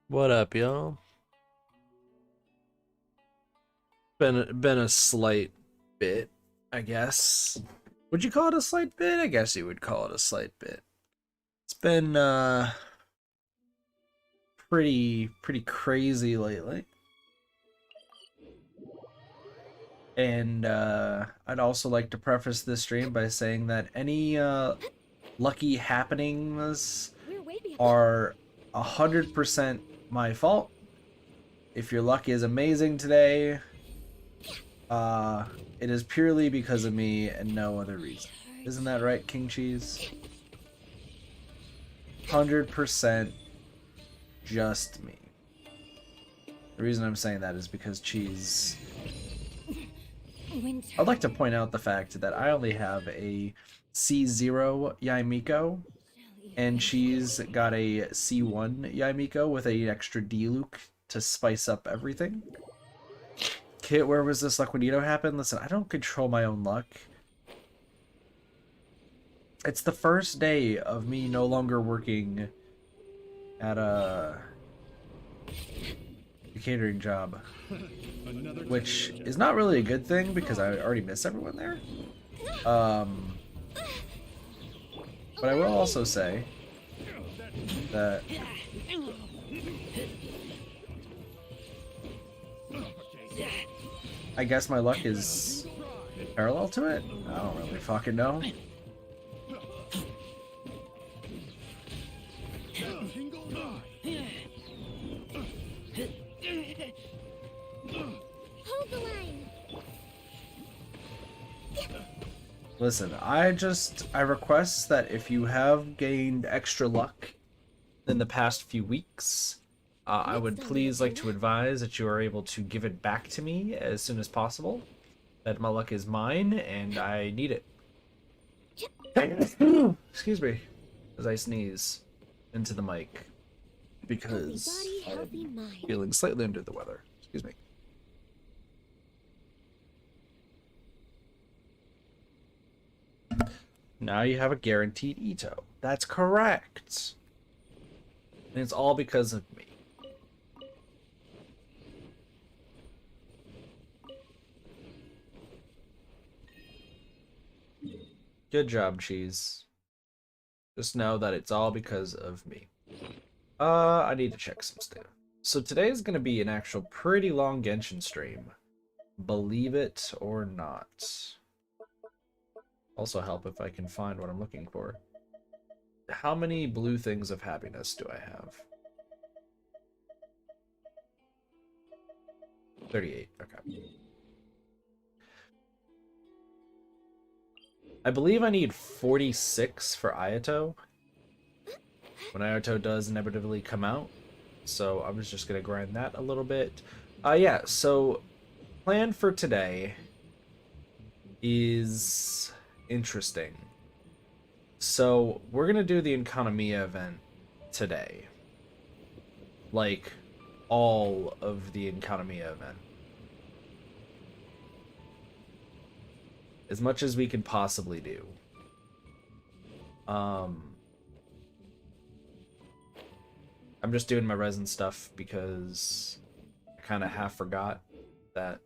What up, y'all? Been a slight bit, I guess. Would you call it a slight bit? I guess you would call it a slight bit. It's been pretty crazy lately. And I'd also like to preface this stream by saying that any lucky happenings We're way behind. are 100% my fault. If your luck is amazing today, it is purely because of me and no other reason. Isn't that right, King Cheese? 100% just me. The reason I'm saying that is because Cheese... Winter. I'd like to point out the fact that I only have a C0 Yaimiko, and Cheese got a C1 Yaimiko with an extra D-Luke to spice up everything. Kit, where was this luck when Ito happened? Listen, I don't control my own luck. It's the first day of me no longer working at a catering job, which is not really a good thing because I already miss everyone there. But I will also say that I guess my luck is parallel to it? I don't really fucking know. Hold the line. Listen, I request that if you have gained extra luck in the past few weeks, I would please like to advise that you are able to give it back to me as soon as possible. That my luck is mine and I need it. Excuse me as I sneeze into the mic because Healthy body, healthy I'm mind. feeling slightly under the weather. Excuse me. Now you have a guaranteed Ito. That's correct. And it's all because of me. Good job, Cheese. Just know that it's all because of me. I need to check some stuff. So today is going to be an actual pretty long Genshin stream. Believe it or not. Also help if I can find what I'm looking for. How many blue things of happiness do I have? 38. Okay. I believe I need 46 for Ayato when Ayato does inevitably come out. So I was just going to grind that a little bit. Yeah, so plan for today is interesting. So we're going to do the Enkanomiya event today. Like, all of the Enkanomiya event. As much as we can possibly do. I'm just doing my resin stuff because I kind of half forgot that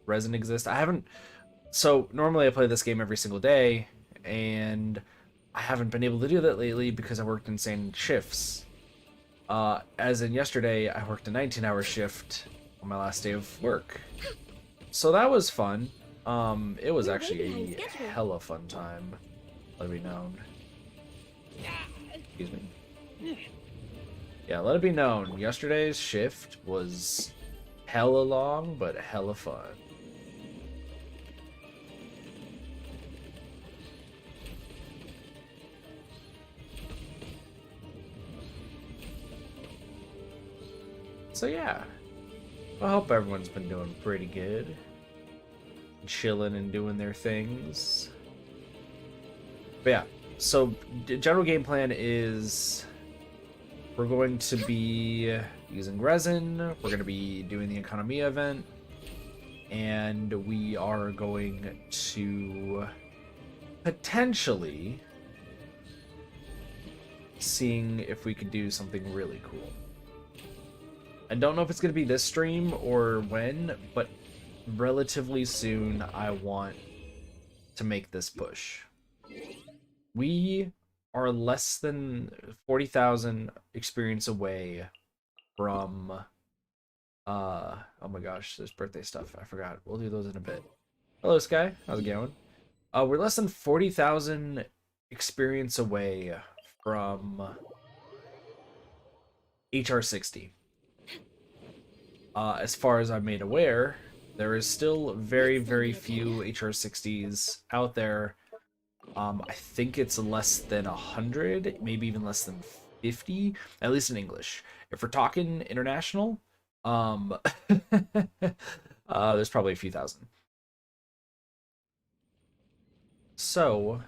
resin exists. I haven't... So, normally I play this game every single day, and I haven't been able to do that lately because I worked insane shifts. As in yesterday, I worked a 19-hour shift on my last day of work. So that was fun. It was actually a hella fun time, let it be known. Excuse me. Yeah, let it be known, yesterday's shift was hella long, but hella fun. So yeah, I hope everyone's been doing pretty good. Chilling and doing their things. But yeah, so general game plan is we're going to be using resin, we're going to be doing the Enkanomiya event, and we are going to potentially seeing if we could do something really cool. I don't know if it's going to be this stream or when, but relatively soon I want to make this push. We are less than 40,000 experience away from oh my gosh, there's birthday stuff. I forgot. We'll do those in a bit. Hello, Sky. How's it going? We're less than 40,000 experience away from HR60. As far as I'm made aware, there is still very, very few HR60s out there. I think it's less than 100, maybe even less than 50, at least in English. If we're talking international, there's probably a few thousand. So,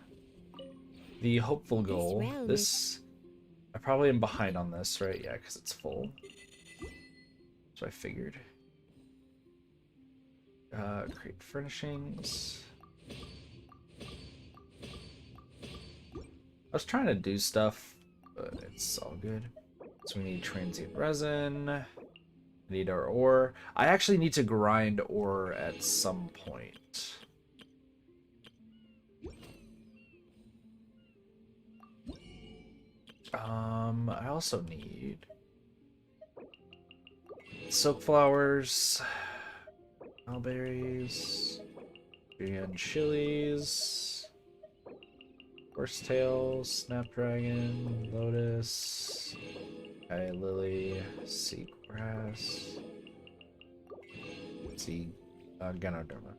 the hopeful goal, this, I probably am behind on this, right? Yeah, because it's full. So I figured. Create furnishings. I was trying to do stuff, but it's all good. So we need transient resin. We need our ore. I actually need to grind ore at some point. I also need silk flowers, mulberries, and chilies, horsetail, snapdragon, lotus, sky lily, seagrass, ganoderma.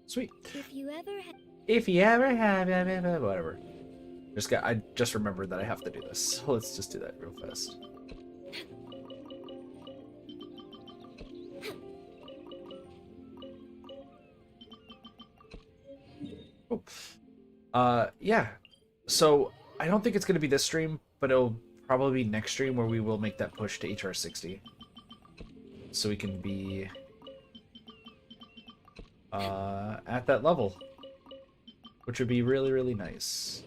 Sweet. If you ever have, whatever. I just remembered that I have to do this. So let's just do that real fast. Oh. Yeah. So I don't think it's gonna be this stream, but it'll probably be next stream where we will make that push to HR60. So we can be at that level. Which would be really, really nice.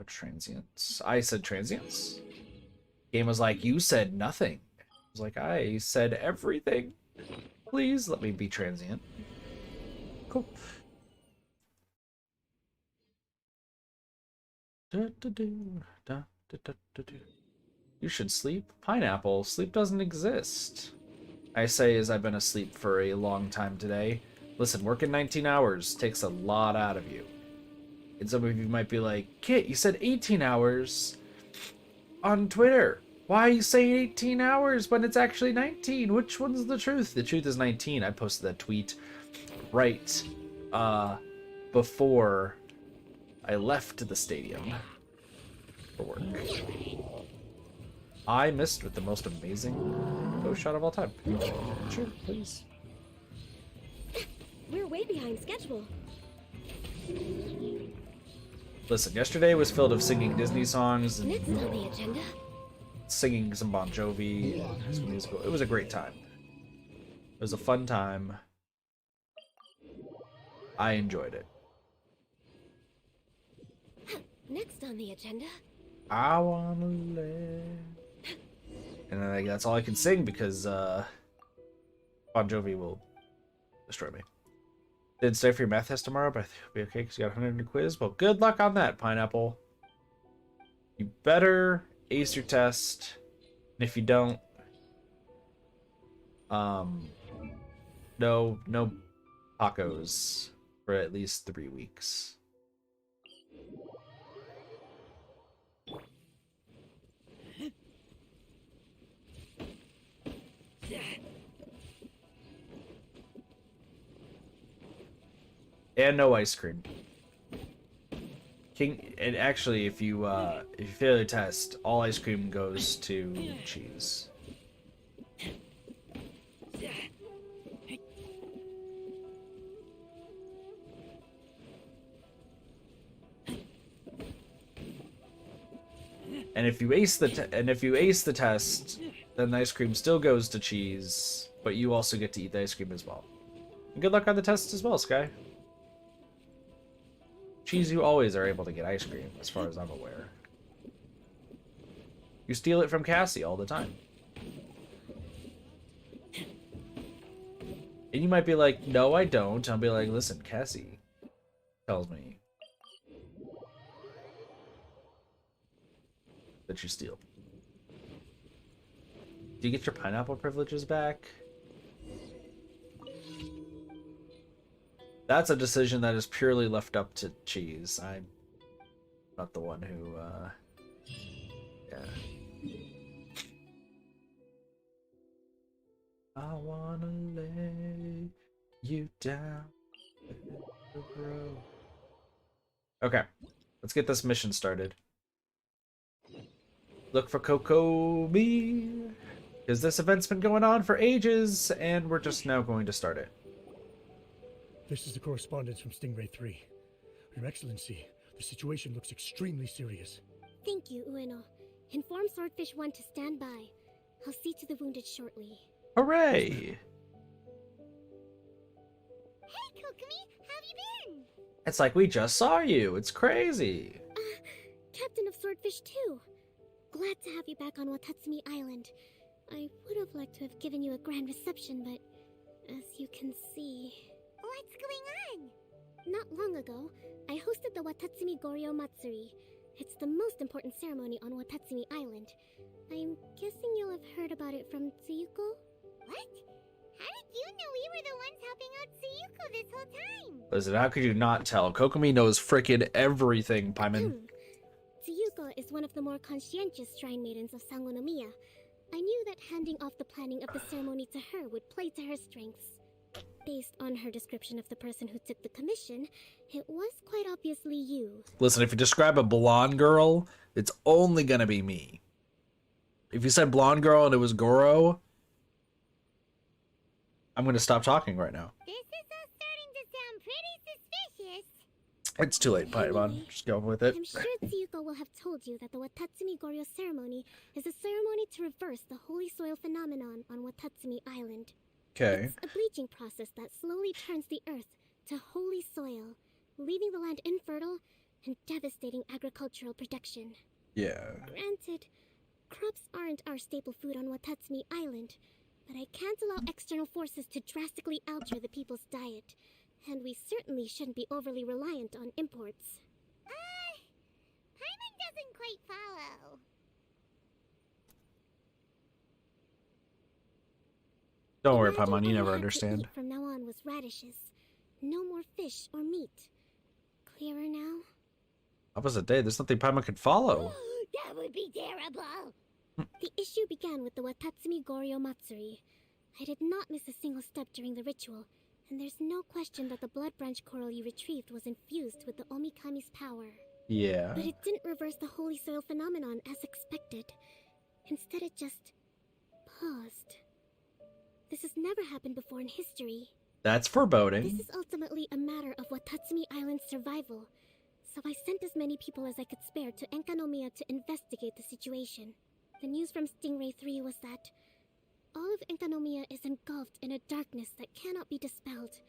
Transients. I said transients. Game was like, you said nothing. I was like, I said everything. Please let me be transient. Cool. You should sleep. Pineapple. Sleep doesn't exist. I say as I've been asleep for a long time today. Listen, working 19 hours takes a lot out of you. And some of you might be like, Kit, you said 18 hours on Twitter. Why are you saying 18 hours when it's actually 19? Which one's the truth? The truth is 19. I posted that tweet right before I left the stadium for work. I missed with the most amazing ghost shot of all time. Sure, please. We're way behind schedule. Listen, yesterday was filled with singing Disney songs and Next on the agenda. singing some Bon Jovi and some musical. It was a great time. It was a fun time. I enjoyed it. Next on the agenda. I wanna live. And then that's all I can sing because Bon Jovi will destroy me. Didn't stay for your math test tomorrow, but I think it'll be okay because you got 100 in your quiz. Well, good luck on that, Pineapple. You better ace your test. And if you don't, no tacos for at least 3 weeks. And no ice cream. And actually, if you fail your test, all ice cream goes to cheese. And if you ace the test, then the ice cream still goes to cheese, but you also get to eat the ice cream as well. And good luck on the test as well, Sky. Cheese, you always are able to get ice cream, as far as I'm aware. You steal it from Cassie all the time. And you might be like, no, I don't. I'll be like, listen, Cassie tells me that you steal. Do you get your pineapple privileges back? That's a decision that is purely left up to Cheese. I'm not the one who, yeah. I wanna lay you down. Okay, let's get this mission started. Look for Kokomi, because this event's been going on for ages, and we're just now going to start it. This is the correspondence from Stingray 3. Your Excellency, the situation looks extremely serious. Thank you, Ueno. Inform Swordfish 1 to stand by. I'll see to the wounded shortly. Hooray! Hey, Kokomi! How have you been? It's like we just saw you. It's crazy. Captain of Swordfish 2. Glad to have you back on Watatsumi Island. I would have liked to have given you a grand reception, but as you can see... What's going on? Not long ago, I hosted the Watatsumi Goryo Matsuri. It's the most important ceremony on Watatsumi Island. I'm guessing you'll have heard about it from Tsuyuko? What? How did you know we were the ones helping out Tsuyuko this whole time? Listen, how could you not tell? Kokomi knows frickin' everything, Paimon. Tsuyuko is one of the more conscientious shrine maidens of Enkanomiya. I knew that handing off the planning of the ceremony to her would play to her strengths. Based on her description of the person who took the commission, it was quite obviously you. Listen, if you describe a blonde girl, it's only gonna be me. If you said blonde girl and it was Goro, I'm gonna stop talking right now. This is all starting to sound pretty suspicious. It's too late, Paimon. Just go with it. I'm sure Tsuyuko will have told you that the Watatsumi Goryo ceremony is a ceremony to reverse the holy soil phenomenon on Watatsumi Island. Okay. It's a bleaching process that slowly turns the earth to holy soil, leaving the land infertile and devastating agricultural production. Yeah. Granted, crops aren't our staple food on Watatsumi Island, but I can't allow external forces to drastically alter the people's diet, and we certainly shouldn't be overly reliant on imports. Paimon doesn't quite follow. Don't worry, Imagine Paimon. You all never I had to understand. eat from now on was radishes. No more fish or meat. Clearer now? Opposite day, there's nothing Paimon could follow. That would be terrible! The issue began with the Watatsumi Goryo Matsuri. I did not miss a single step during the ritual, and there's no question that the blood branch coral you retrieved was infused with the Omikami's power. Yeah. But it didn't reverse the holy soil phenomenon as expected. Instead, it just paused. This has never happened before in history. That's foreboding. This is ultimately a matter of Watatsumi Island's survival, so I sent as many people as I could spare to Enkanomiya to investigate the situation. The news from Stingray 3 was that all of Enkanomiya is engulfed in a darkness that cannot be dispelled.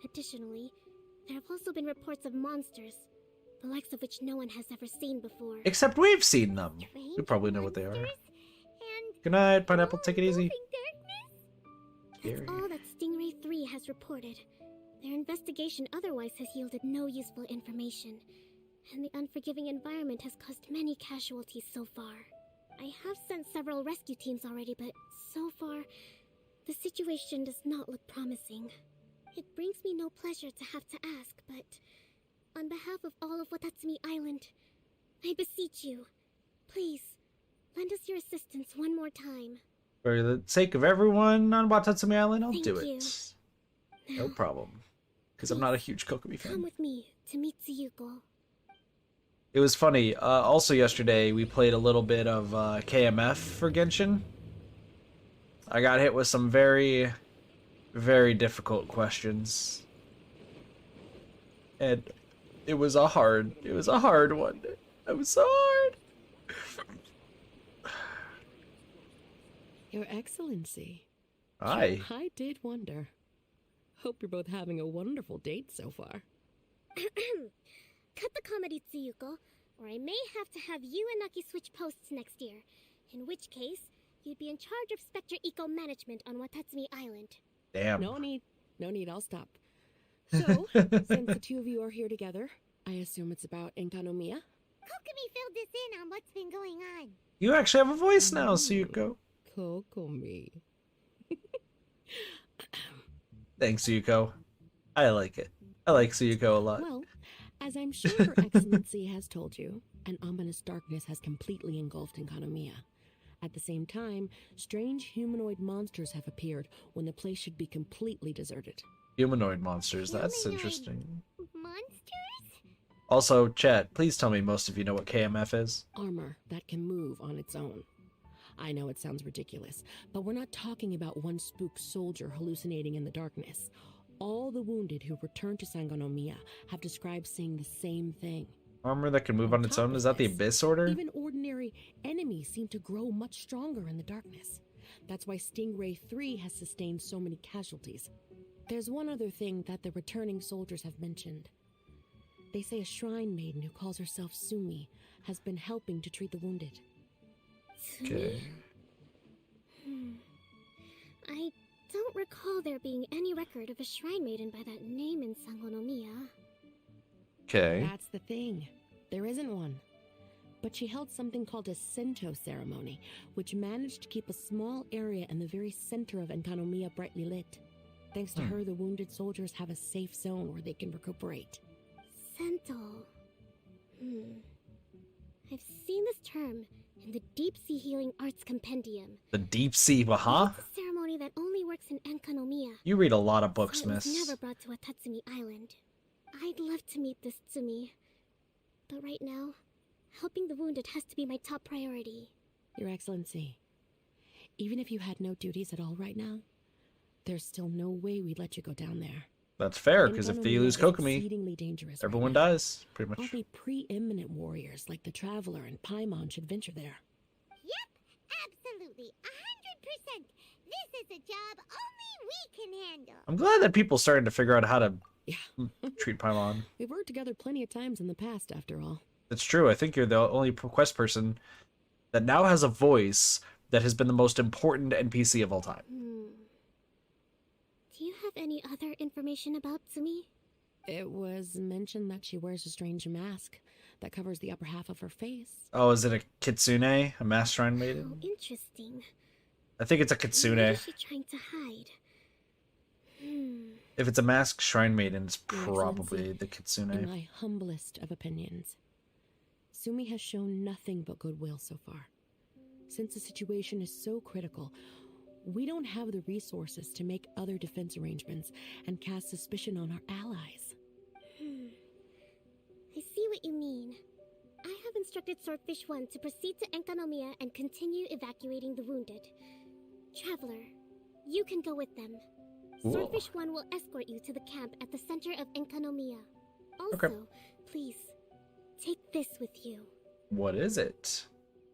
Additionally, there have also been reports of monsters, the likes of which no one has ever seen before. Except we've seen them. We probably know what they are. Good night, Pineapple. Take it easy. That's all that Stingray 3 has reported. Their investigation otherwise has yielded no useful information, and the unforgiving environment has caused many casualties so far. I have sent several rescue teams already, but so far, the situation does not look promising. It brings me no pleasure to have to ask, but on behalf of all of Watatsumi Island, I beseech you, please, lend us your assistance one more time. For the sake of everyone on Watatsumi Island, I'll do Thank it. you. No problem. Because I'm not a huge Kokomi Come fan. with me to meet Tsuyuko. It was funny. Also yesterday, we played a little bit of KMF for Genshin. I got hit with some very, very difficult questions. And it was a hard one. It was so hard. Your Excellency. Hi. I did wonder. Hope you're both having a wonderful date so far. Cut the comedy, Tsuyuko, or I may have to have you and Naki switch posts next year. In which case, you'd be in charge of Spectre eco-management on Watatsumi Island. Damn. No need. No need, I'll stop. So, since the two of you are here together, I assume it's about Enkanomiya? Kokumi filled us in on what's been going on. You actually have a voice now, Suyuko. Kokomi. Thanks, Suyuko. I like it. I like Suyuko a lot. Well, as I'm sure Her Excellency has told you, an ominous darkness has completely engulfed Enkanomiya. At the same time, strange humanoid monsters have appeared when the place should be completely deserted. Humanoid monsters, that's Humanoid interesting. Monsters? Also, chat, please tell me most of you know what KMF is. Armor that can move on its own. I know it sounds ridiculous, but we're not talking about one spooked soldier hallucinating in the darkness. All the wounded who returned to Sangonomiya have described seeing the same thing. Armor that can move on its own? Is that the Abyss Order? Even ordinary enemies seem to grow much stronger in the darkness. That's why Stingray 3 has sustained so many casualties. There's one other thing that the returning soldiers have mentioned. They say a shrine maiden who calls herself Sumi has been helping to treat the wounded. Okay. I don't recall there being any record of a shrine maiden by that name in Sangonomiya. Okay. That's the thing. There isn't one. But she held something called a Sento ceremony, which managed to keep a small area in the very center of Enkanomiya brightly lit. Thanks to her, the wounded soldiers have a safe zone where they can recuperate. Sento. I've seen this term in the Deep Sea Healing Arts Compendium. The Deep Sea, huh? It's a ceremony that only works in Enkanomiya. You read a lot of books, So it was miss. never brought to Watatsumi Island. I'd love to meet this Tsumi. But right now, helping the wounded has to be my top priority. Your Excellency, even if you had no duties at all right now, there's still no way we'd let you go down there. That's fair, because if you Enkanomiya lose is Kokomi, exceedingly dangerous everyone right now. dies, pretty much. Only preeminent warriors like the Traveler and Paimon should venture there. Yep, absolutely, 100%. This is a job only we can handle. I'm glad that people starting to figure out how to Yeah, treat Paimon. we've worked together plenty of times in the past, after all. It's true. I think you're the only quest person that now has a voice that has been the most important NPC of all time. Do you have any other information about Tsumi? It was mentioned that she wears a strange mask that covers the upper half of her face. Oh, is it a kitsune? A masked shrine How maiden? interesting. I think it's a What kitsune. is she trying to hide? If it's a masked shrine maiden, it's Your probably Excellency, the In kitsune. my humblest of opinions, Sumi has shown nothing but goodwill so far. Since the situation is so critical, we don't have the resources to make other defense arrangements and cast suspicion on our allies. I see what you mean. I have instructed Swordfish 1 to proceed to Enkanomiya and continue evacuating the wounded. Traveler, you can go with them. Cool. Swordfish 1 will escort you to the camp at the center of Enkanomiya. Also, Okay. please, take this with you. What is it?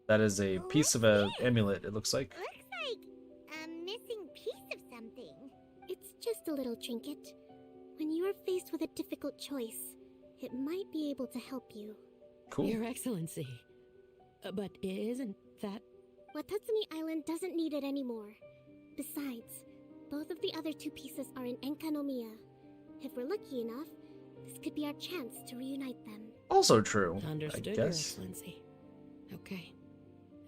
That is a piece of a amulet, it looks like. Looks like a missing piece of something. It's just a little trinket. When you are faced with a difficult choice, it might be able to help you. Cool. Your Excellency. But isn't that... Watatsumi Island doesn't need it anymore. Besides, both of the other two pieces are in Enkanomiya. If we're lucky enough, this could be our chance to reunite them. Also true, Understood, I Your guess. Excellency. Okay.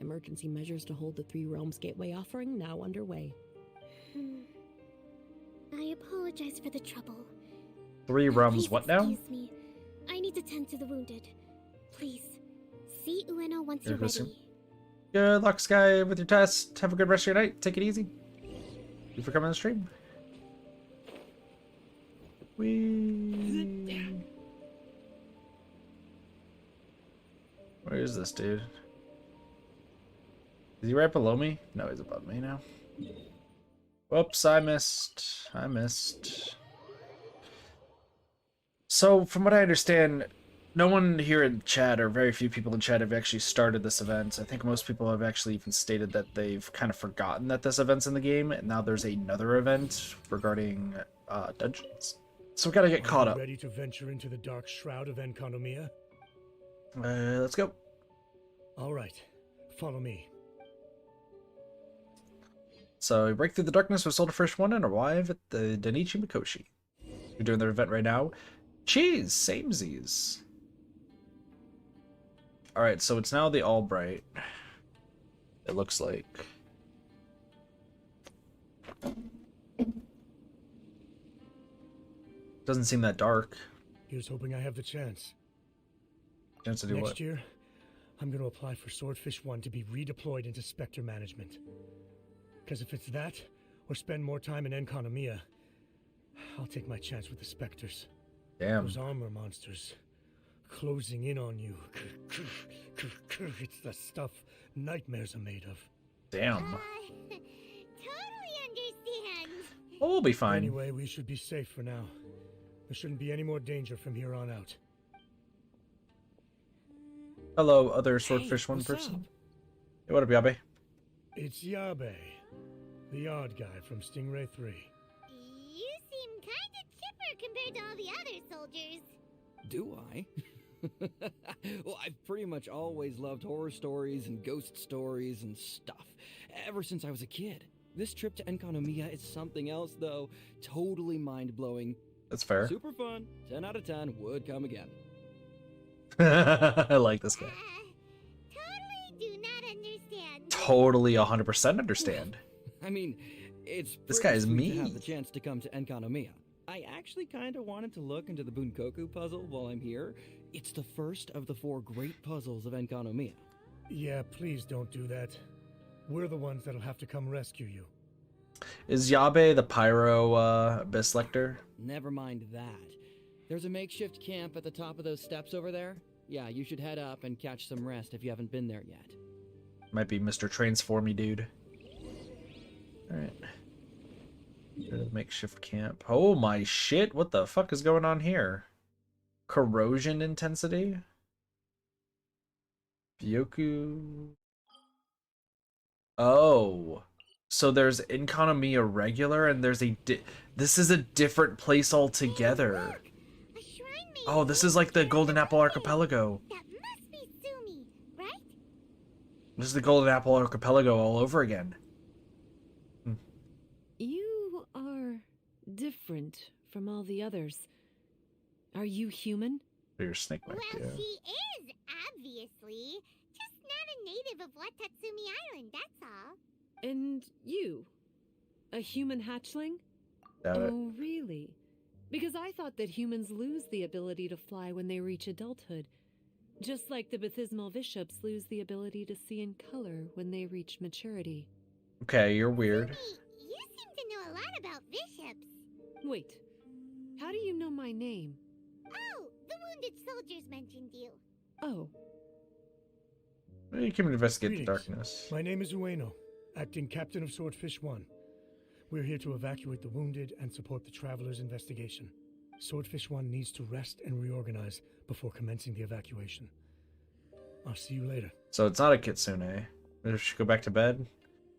Emergency measures to hold the Three Realms Gateway offering now underway. I apologize for the trouble. Three Now, realms, please what now? Excuse me. I need to tend to the wounded. Please, see Ueno once You're you're listening. ready. Good luck, Sky, with your test. Have a good rest of your night. Take it easy. Thank you for coming on the stream. Where is this dude? Is he right below me? No, he's above me now. Whoops, I missed. So, from what I understand, no one here in chat, or very few people in chat, have actually started this event. I think most people have actually even stated that they've kind of forgotten that this event's in the game, and now there's another event regarding dungeons. So we gotta get caught up. Ready to venture into the dark shroud of Enkanomiya? Let's go. All right, follow me. So you break through the darkness with Silverfish 1 and arrive at the Danichi Mikoshi. You're doing their event right now. Cheese, samesies. Alright, so it's now the Albright. It looks like. Doesn't seem that dark. Here's hoping I have the chance. Chance to do Next what? year, I'm going to apply for Swordfish 1 to be redeployed into Spectre management. Because if it's that, or spend more time in Enkanomiya, I'll take my chance with the Spectres. Damn. Those armor monsters, closing in on you. It's the stuff nightmares are made of. Damn. Totally understand. Oh, we'll be fine. Anyway, we should be safe for now. There shouldn't be any more danger from here on out. Hello, other Swordfish 1 what's person. up? Hey, what up, Yabe? It's Yabe, the odd guy from Stingray 3. You seem kinda chipper compared to all the other soldiers. Do I? Well, I've pretty much always loved horror stories and ghost stories and stuff, ever since I was a kid. This trip to Enkanomiya is something else, though. Totally mind-blowing. That's fair. Super fun. 10 out of 10 would come again. I like this guy. Totally do not understand. Totally 100% understand. I mean, it's This pretty guy is sweet to me. have the chance to come to Enkanomiya. I actually kind of wanted to look into the Bunkoku puzzle while I'm here. It's the first of the 4 great puzzles of Enkanomiya. Yeah, please don't do that. We're the ones that'll have to come rescue you. Is Yabe the Pyro Abyss Lector? Never mind that. There's a makeshift camp at the top of those steps over there. Yeah, you should head up and catch some rest if you haven't been there yet. Might be Mr. Transformy dude. Alright. Makeshift camp. Oh my shit, what the fuck is going on here? Corrosion intensity? Byoku. Oh. So there's Enkanomiya regular and there's a this is a different place altogether. A shrine made Oh, this is like the Golden Apple Archipelago. That must be Sumi, right? This is the Golden Apple Archipelago all over again. You are different from all the others. Are you human? Your snake might Well, do. she is, obviously. Just not a native of Watatsumi Island, that's all. And you? A human hatchling? Doubt it. Oh, really? Because I thought that humans lose the ability to fly when they reach adulthood. Just like the Bathismal Bishops lose the ability to see in color when they reach maturity. Okay, you're weird. Sumi, you seem to know a lot about bishops. Wait, how do you know my name? Oh, the wounded soldiers mentioned you. Oh, You can investigate the Greetings. darkness. My name is Ueno, acting captain of Swordfish 1. We're here to evacuate the wounded and support the traveler's investigation. Swordfish 1 needs to rest and reorganize before commencing the evacuation. I'll see you later. So it's not a kitsune. We should go back to bed.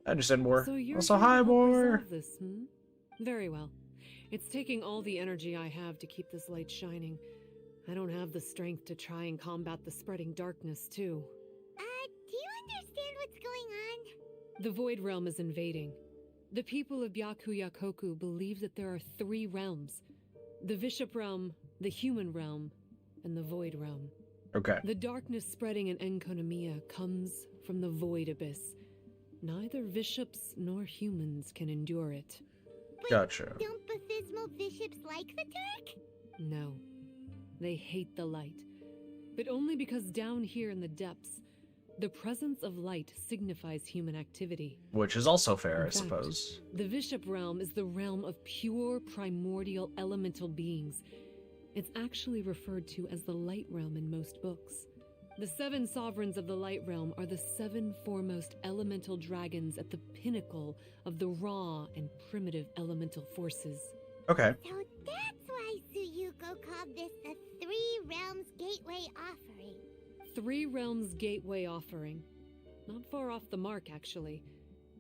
I understand more. so you're Also, here to hi, help more. resolve this, hmm? Very well. It's taking all the energy I have to keep this light shining. I don't have the strength to try and combat the spreading darkness, too. Do you understand what's going on? The Void Realm is invading. The people of Byakuyakoku believe that there are 3 realms. The Bishop Realm, the Human Realm, and the Void Realm. Okay. The darkness spreading in Enkanomiya comes from the Void Abyss. Neither bishops nor humans can endure it. But Gotcha. don't Bathismal bishops like the dark? No. They hate the light. But only because down here in the depths, the presence of light signifies human activity. Which is also fair, In I fact, suppose. The Bishop Realm is the realm of pure primordial elemental beings. It's actually referred to as the Light Realm in most books. The 7 sovereigns of the Light Realm are the 7 foremost elemental dragons at the pinnacle of the raw and primitive elemental forces. Okay. So that's why Suyuko called this the 3 Realms Gateway Offering. 3 Realms Gateway Offering. Not far off the mark, actually.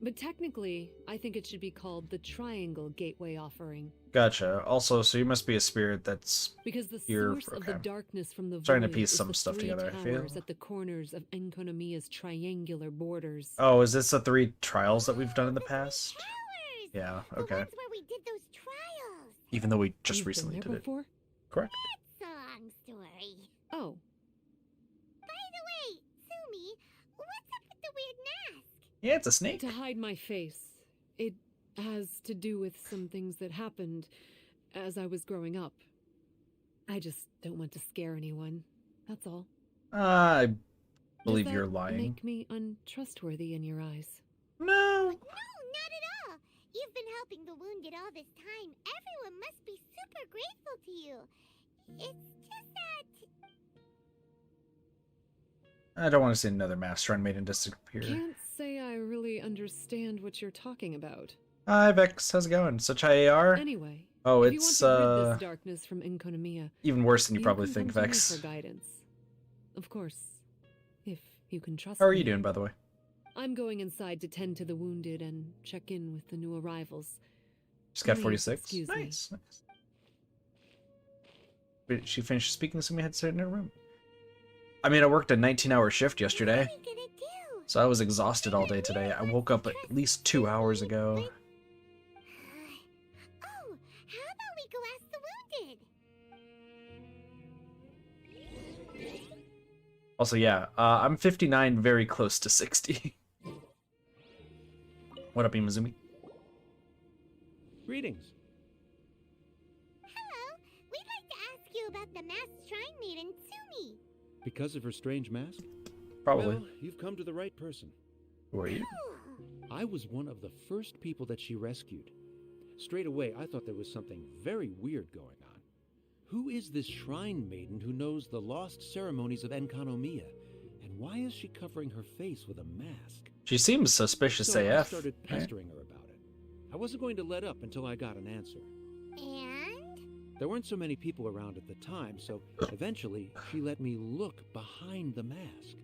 But technically, I think it should be called the Triangle Gateway Offering. Gotcha. Also, so you must be a spirit that's Because the here. source of the Okay. darkness from the Trying to void piece is some the stuff three together, I feel. towers at the corners of Enkanomiya's triangular borders. Oh, is this the 3 trials that we've done in the past? Towers! Yeah, The okay. ones where we did those trials. Even though we just You've recently been did there it. before? Correct. It's a long story. Oh, By the way, Sumi, what's up with the weird mask? Yeah, it's a snake. to hide my face. It has to do with some things that happened as I was growing up. I just don't want to scare anyone. That's all. I Does believe that you're lying. make me untrustworthy in your eyes? No. No, not at all. You've been helping the wounded all this time. Everyone must be super grateful to you. It's just that... I don't want to see another mask shrine maiden disappear. Can't say I really understand what you're talking about. Hi, Vex. How's it going? Such high AR? Anyway, Oh, if you it's want to rid this darkness from Enkanomiya, even worse than you probably can think, come to me Vex. for guidance. Of course, if you can trust How are me. you doing, by the way? I'm going inside to tend to the wounded and check in with the new arrivals. She's got Please 46. excuse me. Nice. Wait, she finished speaking, so we had to sit in her room. I mean, I worked a 19-hour shift yesterday, What are we gonna do? so I was exhausted all day today. I woke up at least 2 hours ago. Oh, how about we go ask the wounded? Also, yeah, I'm 59, very close to 60. What up, Imazumi? Greetings. Hello, we'd like to ask you about the masked shrine maiden, Sumi. Because of her strange mask? Probably. Well, you've come to the right person. Who are you? I was one of the first people that she rescued. Straight away, I thought there was something very weird going on. Who is this shrine maiden who knows the lost ceremonies of Enkanomiya? And why is she covering her face with a mask? She seems suspicious So I AF. started right? pestering her about it. I wasn't going to let up until I got an answer. And? There weren't so many people around at the time, so eventually she let me look behind the mask.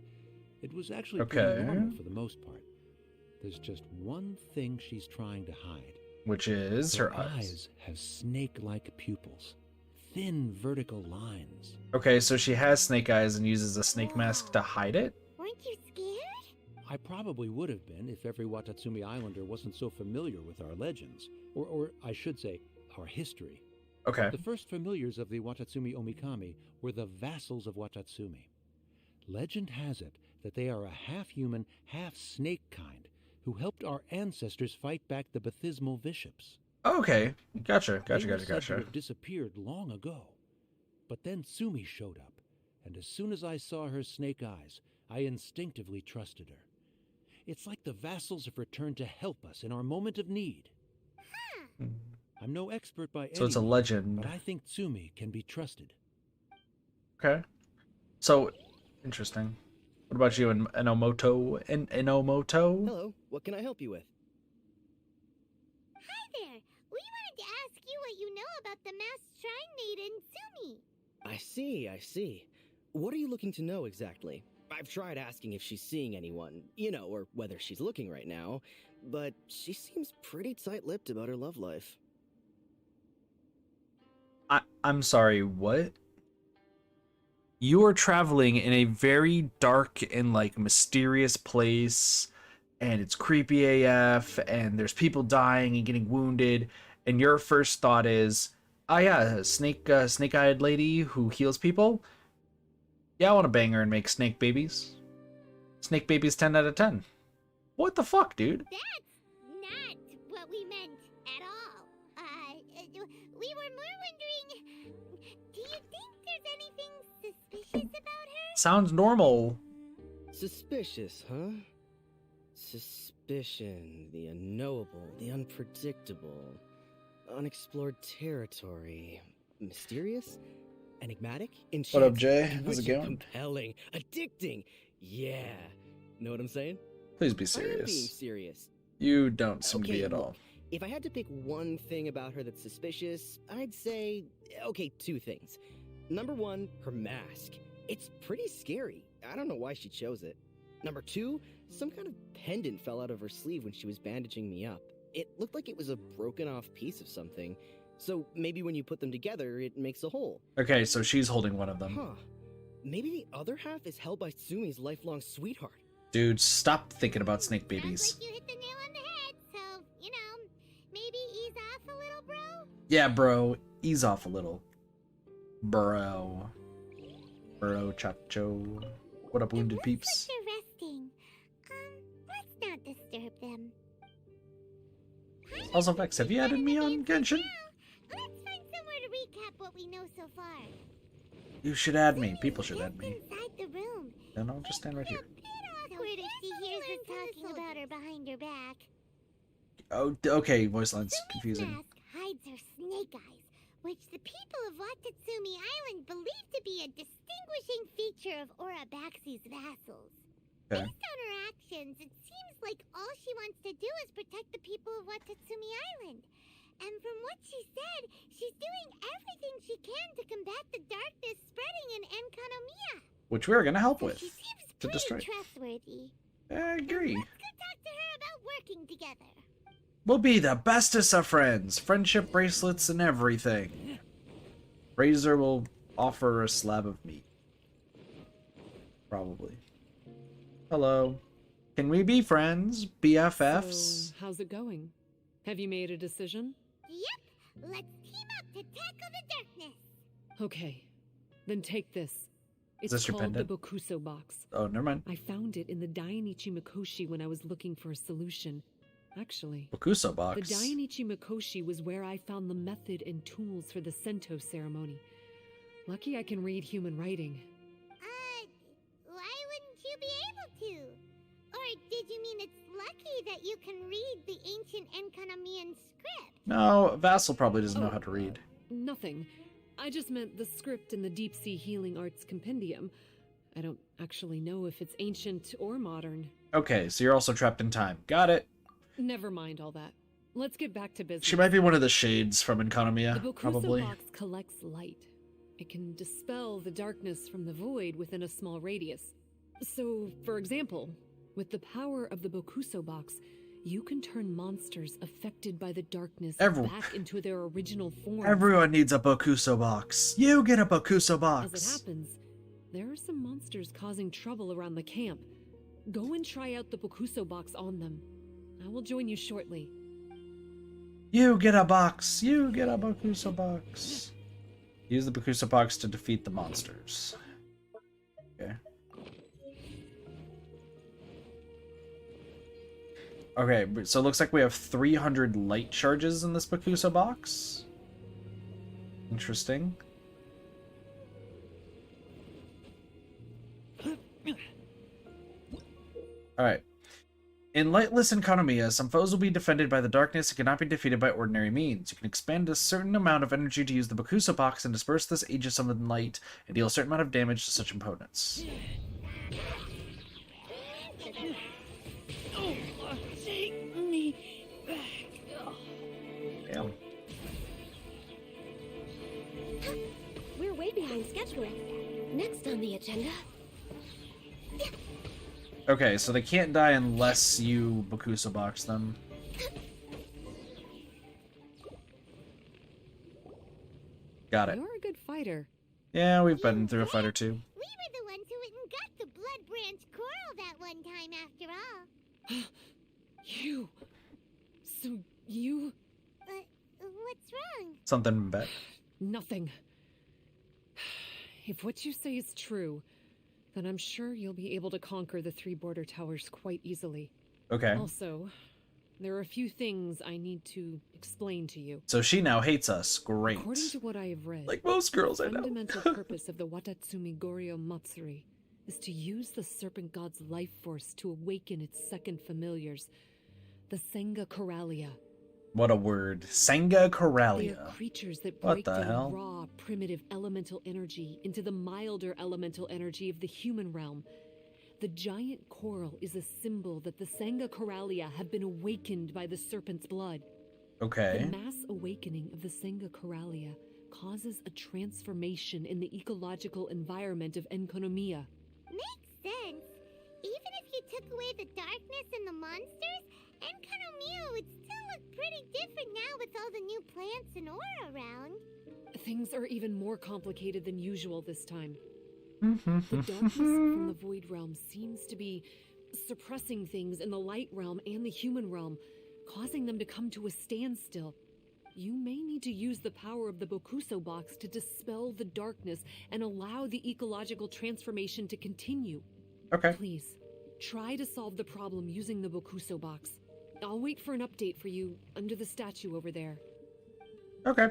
It was actually Okay. pretty normal for the most part. There's just one thing she's trying to hide. Which is her eyes. eyes have snake-like pupils, thin vertical lines. Okay, so she has snake eyes and uses a snake mask to hide it? Weren't you scared? I probably would have been if every Watatsumi Islander wasn't so familiar with our legends, or I should say, our history. Okay. The first familiars of the Watatsumi Omikami were the vassals of Watatsumi. Legend has it that they are a half-human, half-snake kind who helped our ancestors fight back the Bathismal bishops. Okay. Gotcha, They were said to gotcha. have disappeared long ago. But then Sumi showed up, and as soon as I saw her snake eyes, I instinctively trusted her. It's like the vassals have returned to help us in our moment of need. I'm no expert by So it's a any means, legend. but I think Tsumi can be trusted. Okay. So, interesting. What about you, Enomoto? Enomoto? Hello, what can I help you with? Hi there. We wanted to ask you what you know about the masked shrine maiden, Sumi. I see. What are you looking to know exactly? I've tried asking if she's seeing anyone, or whether she's looking right now, but she seems pretty tight-lipped about her love life. I'm sorry, what? You are traveling in a very dark and mysterious place, and it's creepy AF, and there's people dying and getting wounded, and your first thought is, oh yeah, snake-eyed lady who heals people? Yeah, I want to bang her and make snake babies. Snake babies 10 out of 10. What the fuck, dude? That's not what we meant at all. We were more wondering, do you think there's anything suspicious about her? Sounds normal. Suspicious, huh? Suspicion, the unknowable, the unpredictable, unexplored territory, mysterious, enigmatic, enchanting, What up, Jay? How's it bewitching, going? compelling, addicting. Yeah, know what I'm saying? Please be I am being serious. serious. You don't seem to be Okay, at look, all. If I had to pick one thing about her that's suspicious, I'd say, okay, two things. Number one, her mask. It's pretty scary. I don't know why she chose it. Number two, some kind of pendant fell out of her sleeve when she was bandaging me up. It looked like it was a broken off piece of something. So maybe when you put them together, it makes a whole. Okay, so she's holding one of them. Huh. Maybe the other half is held by Sumi's lifelong sweetheart. Dude, stop thinking about snake babies. Sounds like you hit the nail on the head, so, you know, maybe ease off a little, bro? Yeah, bro. Ease off a little. Bro. Bro, chacho. What up, wounded peeps? They're resting. Let's not disturb them. Also, Vex, have you added me on Genshin? Let's find somewhere to recap what we know so far. You should add me. People should add Just me. inside the room. Then I'll just stand right here. Awkward if she hears us talking about her behind her back. Oh, okay. Voice line's Sumi's confusing. mask hides her snake eyes, which the people of Watatsumi Island believe to be a distinguishing feature of Orabaxi's vassals. Okay. Based on her actions, it seems like all she wants to do is protect the people of Watatsumi Island. And from what she said, she's doing everything she can to combat the darkness spreading in Enkanomiya. Which we're gonna help So with. she seems To pretty destroy. trustworthy. I agree. Let's go talk to her about working together. We'll be the bestest of friends. Friendship bracelets and everything. Razor will offer a slab of meat. Probably. Hello. Can we be friends? BFFs? So, how's it going? Have you made a decision? Yep, let's team up to tackle the darkness. Okay, then take this. It's this your called the pendant? Bokuso box. Oh, never mind. I found it in the Dainichi Mikoshi when I was looking for a solution. Actually, Bakuso the box. Dainichi Mikoshi was where I found the method and tools for the Sento ceremony. Lucky I can read human writing. Why wouldn't you be able to? Or did you mean it's lucky that you can read the ancient Enkanomiyan script? No, Vassal probably doesn't know how to read. Nothing. I just meant the script in the Deep Sea Healing Arts Compendium. I don't actually know if it's ancient or modern. Okay, so you're also trapped in time. Got it. Never mind all that. Let's get back to business. She might be one of the shades from The Enkanomiya, Bokuso probably. box collects light. It can dispel the darkness from the void within a small radius. So, for example, with the power of the Bokuso box, you can turn monsters affected by the darkness back into their original form. Everyone needs a Bokuso box. You get a Bokuso As box. it happens, there are some monsters causing trouble around the camp. Go and try out the Bokuso box on them. I will join you shortly. You get a box. You get a Bokuso box. Use the Bokuso box to defeat the monsters. Okay. Okay, so it looks like we have 300 light charges in this Bakuso box. Interesting. Alright. In lightless Enkanomiya, some foes will be defended by the darkness and cannot be defeated by ordinary means. You can expend a certain amount of energy to use the Bakuso box and disperse this age of summoned light and deal a certain amount of damage to such opponents. Take me back. Damn. We're way behind schedule. Next on the agenda. Okay, so they can't die unless you Bakuso box them. Got it. You're a good fighter. Yeah, we've been through a fight or two. We were the ones who went and got the Blood Branch Coral that one time after all. You. So you. What's wrong? Something bet. Nothing. If what you say is true, then I'm sure you'll be able to conquer the 3 border towers quite easily. Okay. Also, there are a few things I need to explain to you. So she now hates us. Great. According to what I have read, Like most girls I the know. fundamental purpose of the Watatsumi Goryo Matsuri is to use the serpent god's life force to awaken its second familiars, the Senga Coralia. What a word. Senga They Coralia. are creatures that What break the down hell? raw, primitive elemental energy into the milder elemental energy of the human realm. The giant coral is a symbol that the Senga Coralia have been awakened by the serpent's blood. Okay. The mass awakening of the Senga Coralia causes a transformation in the ecological environment of Enkanomiya. Makes sense. Even if you took away the dark and the monsters, Enkanomiya would still look pretty different now with all the new plants and ore around. Things are even more complicated than usual this time. The darkness from the Void Realm seems to be suppressing things in the Light Realm and the Human Realm, causing them to come to a standstill. You may need to use the power of the Bokuso box to dispel the darkness and allow the ecological transformation to continue. Okay. Please, try to solve the problem using the Bokuso box. I'll wait for an update for you under the statue over there. Okay.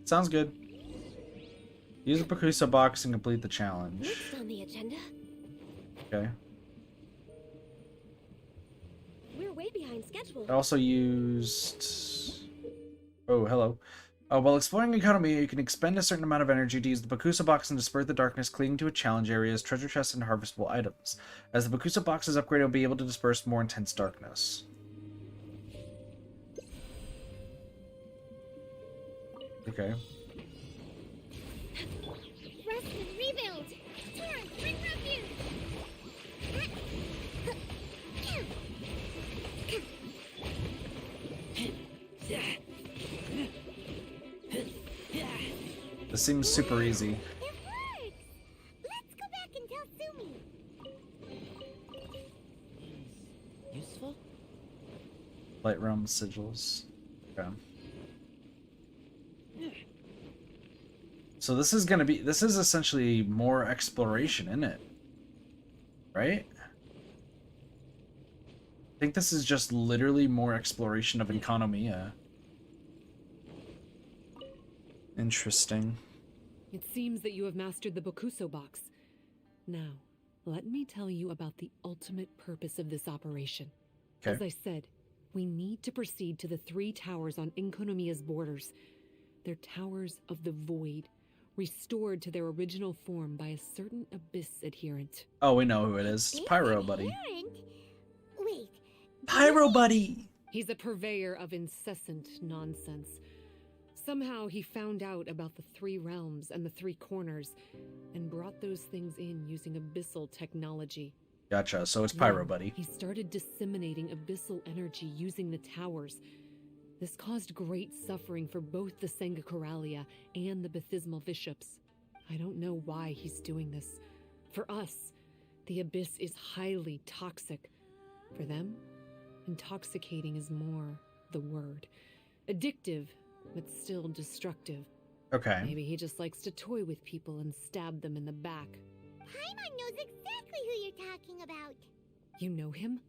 Sounds good. Use the Bakusa box and complete the challenge. Next on the agenda, Okay. we're way behind schedule. I also used... Oh, hello. While exploring Enkanomiya, you can expend a certain amount of energy to use the Bakusa box and disperse the darkness clinging to a challenge areas, treasure chests, and harvestable items. As the Bakusa box is upgraded, you'll be able to disperse more intense darkness. Okay. Rest and rebuild. Torrent, bring refuge. This seems super easy. It works. Let's go back and tell Sumi. Useful? Light realm sigils. Okay. So this is essentially more exploration, isn't it? Right? I think this is just literally more exploration of Enkanomiya. Interesting. It seems that you have mastered the Bokuso box. Now, let me tell you about the ultimate purpose of this operation. Okay. As I said, we need to proceed to the 3 towers on Enkanomiya's borders. They're towers of the void, restored to their original form by a certain abyss adherent. Oh, we know who it is. It's Pyro Buddy. Adherent? Wait. Pyro Buddy! He's a purveyor of incessant nonsense. Somehow he found out about the 3 realms and the 3 corners, and brought those things in using abyssal technology. Gotcha, so it's Pyro Then Buddy. He started disseminating abyssal energy using the towers. This caused great suffering for both the Sengokoralia and the Bathismal bishops. I don't know why he's doing this. For us, the abyss is highly toxic. For them, intoxicating is more the word. Addictive, but still destructive. Okay. Maybe he just likes to toy with people and stab them in the back. Paimon knows exactly who you're talking about. You know him?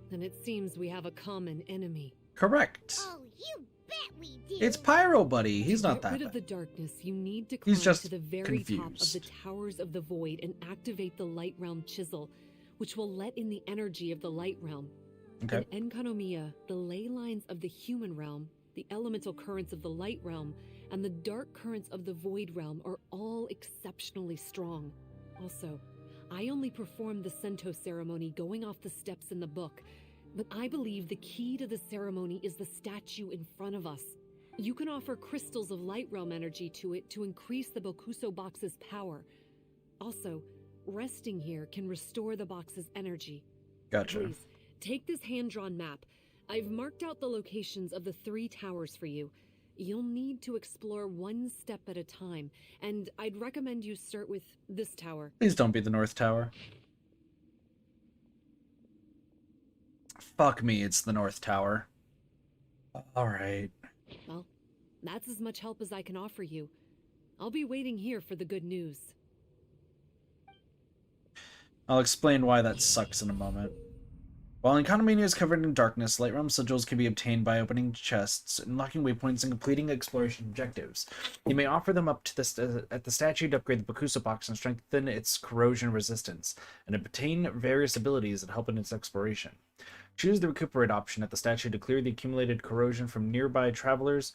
Then it seems we have a common enemy. Correct. Oh, you bet we do. It's Pyro Buddy. He's To not get that rid of the bad. darkness, you need to climb He's just to the very top of the confused. Towers of the Void and activate the Light Realm Chisel, which will let in the energy of the Light Realm. Okay. In Enkanomiya, the ley lines of the Human Realm, the elemental currents of the Light Realm, and the dark currents of the Void Realm are all exceptionally strong. Also, I only performed the Sento ceremony going off the steps in the book, but I believe the key to the ceremony is the statue in front of us. You can offer crystals of Light Realm energy to it to increase the Bokuso box's power. Also, resting here can restore the box's energy. Gotcha. Please, take this hand-drawn map. I've marked out the locations of the 3 towers for you. You'll need to explore one step at a time, and I'd recommend you start with this tower. Please don't be the North Tower. Fuck me, it's the North Tower. Alright. Well, that's as much help as I can offer you. I'll be waiting here for the good news. I'll explain why that sucks in a moment. While Enkanomiya is covered in darkness, light realm sigils can be obtained by opening chests, unlocking waypoints, and completing exploration objectives. You may offer them up to at the statue to upgrade the Bakusa box and strengthen its corrosion resistance, and obtain various abilities that help in its exploration. Choose the recuperate option at the statue to clear the accumulated corrosion from nearby travelers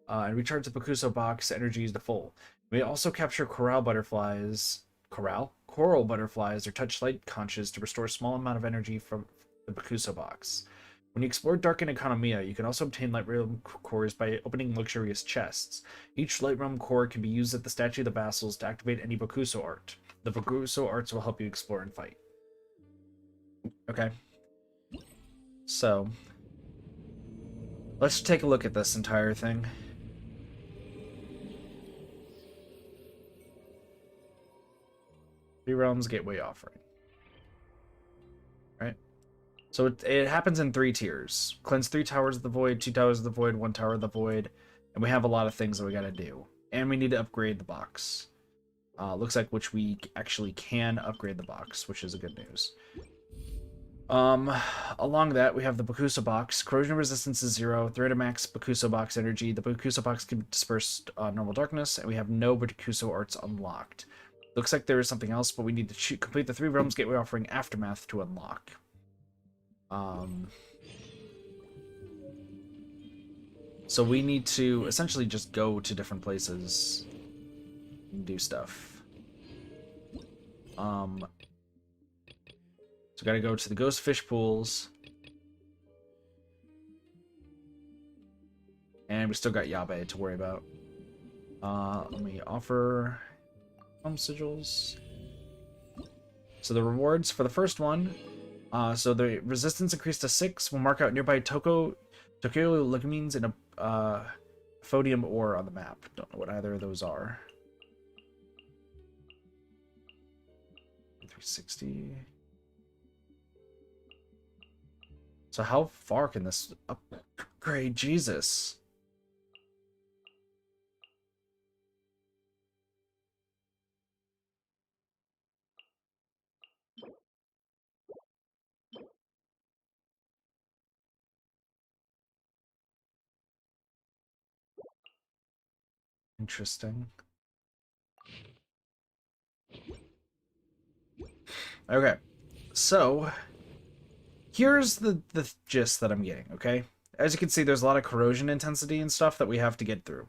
and recharge the Bakusa box energy to full. You may also capture coral butterflies or touch light conches to restore a small amount of energy from the Bakusa box. When you explore darkened Enkanomiya, you can also obtain light realm cores by opening luxurious chests. Each light realm core can be used at the statue of the vassals to activate any Bakuso art. The Bakuso arts will help you explore and fight. Okay. So, let's take a look at this entire thing. Three Realms Gateway Offering. Right? So it happens in 3 tiers. Cleanse 3 Towers of the Void, 2 Towers of the Void, 1 Tower of the Void. And we have a lot of things that we gotta do. And we need to upgrade the box. Looks like which we actually can upgrade the box, which is a good news. Along that, we have the Bakusa box. Corrosion resistance is 0. 300 max Bakusa box energy. The Bakusa box can disperse normal darkness, and we have no Bakusa arts unlocked. Looks like there is something else, but we need to complete the 3 Realms Gateway Offering Aftermath to unlock. So we need to essentially just go to different places and do stuff. So we gotta go to the Ghost Fish Pools. And we still got Yabe to worry about. Let me offer sigils. So the rewards for the first one. So the resistance increased to 6. We'll mark out nearby Tokyo Legumes in a Phodium ore on the map. Don't know what either of those are. 360. So how far can this upgrade? Jesus. Interesting. Okay, so here's the gist that I'm getting, okay? As you can see, there's a lot of corrosion intensity and stuff that we have to get through.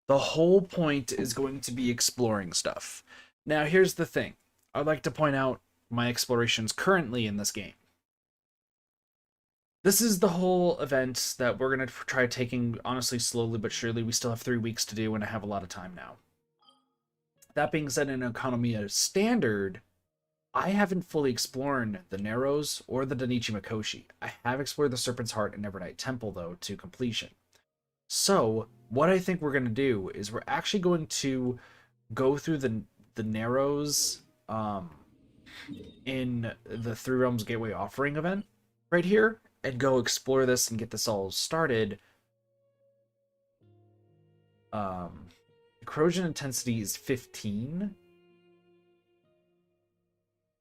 The whole point is going to be exploring stuff. Now, here's the thing. I'd like to point out my explorations currently in this game. This is the whole event that we're going to try taking, honestly, slowly but surely. We still have 3 weeks to do, and I have a lot of time now. That being said, in Enkanomiya Standard, I haven't fully explored the Narrows or the Danichi Mikoshi. I have explored the Serpent's Heart and Nevernight Temple, though, to completion. So, what I think we're going to do is we're actually going to go through the Narrows in the 3 Realms Gateway Offering event right here, and go explore this and get this all started. Corrosion intensity is 15.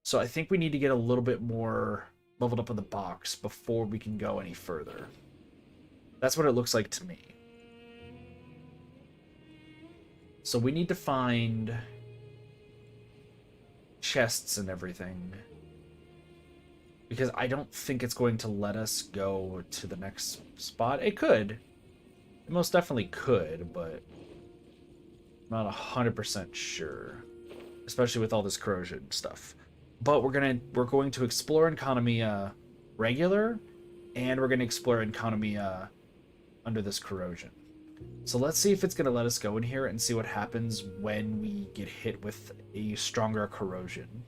So I think we need to get a little bit more leveled up in the box before we can go any further. That's what it looks like to me. So we need to find chests and everything, because I don't think it's going to let us go to the next spot. It could. It most definitely could, but I'm not 100% sure. Especially with all this corrosion stuff. But we're going to explore Enkanomiya regular, and we're going to explore Enkanomiya under this corrosion. So let's see if it's going to let us go in here and see what happens when we get hit with a stronger corrosion.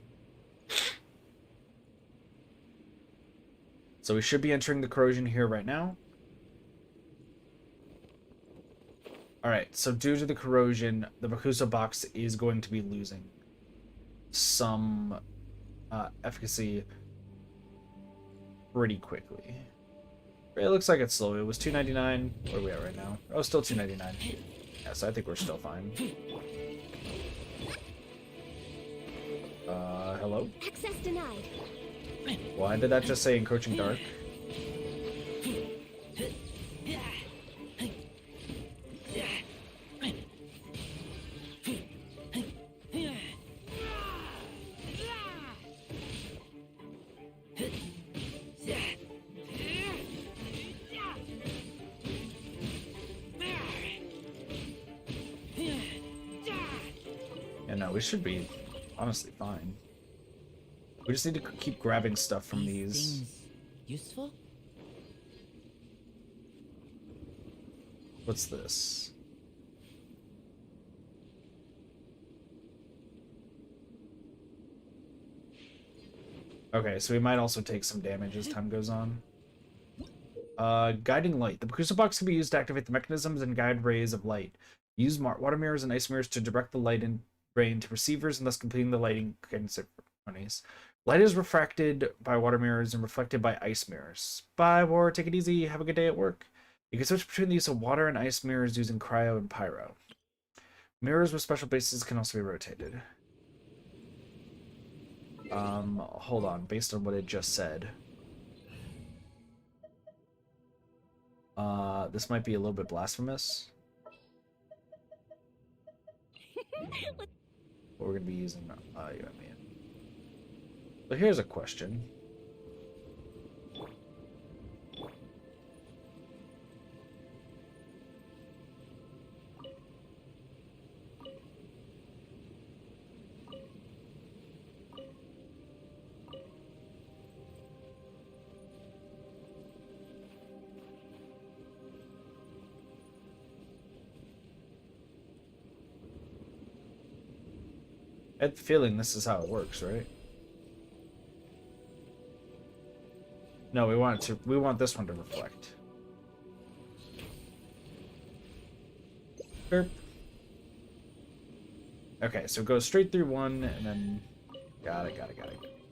So we should be entering the corrosion here right now. Alright, so due to the corrosion, the Bakusa box is going to be losing some efficacy pretty quickly. It looks like it's slow. It was $2.99. Where are we at right now? Oh, still $2.99. Yeah, so I think we're still fine. Hello? Access denied. Why did that just say encroaching dark? Yeah, no, we should be honestly fine. We just need to keep grabbing stuff from these. Useful? What's this? Okay, so we might also take some damage as time goes on. Guiding light. The Bakusa box can be used to activate the mechanisms and guide rays of light. Use water mirrors and ice mirrors to direct the light and ray into receivers and thus completing the lighting ceremonies. Light is refracted by water mirrors and reflected by ice mirrors. Bye, War. Take it easy. Have a good day at work. You can switch between the use of water and ice mirrors using cryo and pyro. Mirrors with special bases can also be rotated. Hold on. Based on what it just said. This might be a little bit blasphemous. But we're gonna be using you and me. So here's a question. I had the feeling this is how it works, right? No, we want this one to reflect. Burp. Okay, so go straight through one and then got it.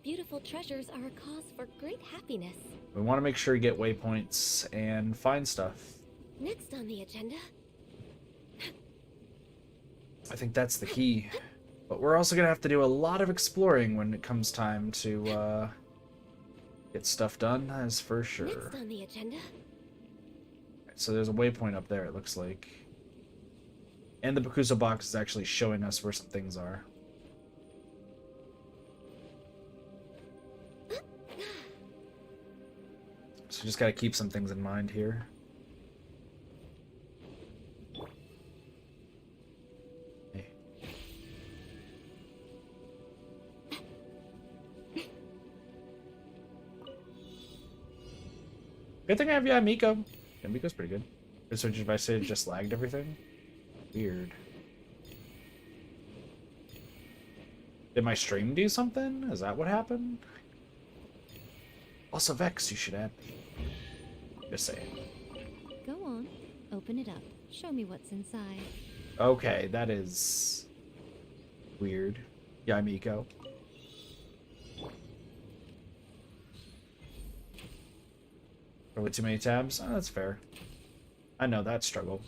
Beautiful treasures are a cause for great happiness. We want to make sure you get waypoints and find stuff. Next on the agenda. I think that's the key. But we're also gonna have to do a lot of exploring when it comes time to get stuff done, that's for sure. Next on the agenda. So there's a waypoint up there, it looks like. And the Bakusa box is actually showing us where some things are. So just gotta keep some things in mind here. Hey. Good thing I have Miko. Yeah, Miko's pretty good. So if I say it just lagged everything? Weird. Did my stream do something? Is that what happened? Also, Vex, you should add me. Just saying. Go on, open it up. Show me what's inside. Okay, that is weird. Yeah, Miko. Probably too many tabs? Oh, that's fair. I know that struggle.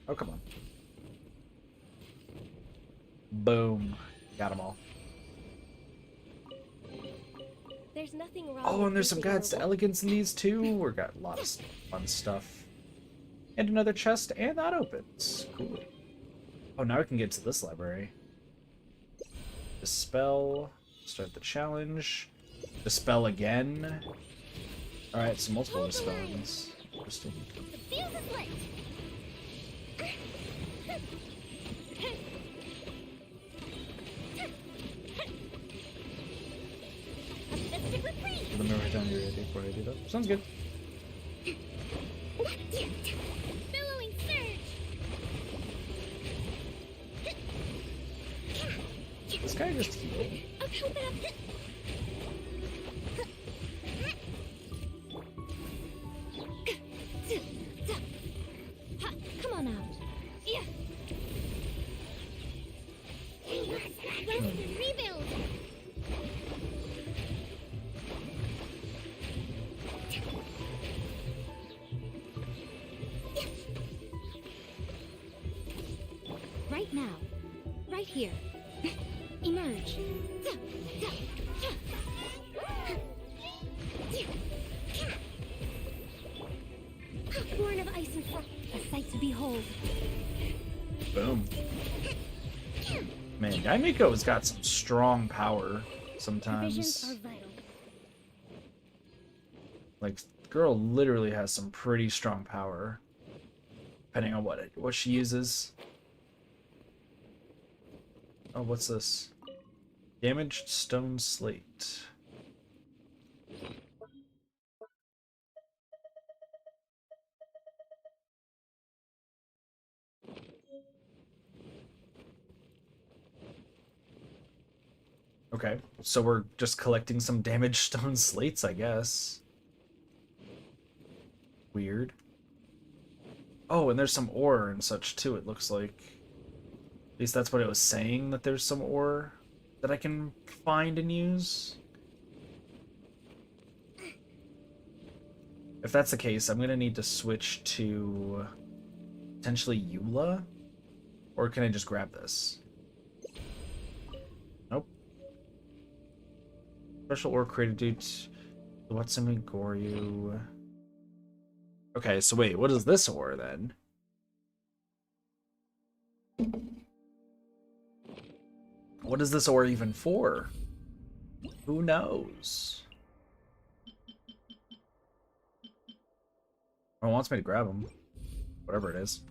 Oh, come on. Boom. Got them all. There's nothing wrong. Oh, and there's some with guides to elegance in these too. We've got a lot of fun stuff. And another chest, and that opens. Cool. Oh, now we can get to this library. Dispel. Start the challenge. Dispel again. Alright, so multiple dispels. Interesting. The fuse is lit. A mystic reprieve. Let me write down your ready before I do that. Sounds good. Billowing surge. This guy just healed. Open up. Come on out. Yeah. Let's rebuild. Right now. Right here. Emerge. Born of ice and frost. A sight to behold. Boom. Man, Guy Miko's got some strong power Visions sometimes. are vital. Like, the girl literally has some pretty strong power. Depending on what she uses. Oh, what's this? Damaged stone slate. Okay, so we're just collecting some damaged stone slates, I guess. Weird. Oh, and there's some ore and such too, it looks like. At least that's what it was saying, that there's some ore that I can find and use. If that's the case, I'm gonna need to switch to potentially Eula, or can I just grab this? Nope. Special ore created due to the Watatsumi Goryu. Okay, so wait, what is this ore then? What is this ore even for? Who knows? Oh, it wants me to grab them. Whatever it is.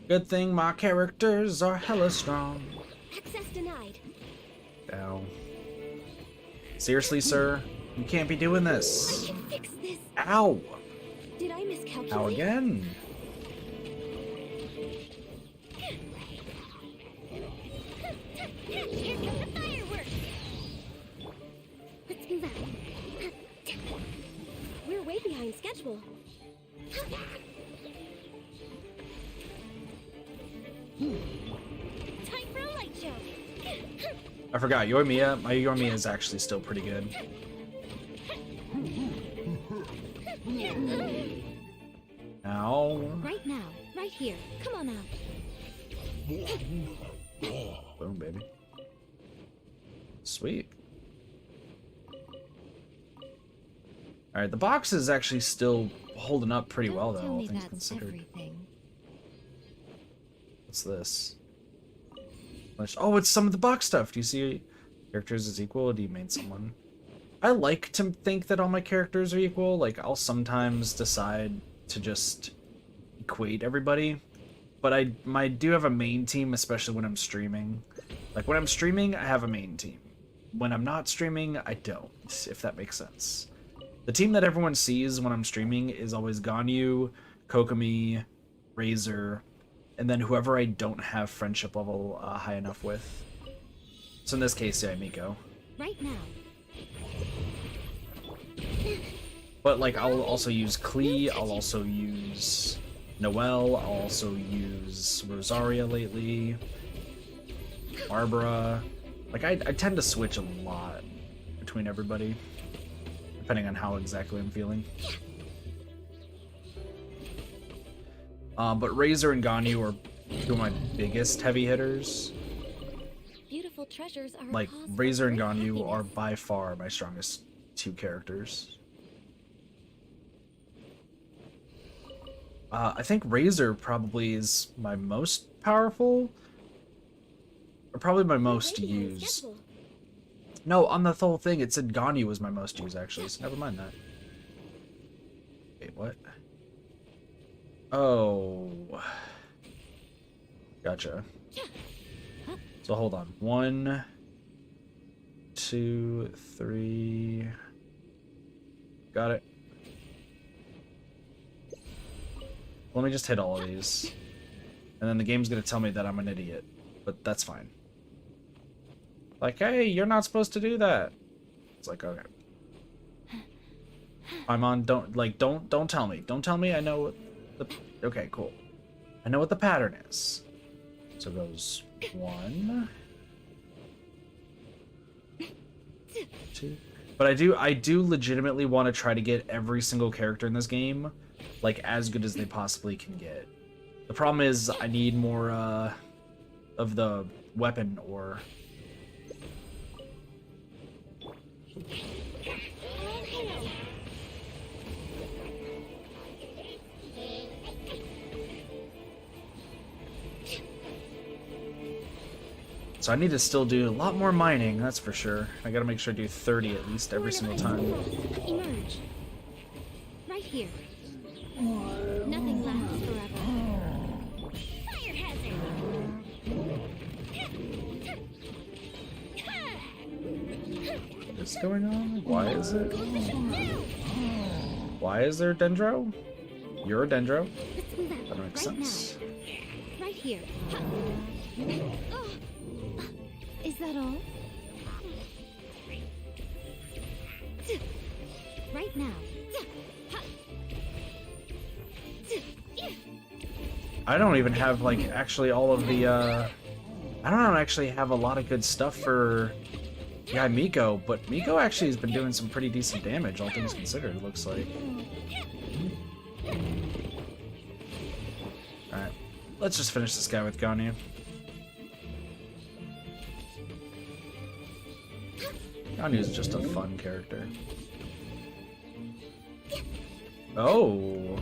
Good thing my characters are hella strong. Access denied. Ow. Seriously, sir? You can't be doing I this. can fix this. Ow! Did I miscalculate? Ow again. Here come the fireworks. Let's move out. We're way behind schedule. Time for a light show. I forgot, Yoimiya. My Yoimiya is actually still pretty good. Ow. Right now. Right here. Come on out. Boom, baby. Sweet. Alright, the box is actually still holding up pretty well, though, Tell all me things that's considered. everything. What's this? Oh, it's some of the box stuff. Do you see characters as equal? Or do you main someone? I like to think that all my characters are equal. Like, I'll sometimes decide to just equate everybody. But I do have a main team, especially when I'm streaming. Like, when I'm streaming, I have a main team. When I'm not streaming, I don't, if that makes sense. The team that everyone sees when I'm streaming is always Ganyu, Kokomi, Razor, and then whoever I don't have friendship level high enough with. So in this case, yeah, Miko. Right now. But like, I'll also use Klee, I'll also use Noelle, I'll also use Rosaria lately, Barbara. Like, I tend to switch a lot between everybody, depending on how exactly I'm feeling. But Razor and Ganyu are two of my biggest heavy hitters. Beautiful treasures are Like, a cause for Razor and great Ganyu are happiness. by far my strongest two characters. I think Razor probably is my most powerful, or probably my most Way behind used. schedule. No, on the whole thing, it said Ganyu was my most used, actually, so never mind that. Wait, what? Oh. Gotcha. So hold on. 1, 2, 3. Got it. Let me just hit all of these. And then the game's gonna tell me that I'm an idiot. But that's fine. Like, hey, you're not supposed to do that. It's like, okay. I'm on, don't tell me. Don't tell me, I know what the, okay, cool. I know what the pattern is. So it goes 1, 2. But I do legitimately want to try to get every single character in this game, like, as good as they possibly can get. The problem is, I need more, of the weapon ore. So I need to still do a lot more mining, that's for sure. I gotta make sure I do 30 at least every single time. Emerge. Right here. Nothing lasts forever. Fire hazard. What's going on? Why is it? Why is there a Dendro? You're a Dendro? Let's move out. That makes Right sense. Right here. Is that all? Right now. I don't even have, like, actually all of the, I don't actually have a lot of good stuff for, yeah, Miko, but Miko actually has been doing some pretty decent damage, all things considered, it looks like. Alright, let's just finish this guy with Ganyu. Ganyu is just a fun character. Oh!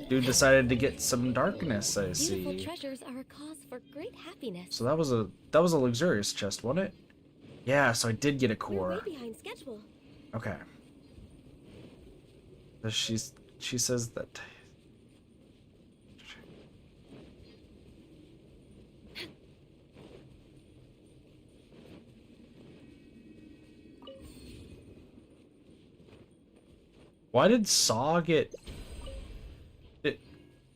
Dude decided to get some darkness, I see. Beautiful treasures are a cause for great happiness. So that was a luxurious chest, wasn't it? Yeah, so I did get a We're core. way behind schedule. Okay. She says that. Why did Saw get it?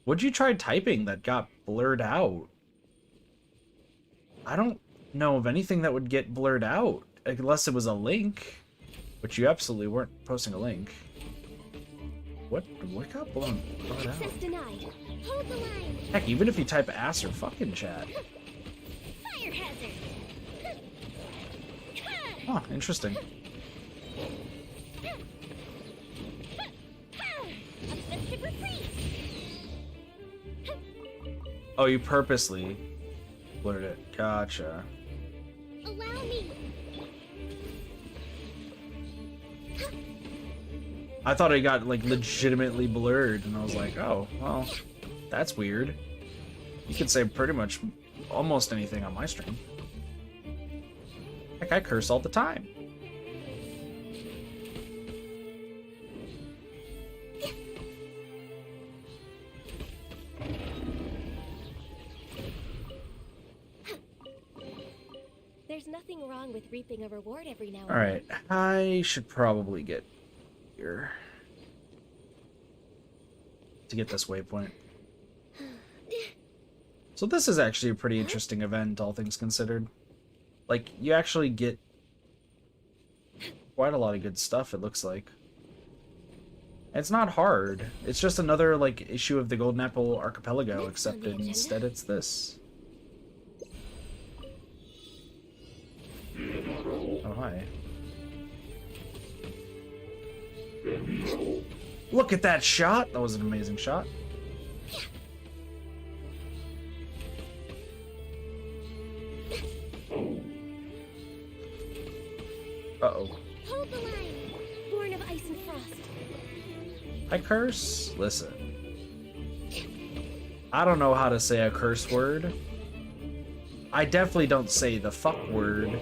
What'd you try typing that got blurred out? I don't know of anything that would get blurred out unless it was a link, which you absolutely weren't posting a link. What got blurred out? Access denied. Hold the line. Heck, even if you type ass or fucking chat. Fire hazard. Oh, interesting. Offensive retreat. Oh, you purposely blurred it. Gotcha. Allow me. I thought it got, like, legitimately blurred, and I was like, oh, well, that's weird. You could say pretty much almost anything on my stream. Heck, I curse all the time. There's nothing wrong with reaping a reward every now and Alright, I should probably get here to get this waypoint. So this is actually a pretty interesting event, all things considered. Like, you actually get quite a lot of good stuff, it looks like. It's not hard. It's just another, like, issue of the Golden Apple Archipelago, except instead it's this. Oh, hi. Look at that shot! That was an amazing shot. Uh-oh. Hold the line. Born of ice and frost. I curse? Listen. I don't know how to say a curse word. I definitely don't say the fuck word.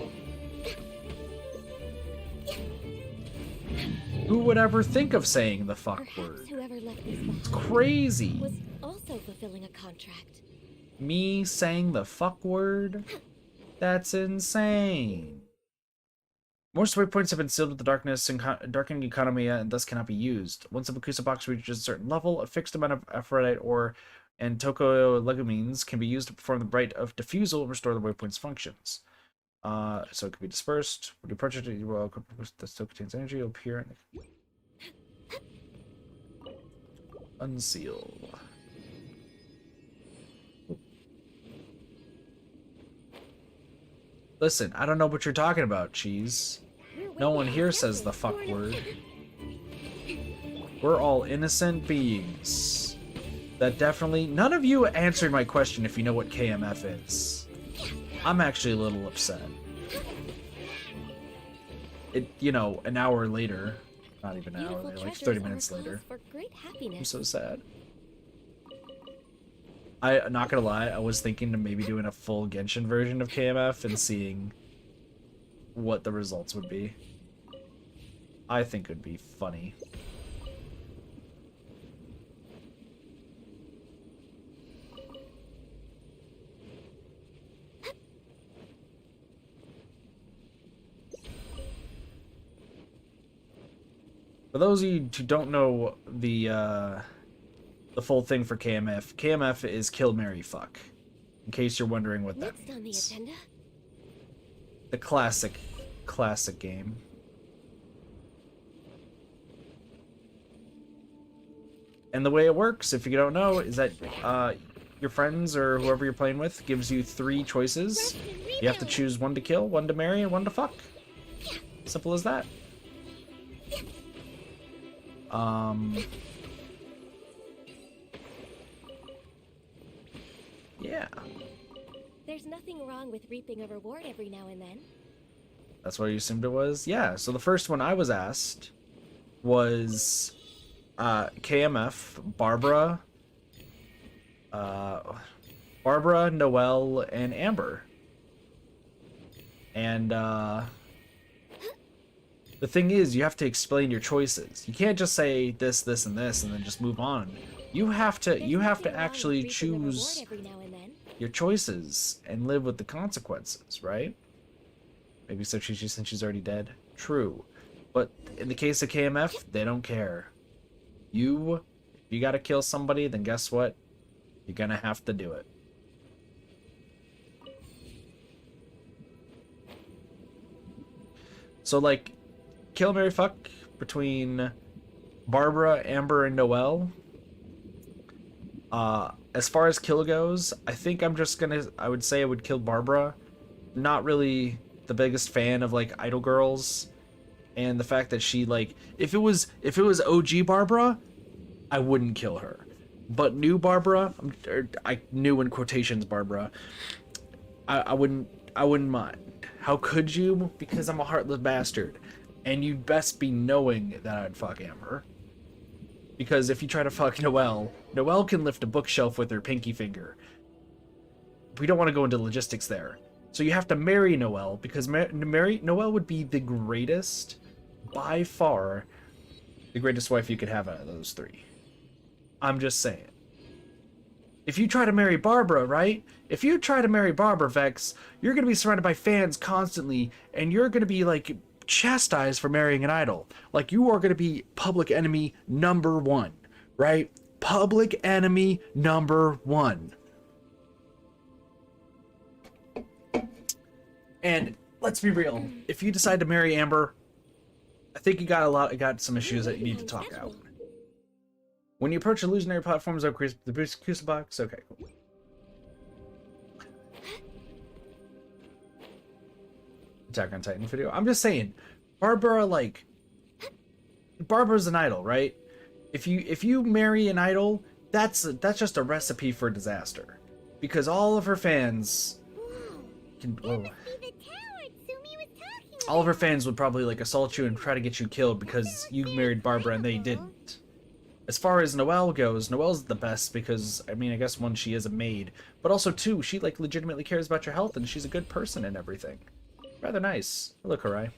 Who would ever think of saying the fuck Perhaps word? whoever left these It's behind crazy. was also fulfilling a contract. Me saying the fuck word? That's insane. More story points have been sealed with the darkness and darkening Enkanomiya and thus cannot be used. Once the Bakusa box reaches a certain level, a fixed amount of Aphrodite ore and Toko legumes can be used to perform the rite of diffusal and restore the waypoint's functions. So it can be dispersed. When you purchase it, you will that still contains energy. It'll appear and unseal. Listen, I don't know what you're talking about, Cheese. No one here says the fuck word. We're all innocent beings. That definitely... None of you answered my question if you know what KMF is. I'm actually a little upset. It, you know, an hour later. Not even an hour later, like 30 minutes later. For great happiness. I'm so sad. I'm not gonna lie, I was thinking of maybe doing a full Genshin version of KMF and seeing what the results would be. I think it would be funny. For those of you who don't know the full thing for KMF, KMF is kill, marry, fuck. In case you're wondering what that Next on the means. agenda. The classic game. And the way it works, if you don't know, is that your friends or whoever you're playing with gives you 3 choices. You have to choose one to kill, one to marry, and one to fuck. Simple as that. Yeah. There's nothing wrong with reaping a reward every now and then. That's what you assumed it was? Yeah, so the first one I was asked was KMF, Barbara, Noelle, and Amber. And the thing is, you have to explain your choices. You can't just say this, this, and this, and then just move on. You have to actually choose your choices and live with the consequences, right? Maybe so since she's already dead. True. But in the case of KMF, they don't care. If you gotta kill somebody, then guess what? You're gonna have to do it. So, like, kill, marry, fuck between Barbara, Amber, and Noelle. As far as kill goes, I think I would say I would kill Barbara. Not really the biggest fan of, like, idol girls. And the fact that she, like, if it was OG Barbara, I wouldn't kill her. But new Barbara, I knew in quotations Barbara, I wouldn't mind. How could you? Because I'm a heartless bastard. And you'd best be knowing that I'd fuck Amber. Because if you try to fuck Noelle can lift a bookshelf with her pinky finger. We don't want to go into logistics there. So you have to marry Noelle, because Noelle would be the greatest, by far, the greatest wife you could have out of those 3. I'm just saying. If you try to marry Barbara, right? If you try to marry Barbara, Vex, you're going to be surrounded by fans constantly, and you're going to be, like, chastised for marrying an idol. Like, you are going to be public enemy number 1, right? Public enemy number 1. And let's be real. If you decide to marry Amber, I think you got some issues that you need to talk out. When you approach illusionary platforms, increase the boost box. Okay, cool. Attack on Titan video. I'm just saying, Barbara's an idol, right? If you marry an idol, that's just a recipe for disaster, because all of her fans can. Whoa. All of her fans would probably, like, assault you and try to get you killed because you married Barbara and they didn't. As far as Noelle goes, Noelle's the best because, I mean, I guess 1, she is a maid, but also 2, she, like, legitimately cares about your health and she's a good person and everything. Rather nice. Hello, Karai.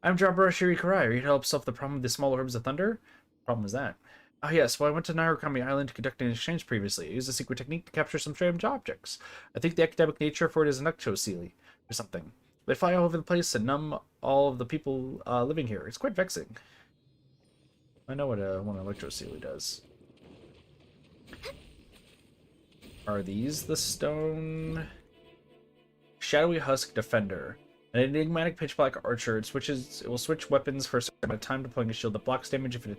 I'm Jabra Shiri Karai. Are you to help solve the problem with the small orbs of thunder? What problem is that? Oh yes, well I went to Enkanomiya Island to conduct an exchange previously. I used a secret technique to capture some strange objects. I think the academic nature for it is an ectosele or something. They fly all over the place and numb all of the people living here. It's quite vexing. I know what one electrocele does. Are these the stone? Shadowy Husk Defender. An enigmatic pitch black archer. It will switch weapons for a certain amount of time, deploying a shield that blocks damage if its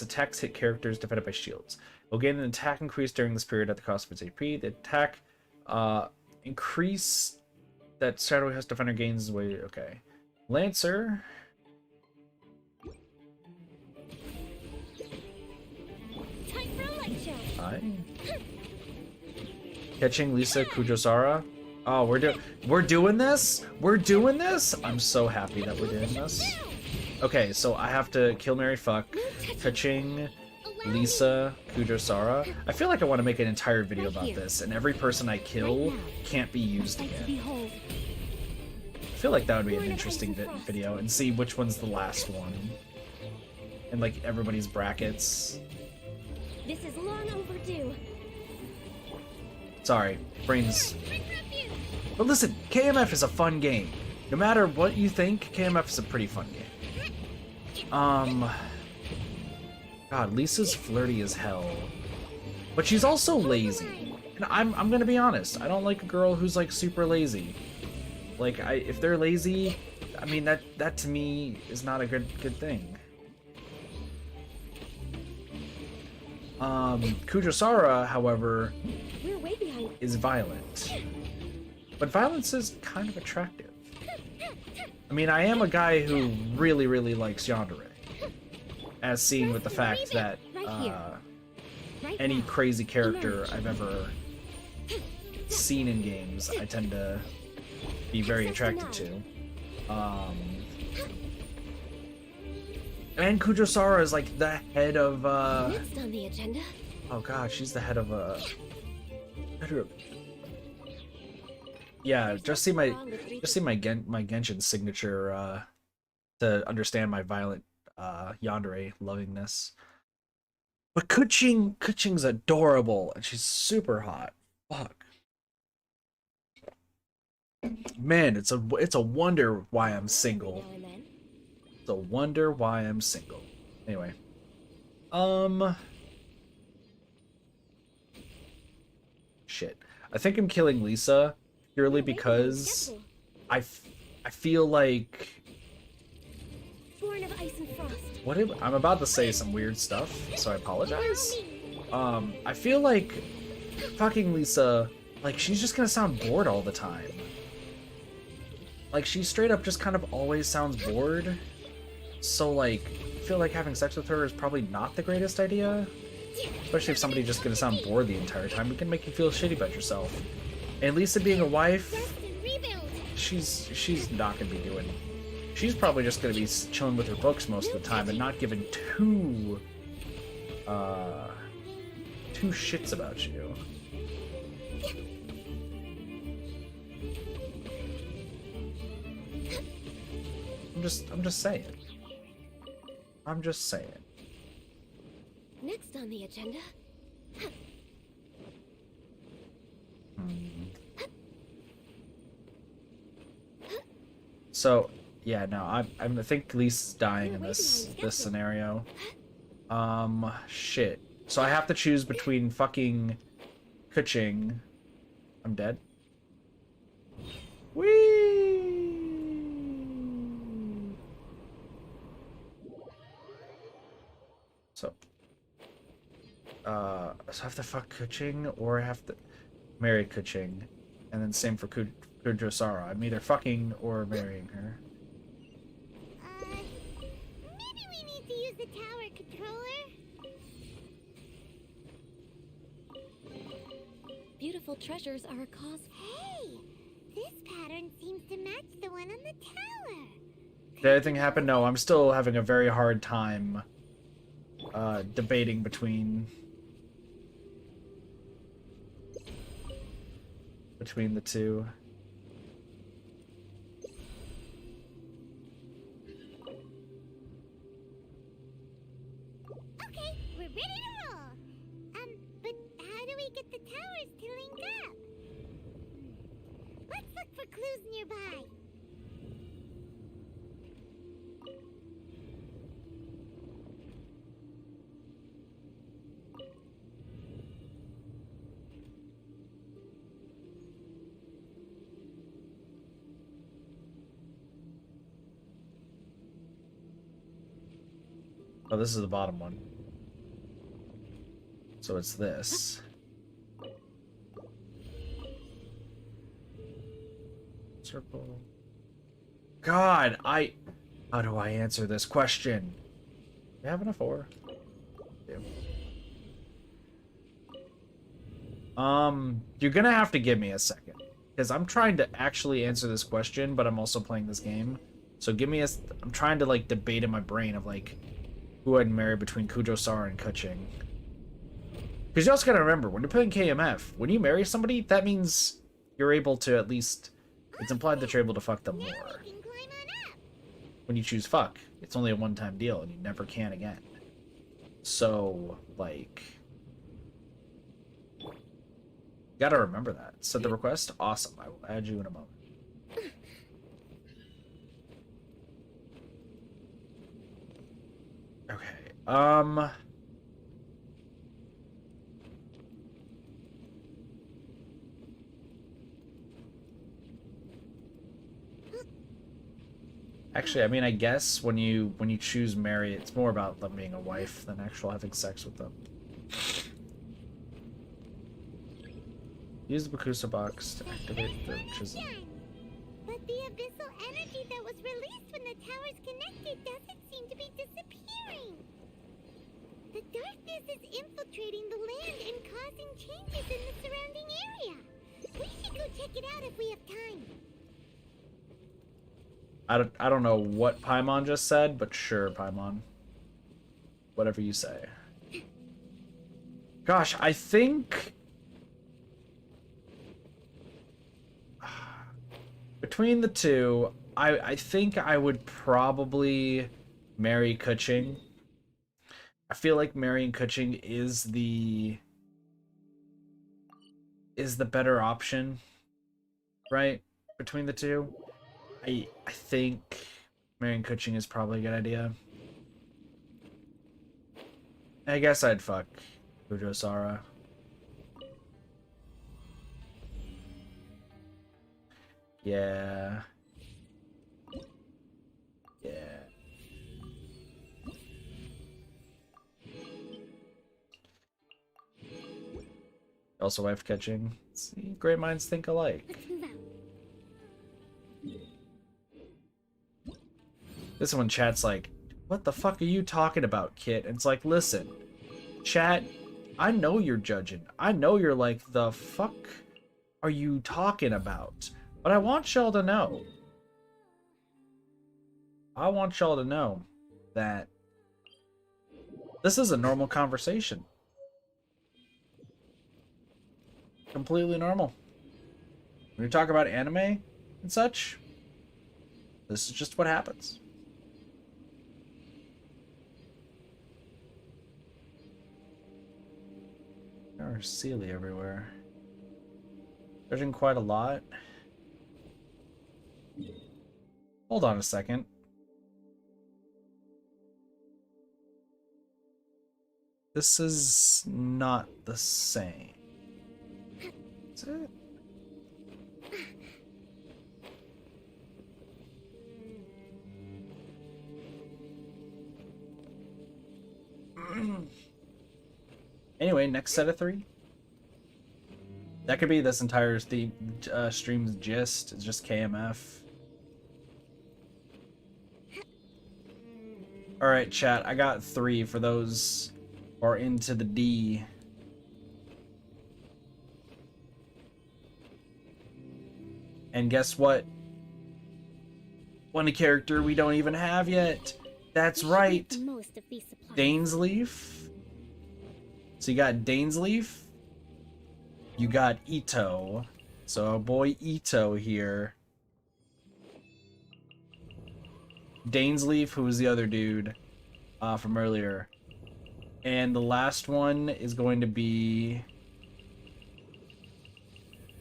attacks hit characters defended by shields. It will gain an attack increase during this period at the cost of its AP. The attack increase that Shadowy Husk Defender gains way. Okay. Lancer. Hi. Catching Lisa Kujosara. Oh, we're doing this? We're doing this? I'm so happy that we're doing this. Okay, so I have to kill, marry, fuck. Catching Lisa Kujosara. I feel like I want to make an entire video about this, and every person I kill can't be used again. I feel like that would be an interesting video, and see which one's the last one. And, like, everybody's brackets. This is long overdue. Sorry, brains. But listen, KMF is a fun game. No matter what you think, KMF is a pretty fun game. God, Lisa's flirty as hell. But she's also lazy. And I'm gonna be honest, I don't like a girl who's like super lazy. Like if they're lazy, I mean that to me is not a good thing. Kujosara, however, We're way behind. is violent. But violence is kind of attractive. I mean, I am a guy who really, really likes yandere. As seen with the fact that any crazy character I've ever seen in games, I tend to be very attracted to. And Kujosara is like the head of Next on the agenda. oh god, she's the head of yeah, just see my Genshin signature to understand my violent yandere lovingness. But Kuching's adorable and she's super hot. Fuck. Man, it's a wonder why I'm single. It's a wonder why I'm single. Anyway. Shit. I think I'm killing Lisa purely because I feel like Born of ice and frost. I'm about to say some weird stuff, so I apologize. I feel like fucking Lisa, like she's just gonna sound bored all the time. Like she straight up just kind of always sounds bored. So like, I feel like having sex with her is probably not the greatest idea. Especially if somebody's just gonna sound bored the entire time. It can make you feel shitty about yourself. And Lisa being a wife, she's not gonna be doing. She's probably just gonna be chilling with her books most of the time and not giving two shits about you. I'm just saying. I'm just saying. Next on the agenda. So, yeah, no, I think Lisa's dying in this scenario. Shit. So I have to choose between fucking Kuching. I'm dead. Whee! So I have to fuck Kuching or I have to marry Kuching, and then same for Kujosara. I'm either fucking or marrying her. Maybe we need to use the tower controller. Beautiful treasures are a cause. Hey, this pattern seems to match the one on the tower. Did anything happen? No, I'm still having a very hard time debating between the two. Okay, we're ready to roll. But how do we get the towers to link up? Let's look for clues nearby. Oh, this is the bottom one. So it's this. Circle. God, how do I answer this question? Do you have enough ore? Yeah. You're gonna have to give me a second. Because I'm trying to actually answer this question, but I'm also playing this game. So give me I'm trying to like debate in my brain of like who I'd marry between Kujosara and Kuching. Because you also gotta remember, when you're playing KMF, when you marry somebody, that means you're able to at least, it's implied that you're able to fuck them more. When you choose fuck, it's only a one-time deal and you never can again. So, like, you gotta remember that. Set the request? Awesome, I will add you in a moment. Okay, Actually, I mean, I guess when you choose marry, it's more about them being a wife than actual having sex with them. Use the Bakusa box to activate the chisel. But the abyssal energy that was released when the towers connected doesn't seem to be disappearing. The darkness is infiltrating the land and causing changes in the surrounding area. We should go check it out if we have time. I don't know what Paimon just said, but sure, Paimon. Whatever you say. Gosh, I think... Between the two, I think I would probably marry Kuching. I feel like marrying Kuching is the better option, right? Between the two. I think marrying Kuching is probably a good idea. I guess I'd fuck Ujo Sara. Yeah. Yeah. Also wife catching. See, great minds think alike. Let's move out. This one chat's like, what the fuck are you talking about, Kit? And it's like, listen, chat, I know you're judging. I know you're like, the fuck are you talking about? But I want y'all to know. I want y'all to know that this is a normal conversation. Completely normal. When you talk about anime and such, this is just what happens. There's Sealy everywhere. Judging quite a lot. Hold on a second. This is not the same. Is it? Anyway, next set of 3. That could be this entire stream's gist. It's just KMF. Alright, chat. I got 3 for those who are into the D. And guess what? One character we don't even have yet. That's right. Dainsleif. So you got Dainsleif. You got Ito. So our boy Ito here. Dainsleif, who was the other dude from earlier. And the last one is going to be...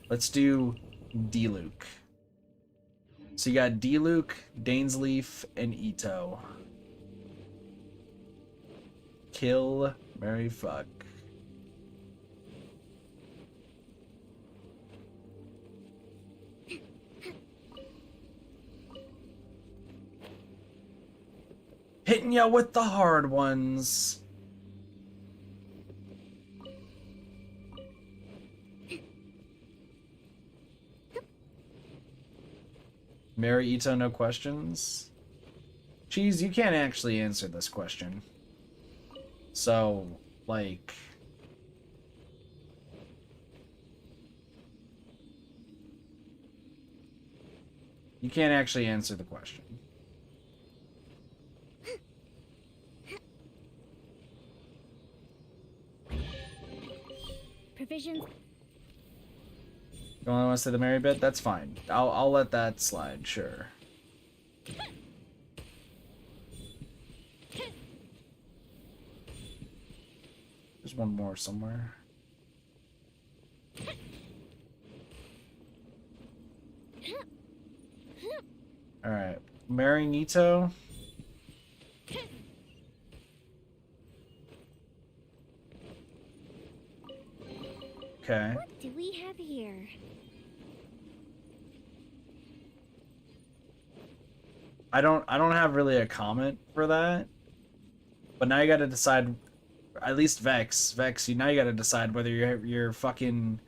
Let's do D-Luke. So you got D-Luke, Dainsleif, and Ito. Kill, marry, fuck. Hitting ya with the hard ones. Marry Ito, no questions? Cheese, you can't actually answer this question. So, like... You can't actually answer the question. Provisions. You only want to say the Mary bit? That's fine. I'll let that slide, sure. There's one more somewhere. Alright. Mary Nito. Okay. What do we have here? I don't have really a comment for that. But now you got to decide, at least Vex, now you got to decide whether you're fucking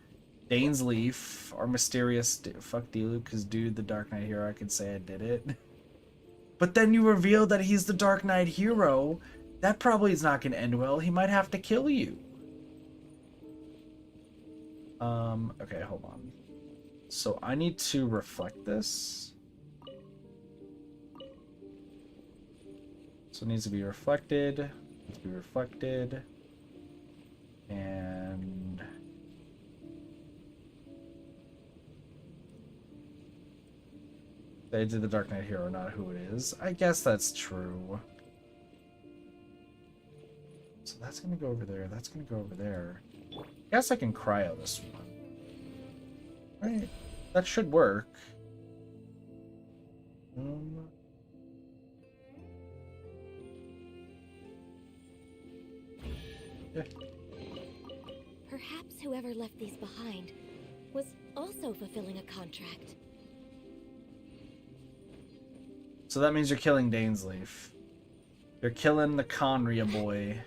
Dainsleif or Mysterious. Fuck D-Luke, because dude, the Dark Knight hero, I could say I did it. But then you reveal that he's the Dark Knight hero. That probably is not going to end well. He might have to kill you. Okay, hold on. So I need to reflect this. So it needs to be reflected. Needs to be reflected. And they did the Dark Knight hero, not who it is. I guess that's true. So that's gonna go over there. That's gonna go over there. I guess I can cryo this one. Right. That should work. Yeah. Perhaps whoever left these behind was also fulfilling a contract. So that means you're killing Dainsleif. You're killing the Conria boy.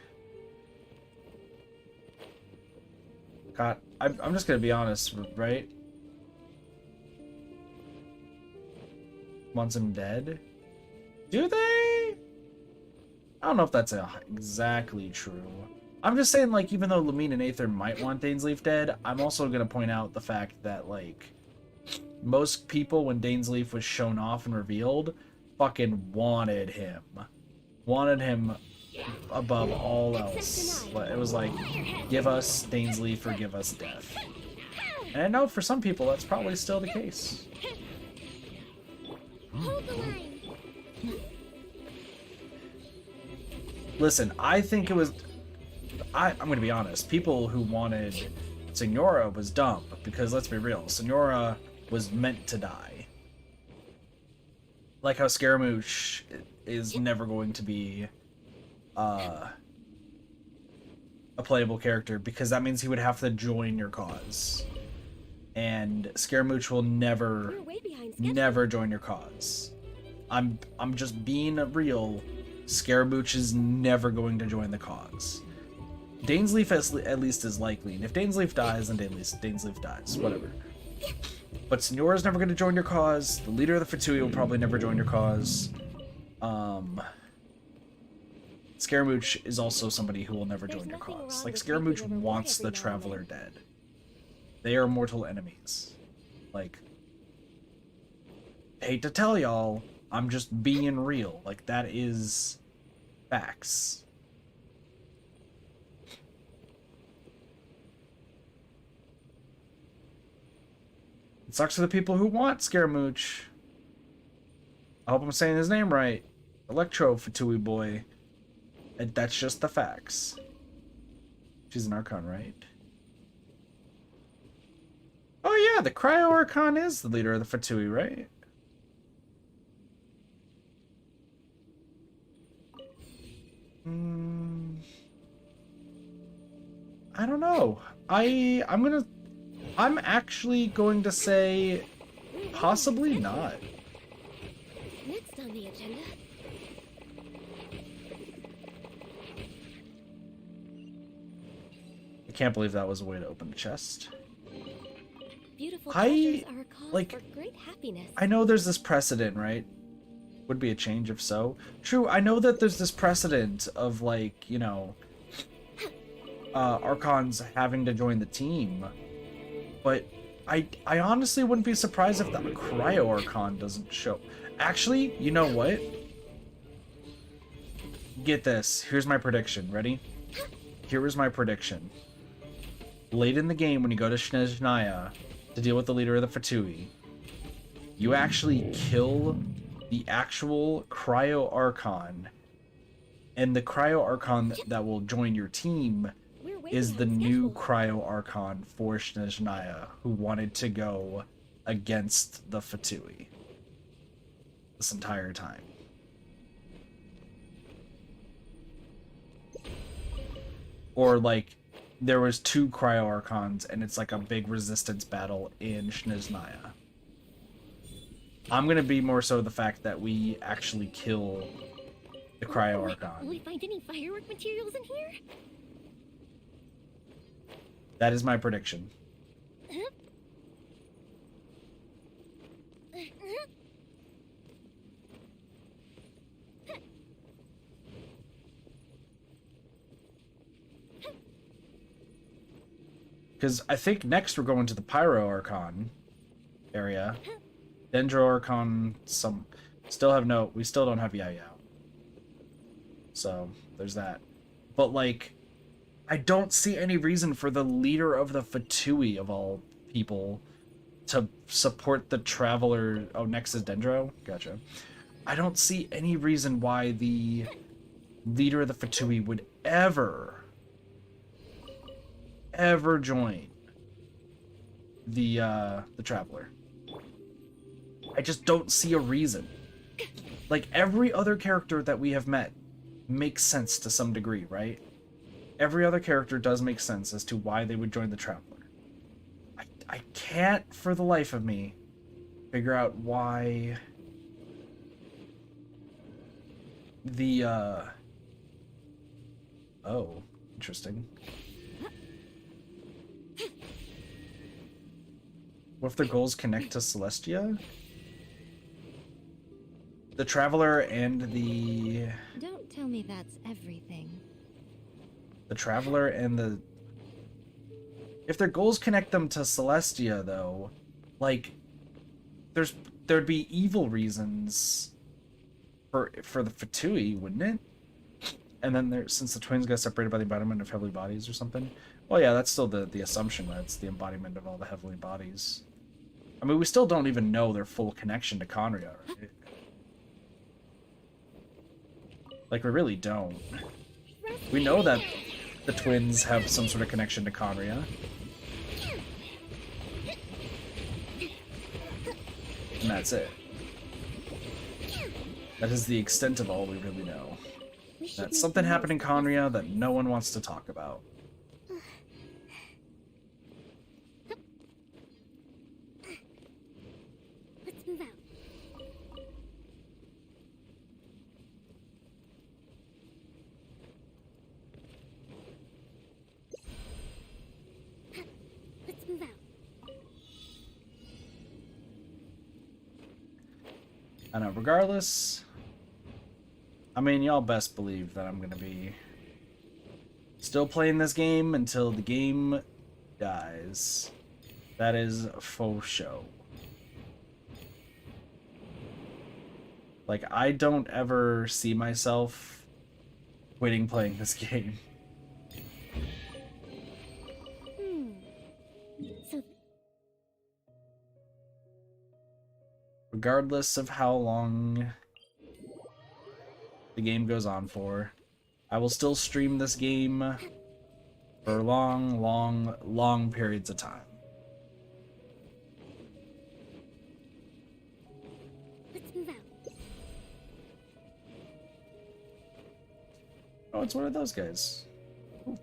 God, I'm just gonna be honest, right? Wants him dead? Do they? I don't know if that's exactly true. I'm just saying, like, even though Lamine and Aether might want Dainsleif dead, I'm also gonna point out the fact that, like, most people, when Dainsleif was shown off and revealed, fucking wanted him. Wanted him above all else. But it was like, give us Dainsleif or give us death. And I know for some people that's probably still the case. Hold the line. Listen, I think it was... I'm going to be honest. People who wanted Signora was dumb. Because let's be real, Signora was meant to die. Like how Scaramouche is never going to be a playable character, because that means he would have to join your cause. And Scaramouche will never join your cause. I'm just being real. Scaramouche is never going to join the cause. Dainsleif at least is likely, and if Dainsleif dies, then Dainsleif dies. Whatever. But Signora's never going to join your cause. The leader of the Fatui will probably never join your cause. Scaramouche is also somebody who will never join your cause. Like, Scaramouche wants the Traveler dead. They are mortal enemies. Like, hate to tell y'all, I'm just being real. Like, that is facts. It sucks for the people who want Scaramouche. I hope I'm saying his name right. Electro Fatui boy. And that's just the facts. She's an Archon, right? Oh yeah, the Cryo Archon is the leader of the Fatui, right? I don't know. I'm actually going to say possibly not. Next on the agenda. I can't believe that was a way to open the chest. Beautiful treasures are a cause like, for great happiness. I know there's this precedent, right? Would be a change if so. True, I know that there's this precedent of, like, you know, Archons having to join the team. But I honestly wouldn't be surprised if the Cryo Archon doesn't show. Actually, you know what? Get this. Here's my prediction. Ready? Here is my prediction. Late in the game, when you go to Snezhnaya to deal with the leader of the Fatui, you actually kill the actual Cryo Archon, and the Cryo Archon that will join your team is the new Cryo Archon for Snezhnaya, who wanted to go against the Fatui this entire time. Or, like, there was two Cryo Archons, and it's like a big resistance battle in Snezhnaya. I'm gonna be more so the fact that we actually kill the Cryo Will Archon. we find any firework materials in here? That is my prediction. Because I think next we're going to the Pyro Archon area. Dendro Archon, we still don't have Yao Yao. So, there's that. But, like, I don't see any reason for the leader of the Fatui, of all people, to support the Traveler. Oh, next is Dendro? Gotcha. I don't see any reason why the leader of the Fatui would ever join the Traveler. I just don't see a reason. Like, every other character that we have met makes sense to some degree, right? Every other character does make sense as to why they would join the Traveler. I can't, for the life of me, figure out why the, Oh, interesting. What if their goals connect to Celestia? The Traveler and the... Don't tell me that's everything. The Traveler and the... If their goals connect them to Celestia, though, like, there'd be evil reasons for the Fatui, wouldn't it? And then since the twins got separated by the embodiment of heavenly bodies or something. Well, yeah, that's still the assumption that it's the embodiment of all the heavenly bodies. I mean, we still don't even know their full connection to Conria, right? Like, we really don't. We know that the twins have some sort of connection to Conria. And that's it. That is the extent of all we really know. That something happened in Conria that no one wants to talk about. Let's move out. Let's move out. I know, regardless... I mean, y'all best believe that I'm gonna be still playing this game until the game dies. That is faux show. Like, I don't ever see myself quitting playing this game. So Regardless of how long the game goes on for, I will still stream this game for long periods of time. let's move out. Oh, it's one of those guys. Ooh.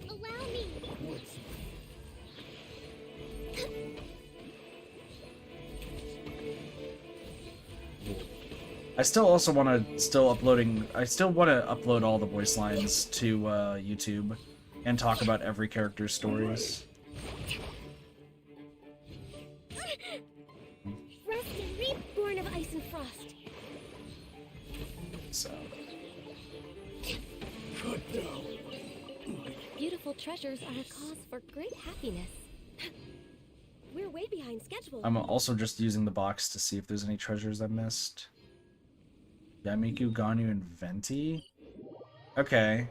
Allow me. I still also want to I still want to upload all the voice lines to YouTube and talk about every character's stories. Rest and reborn of ice and frost. So, Beautiful treasures are a cause for great happiness. We're way behind schedule. I'm also just using the box to see if there's any treasures I missed. Yamiku, Ganyu, and Venti? Okay.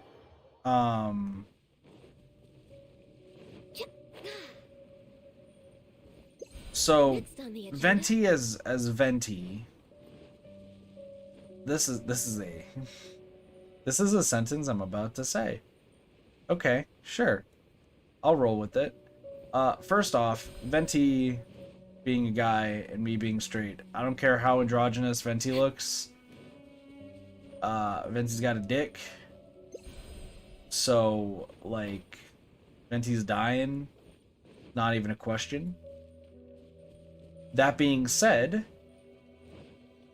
So, Next on the agenda. Venti as Venti. This is a sentence I'm about to say. Okay, sure. I'll roll with it. First off, Venti being a guy and me being straight. I don't care how androgynous Venti looks. Venti's got a dick. So, like, Venti's dying. Not even a question. That being said,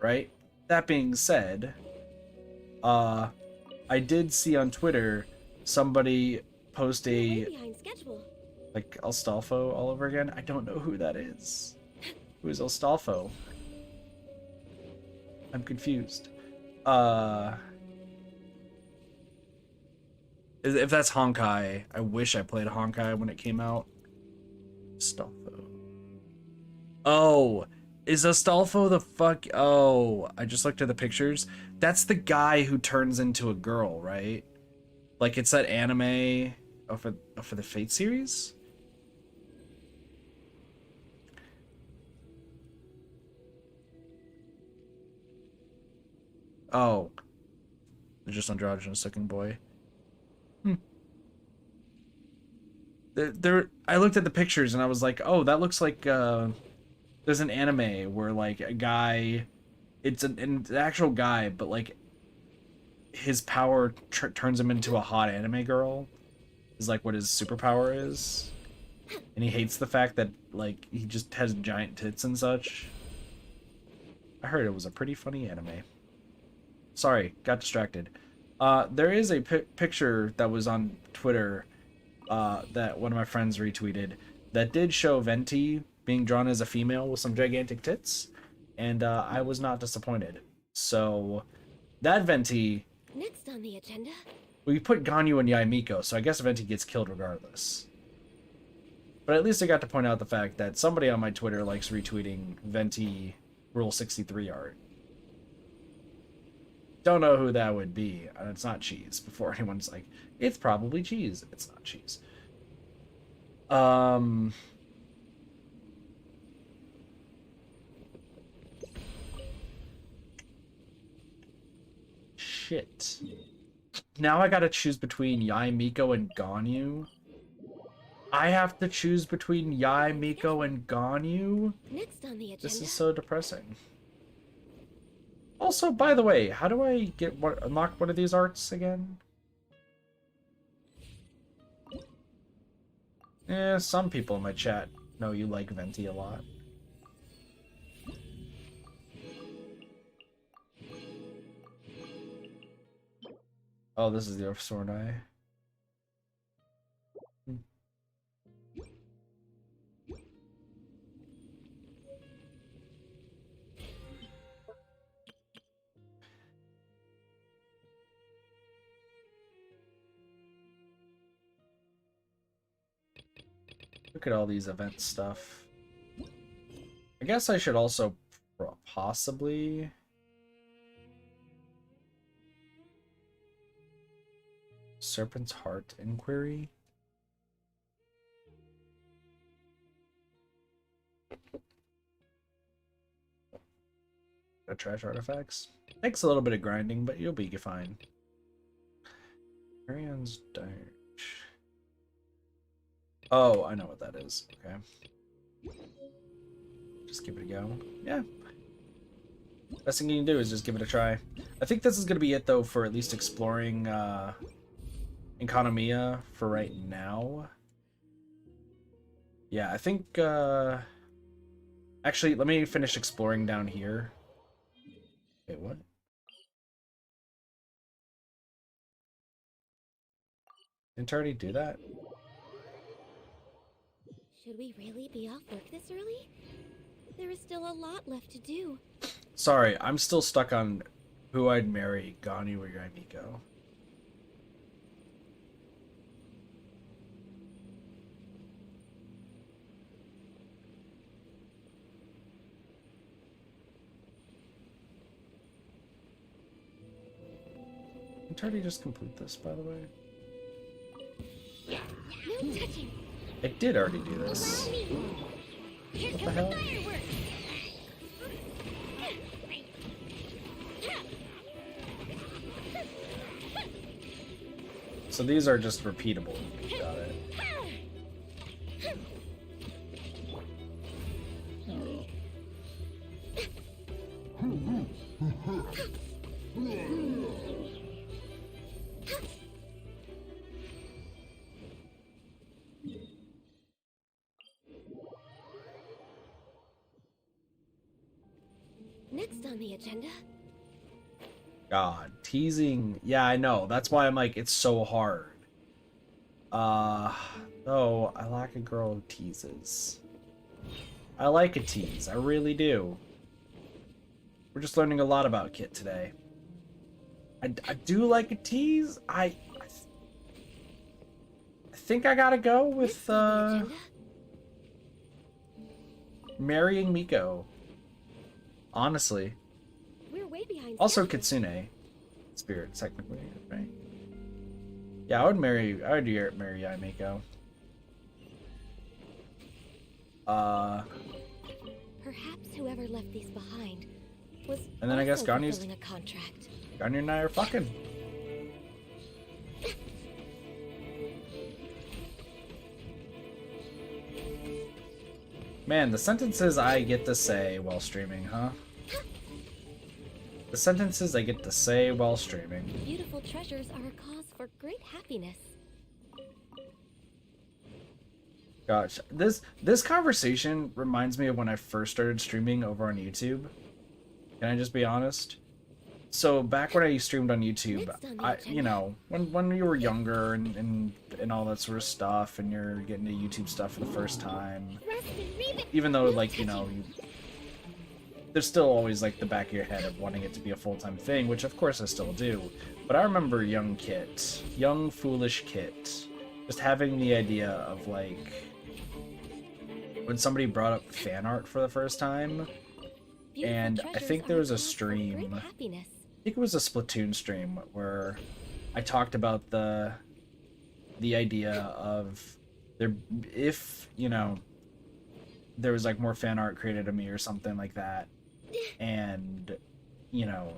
right? That being said, I did see on Twitter somebody post Way a behind schedule. like Astolfo all over again. I don't know who that is. Who is Astolfo? I'm confused. If that's Honkai, I wish I played Honkai when it came out. Astolfo. Oh, is Astolfo the fuck? Oh, I just looked at the pictures. That's the guy who turns into a girl, right? Like it's that anime for the Fate series. Oh, they're just androgynous looking boy. I looked at the pictures and I was like, oh, that looks like there's an anime where like a guy, it's an actual guy, but like his power turns him into a hot anime girl. Is like what his superpower is, and he hates the fact that like he just has giant tits and such. I heard it was a pretty funny anime. Sorry, got distracted. There is a picture that was on Twitter that one of my friends retweeted that did show Venti being drawn as a female with some gigantic tits, and I was not disappointed. So that Venti, Next on the agenda. we put Ganyu and Yaimiko, so I guess Venti gets killed regardless. But at least I got to point out the fact that somebody on my Twitter likes retweeting Venti Rule 63 art. Don't know who that would be, and it's not cheese. Before anyone's like, it's probably cheese. It's not cheese. Shit. Now I gotta choose between Yai Miko and Ganyu. I have to choose between Yai Miko and Ganyu? Next on the agenda. This is so depressing. Also, by the way, how do I unlock one of these arts again? Some people in my chat know you like Venti a lot. Oh, this is the Sword Eye. Look at all these event stuff. I guess I should also possibly... Serpent's Heart Inquiry? Trash artifacts. Takes a little bit of grinding, but you'll be fine. Marion's Dirge. Oh, I know what that is. Okay. Just give it a go. Yeah. Best thing you can do is just give it a try. I think this is going to be it, though, for at least exploring Enkanomiya for right now. Yeah, I think... Actually, let me finish exploring down here. Wait, what? Didn't I already do that? Should we really be off work this early? There is still a lot left to do. Sorry, I'm still stuck on who I'd marry, Ganyu or Yaimiko. Didn't I already just complete this, by the way? No touching. I did already do this. Allow me. Here What the comes hell? the fireworks. So these are just repeatable. Got it. Next on the agenda. God, teasing. Yeah, I know. That's why I'm like, it's so hard. Though I like a girl who teases. I like a tease. I really do. We're just learning a lot about Kit today. I do like a tease. I think I gotta go with marrying Miko. Honestly. We're way behind. Also schedule. Kitsune. Spirit, technically, right? Yeah, I would marry Yai Miko. Perhaps whoever left these behind was And then I guess also Ganyu's- fulfilling a contract. Ganyu and I are fucking. Man, the sentences I get to say while streaming, huh? The sentences I get to say while streaming. Beautiful treasures are a cause for great happiness. Gosh, this conversation reminds me of when I first started streaming over on YouTube. Can I just be honest? So back when I streamed on YouTube, you know, when you were younger and all that sort of stuff, and you're getting to YouTube stuff for the first time, even though like, you know, there's still always like the back of your head of wanting it to be a full-time thing, which of course I still do. But I remember young foolish Kit, just having the idea of like, when somebody brought up fan art for the first time, and I think there was a stream, I think it was a Splatoon stream, where I talked about the idea of there, if, you know, there was like more fan art created of me or something like that, and, you know,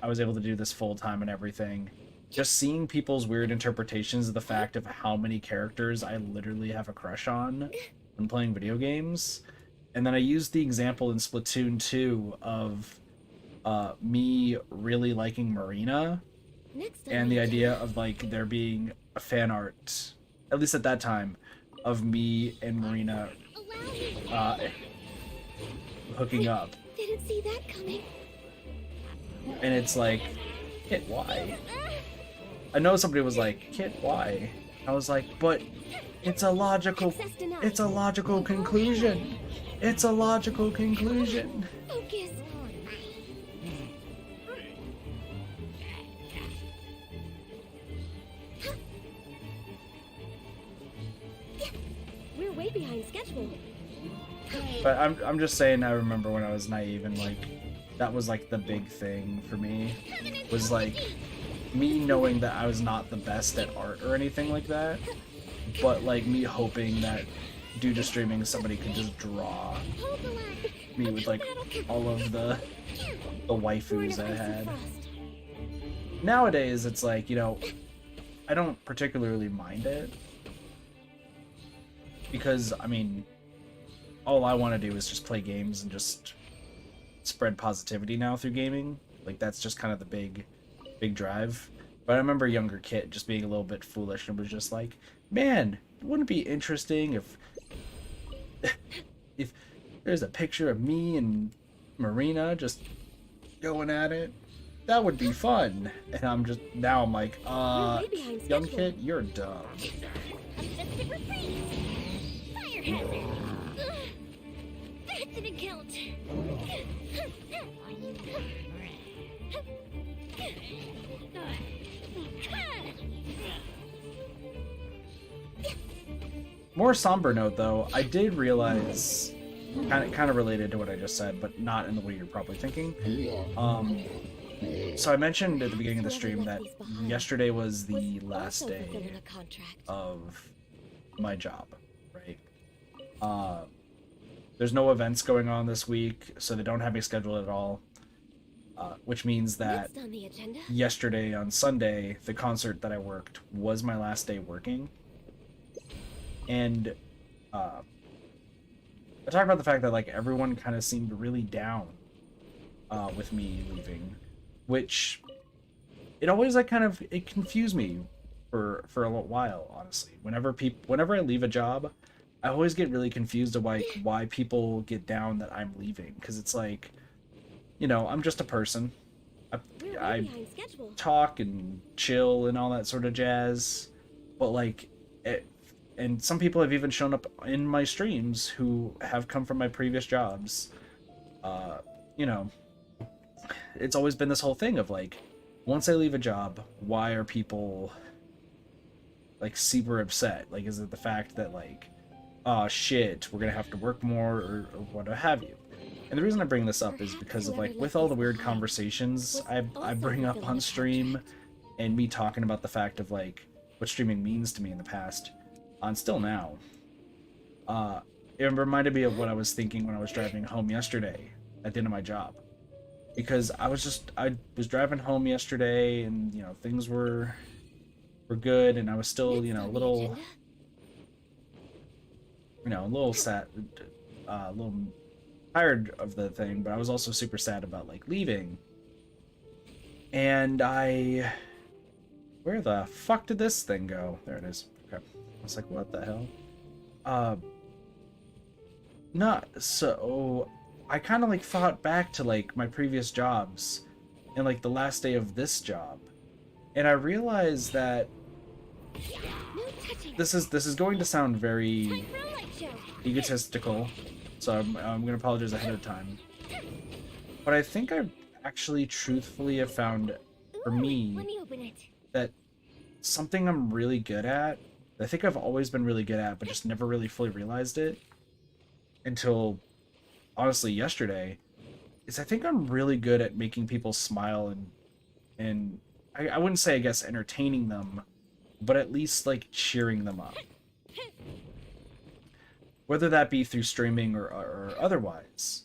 I was able to do this full time and everything, just seeing people's weird interpretations of the fact of how many characters I literally have a crush on when playing video games. And then I used the example in Splatoon 2 of me really liking Marina, and the idea of like there being a fan art, at least at that time, of me and Marina hooking up. Didn't see that coming. And it's like, Kit, why? I know somebody was like, Kit, why? I was like, but it's a logical conclusion. It's a logical conclusion. Focus. We're way behind schedule. But I'm just saying, I remember when I was naive and like, that was like the big thing for me, was like me knowing that I was not the best at art or anything like that, but like me hoping that due to streaming somebody could just draw me with like all of the waifus I had. Nowadays it's like, you know, I don't particularly mind it, because I mean, all I want to do is just play games and just spread positivity now through gaming. Like that's just kind of the big drive. But I remember younger Kit just being a little bit foolish and was just like, man, wouldn't it be interesting if there's a picture of me and Marina just going at it? That would be fun. And I'm like, young Kit, you're dumb. Fire hazard. That didn't count. More somber note though, I did realize, kind of related to what I just said, but not in the way you're probably thinking. So I mentioned at the beginning of the stream that yesterday was the last day of my job, right? There's no events going on this week, so they don't have me scheduled at all. Which means that yesterday on Sunday, the concert that I worked was my last day working. And I talk about the fact that like everyone kind of seemed really down with me leaving, which it always like it confused me for a little while, honestly. Whenever I leave a job, I always get really confused of like why people get down that I'm leaving, because it's like, you know, I'm just a person. We're way I behind schedule. talk and chill and all that sort of jazz, but like, and some people have even shown up in my streams who have come from my previous jobs. You know, it's always been this whole thing of like, once I leave a job, why are people like super upset? Like, is it the fact that like, oh shit, we're gonna have to work more, or what have you? And the reason I bring this up is because of like, with all the weird conversations I bring up on stream, and me talking about the fact of like what streaming means to me in the past, and still now. It reminded me of what I was thinking when I was driving home yesterday at the end of my job, because I was driving home yesterday, and you know, things were good, and I was still, you know, a little sad, a little tired of the thing, but I was also super sad about like leaving. And where the fuck did this thing go? There it is. Okay. I was like, what the hell? Not so. I kind of like thought back to like my previous jobs and like the last day of this job, and I realized that this is going to sound very egotistical, so I'm gonna apologize ahead of time. But I think I actually truthfully have found, for me, that something I'm really good at, I think I've always been really good at, but just never really fully realized it until honestly yesterday, is I think I'm really good at making people smile, and I wouldn't say, I guess, entertaining them, but at least like cheering them up. Whether that be through streaming or otherwise.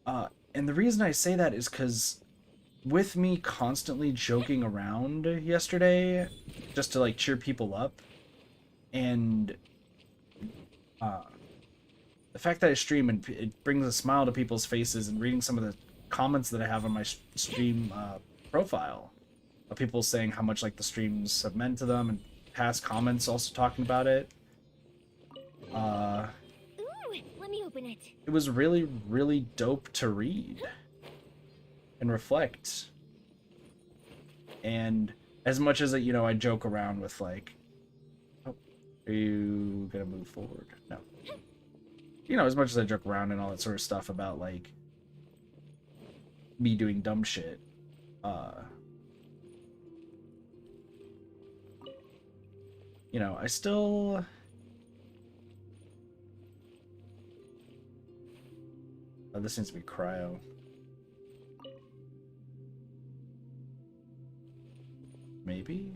And the reason I say that is because with me constantly joking around yesterday, just to like cheer people up, and the fact that I stream and it brings a smile to people's faces, and reading some of the comments that I have on my stream profile of people saying how much like the streams have meant to them, and past comments also talking about it. Let me open it. It was really, really dope to read and reflect. And as much as, you know, I joke around with like, oh, are you gonna move forward? No. You know, as much as I joke around and all that sort of stuff about like me doing dumb shit, you know, I still... Oh, this needs to be cryo. Maybe?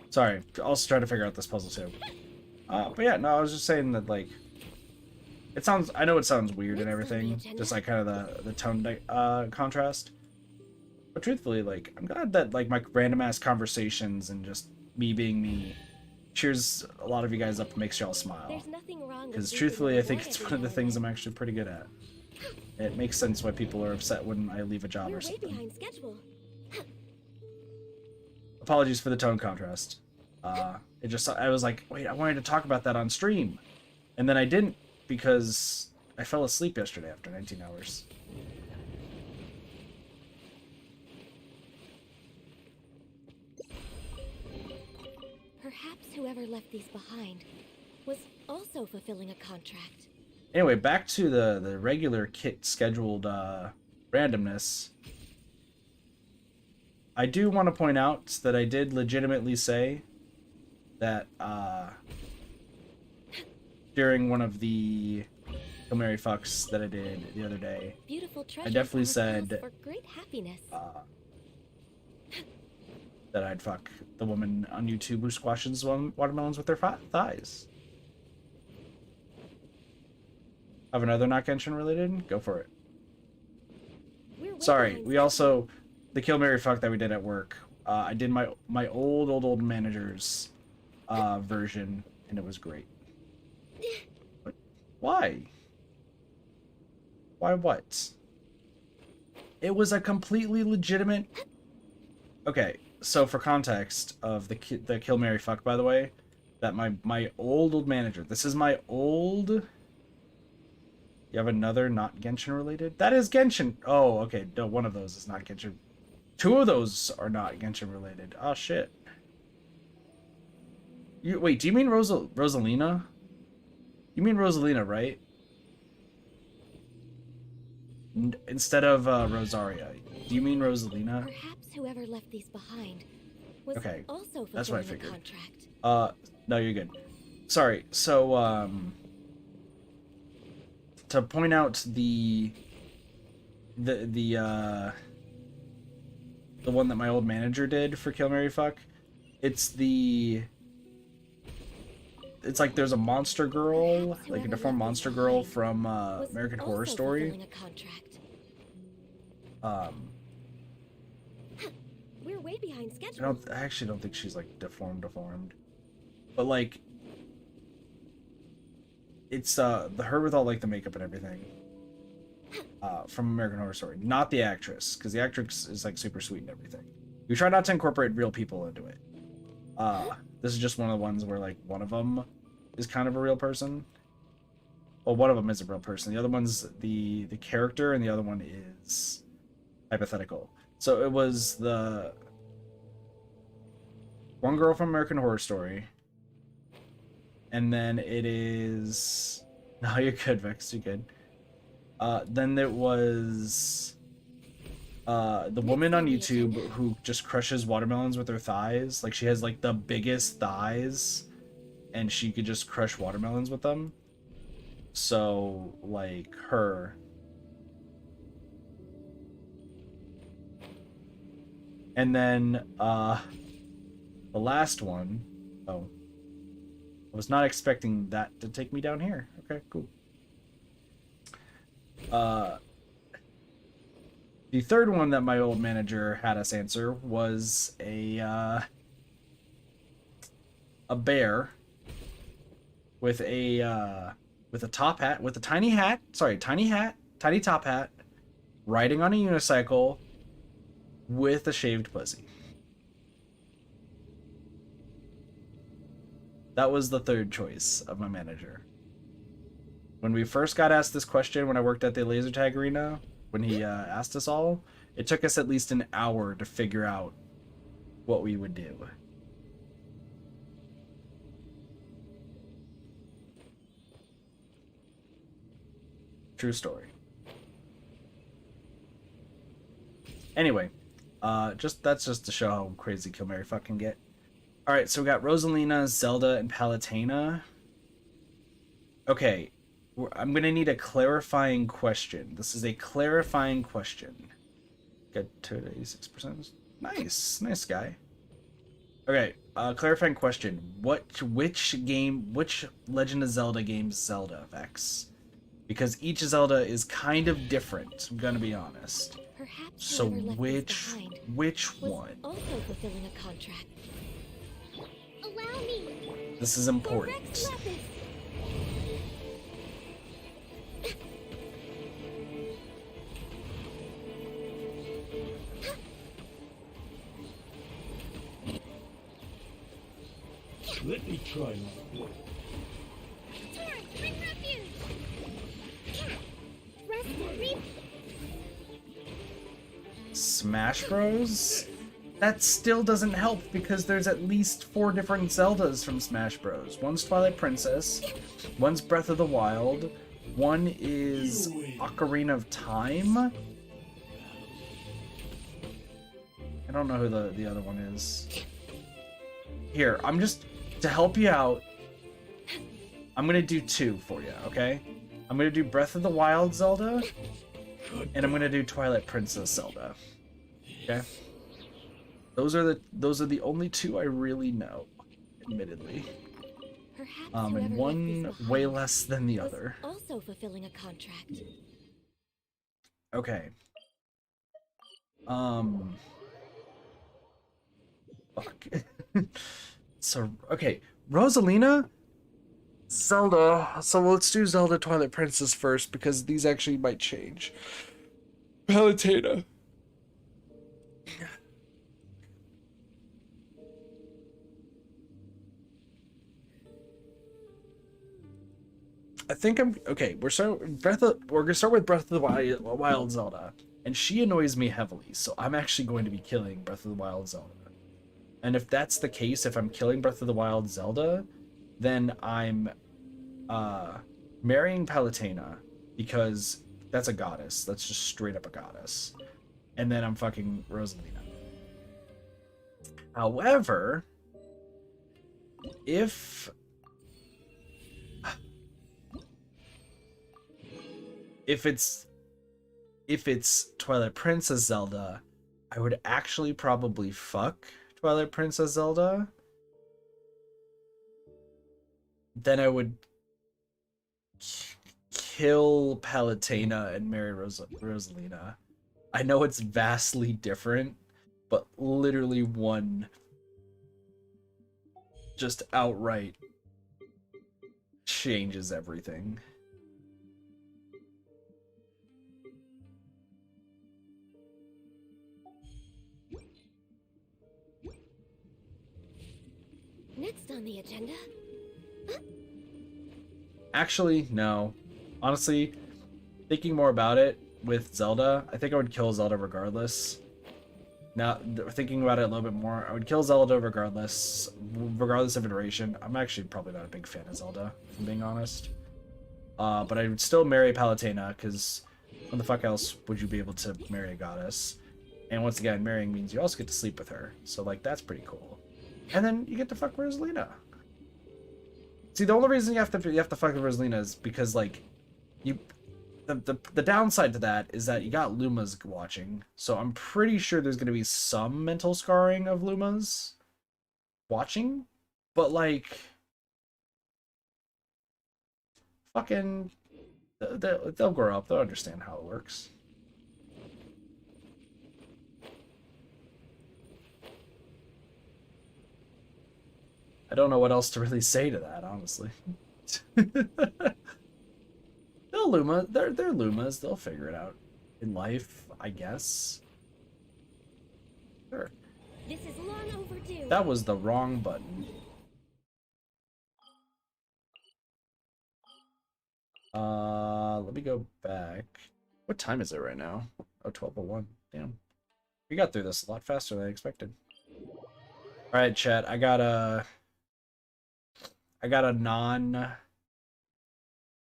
Sorry, I'll try to figure out this puzzle too. But yeah, no, I was just saying that, like, it sounds, I know it sounds weird and everything, just like kind of the tone contrast. But truthfully, like, I'm glad that like my random ass conversations and just me being me cheers a lot of you guys up and makes y'all smile. Because truthfully, I think it's one of the things I'm actually pretty good at. It makes sense why people are upset when I leave a job or something. Apologies for the tone contrast. It just, I was like, wait, I wanted to talk about that on stream. And then I didn't, because I fell asleep yesterday after 19 hours. Perhaps whoever left these behind was also fulfilling a contract. Anyway, back to the regular kit scheduled randomness. I do want to point out that I did legitimately say that during one of the Kill Mary Fucks that I did the other day, I definitely said for great happiness. that I'd fuck the woman on YouTube who squashes watermelons with their thighs. Have another not Genshin related? Go for it. Sorry, we also, the Kill Mary Fuck that we did at work, I did my old manager's version, and it was great. But why? Why what? It was a completely legitimate... Okay, so for context of the Kill Mary Fuck, by the way, that my old manager. This is my old. You have another not Genshin related? That is Genshin. Oh, okay. No, one of those is not Genshin. Two of those are not Genshin related. Oh shit. You wait, do you mean Rosalina? You mean Rosalina, right? Instead of Rosaria. Do you mean Rosalina? Perhaps whoever left these behind was Okay. also That's what I fulfilling a figured. contract. No, you're good. Sorry. So, to point out the one that my old manager did for Kill Mary Fuck, it's like there's a monster girl, like a deformed monster girl from American Horror Story. We're way behind schedule. I actually don't think she's like deformed, but like it's the her with all like the makeup and everything from American Horror Story, not the actress, because the actress is like super sweet and everything. We try not to incorporate real people into it. This is just one of the ones where like one of them is kind of a real person. Well, one of them is a real person. The other one's the character, and the other one is hypothetical. So it was the one girl from American Horror Story, and then it is no, you're good, Vex, you're good. Then there was the woman on YouTube who just crushes watermelons with her thighs. Like she has like the biggest thighs, and she could just crush watermelons with them. So like her. And then the last one, oh, I was not expecting that to take me down here. Okay, cool. The third one that my old manager had us answer was a bear with a top hat, with a tiny top hat, riding on a unicycle with a shaved pussy. That was the third choice of my manager. When we first got asked this question, when I worked at the laser tag arena, when he asked us all, it took us at least an hour to figure out what we would do. True story. Anyway, that's just to show how crazy Kill Mary Fuck can get. All right, so we got Rosalina, Zelda, and Palutena. Okay, I'm gonna need a clarifying question. This is a clarifying question. Got 86%. Nice guy. Okay, clarifying question. Which Legend of Zelda game's Zelda, Vex? Because each Zelda is kind of different, I'm gonna be honest. Perhaps So which one? Also fulfilling a contract. Allow me. This is important. Let me try my Bring refuge. Rest and reap. Smash Bros? That still doesn't help because there's at least 4 different Zeldas from Smash Bros. One's Twilight Princess, one's Breath of the Wild, one is Ocarina of Time. I don't know who the other one is. Here, I'm just, to help you out, I'm gonna do 2 for you, okay? I'm gonna do Breath of the Wild Zelda, and I'm gonna do Twilight Princess Zelda. Okay? Those are the only 2 I really know, admittedly. And one way less than the other. Also fulfilling a contract. Okay. Fuck. So, okay. Rosalina? Zelda. So let's do Zelda Twilight Princess first, because these actually might change. Palutena. I think I'm okay. We're gonna start with Breath of the Wild Zelda, and she annoys me heavily. So I'm actually going to be killing Breath of the Wild Zelda. And if that's the case, if I'm killing Breath of the Wild Zelda, then I'm marrying Palutena, because that's a goddess. That's just straight up a goddess. And then I'm fucking Rosalina. However, if it's Twilight Princess Zelda, I would actually probably fuck Twilight Princess Zelda. Then I would kill Palutena and marry Rosalina. I know it's vastly different, but literally one just outright changes everything. Next on the agenda. Actually, no. Honestly, thinking more about it with Zelda, I think I would kill Zelda regardless. Now, thinking about it a little bit more, I would kill Zelda regardless of iteration. I'm actually probably not a big fan of Zelda, if I'm being honest. But I would still marry Palutena, because when the fuck else would you be able to marry a goddess? And once again, marrying means you also get to sleep with her. So, like, that's pretty cool. And then you get to fuck Rosalina. See, the only reason you have to fuck Rosalina is because, like, the downside to that is that you got Lumas watching, so I'm pretty sure there's going to be some mental scarring of Lumas watching, but like, fucking, they'll grow up, they'll understand how it works. I don't know what else to really say to that, honestly. They're Lumas. They'll figure it out in life, I guess. Sure. This is long overdue. That was the wrong button. Let me go back. What time is it right now? Oh, 12:01. Damn. We got through this a lot faster than I expected. All right, chat. I got a non...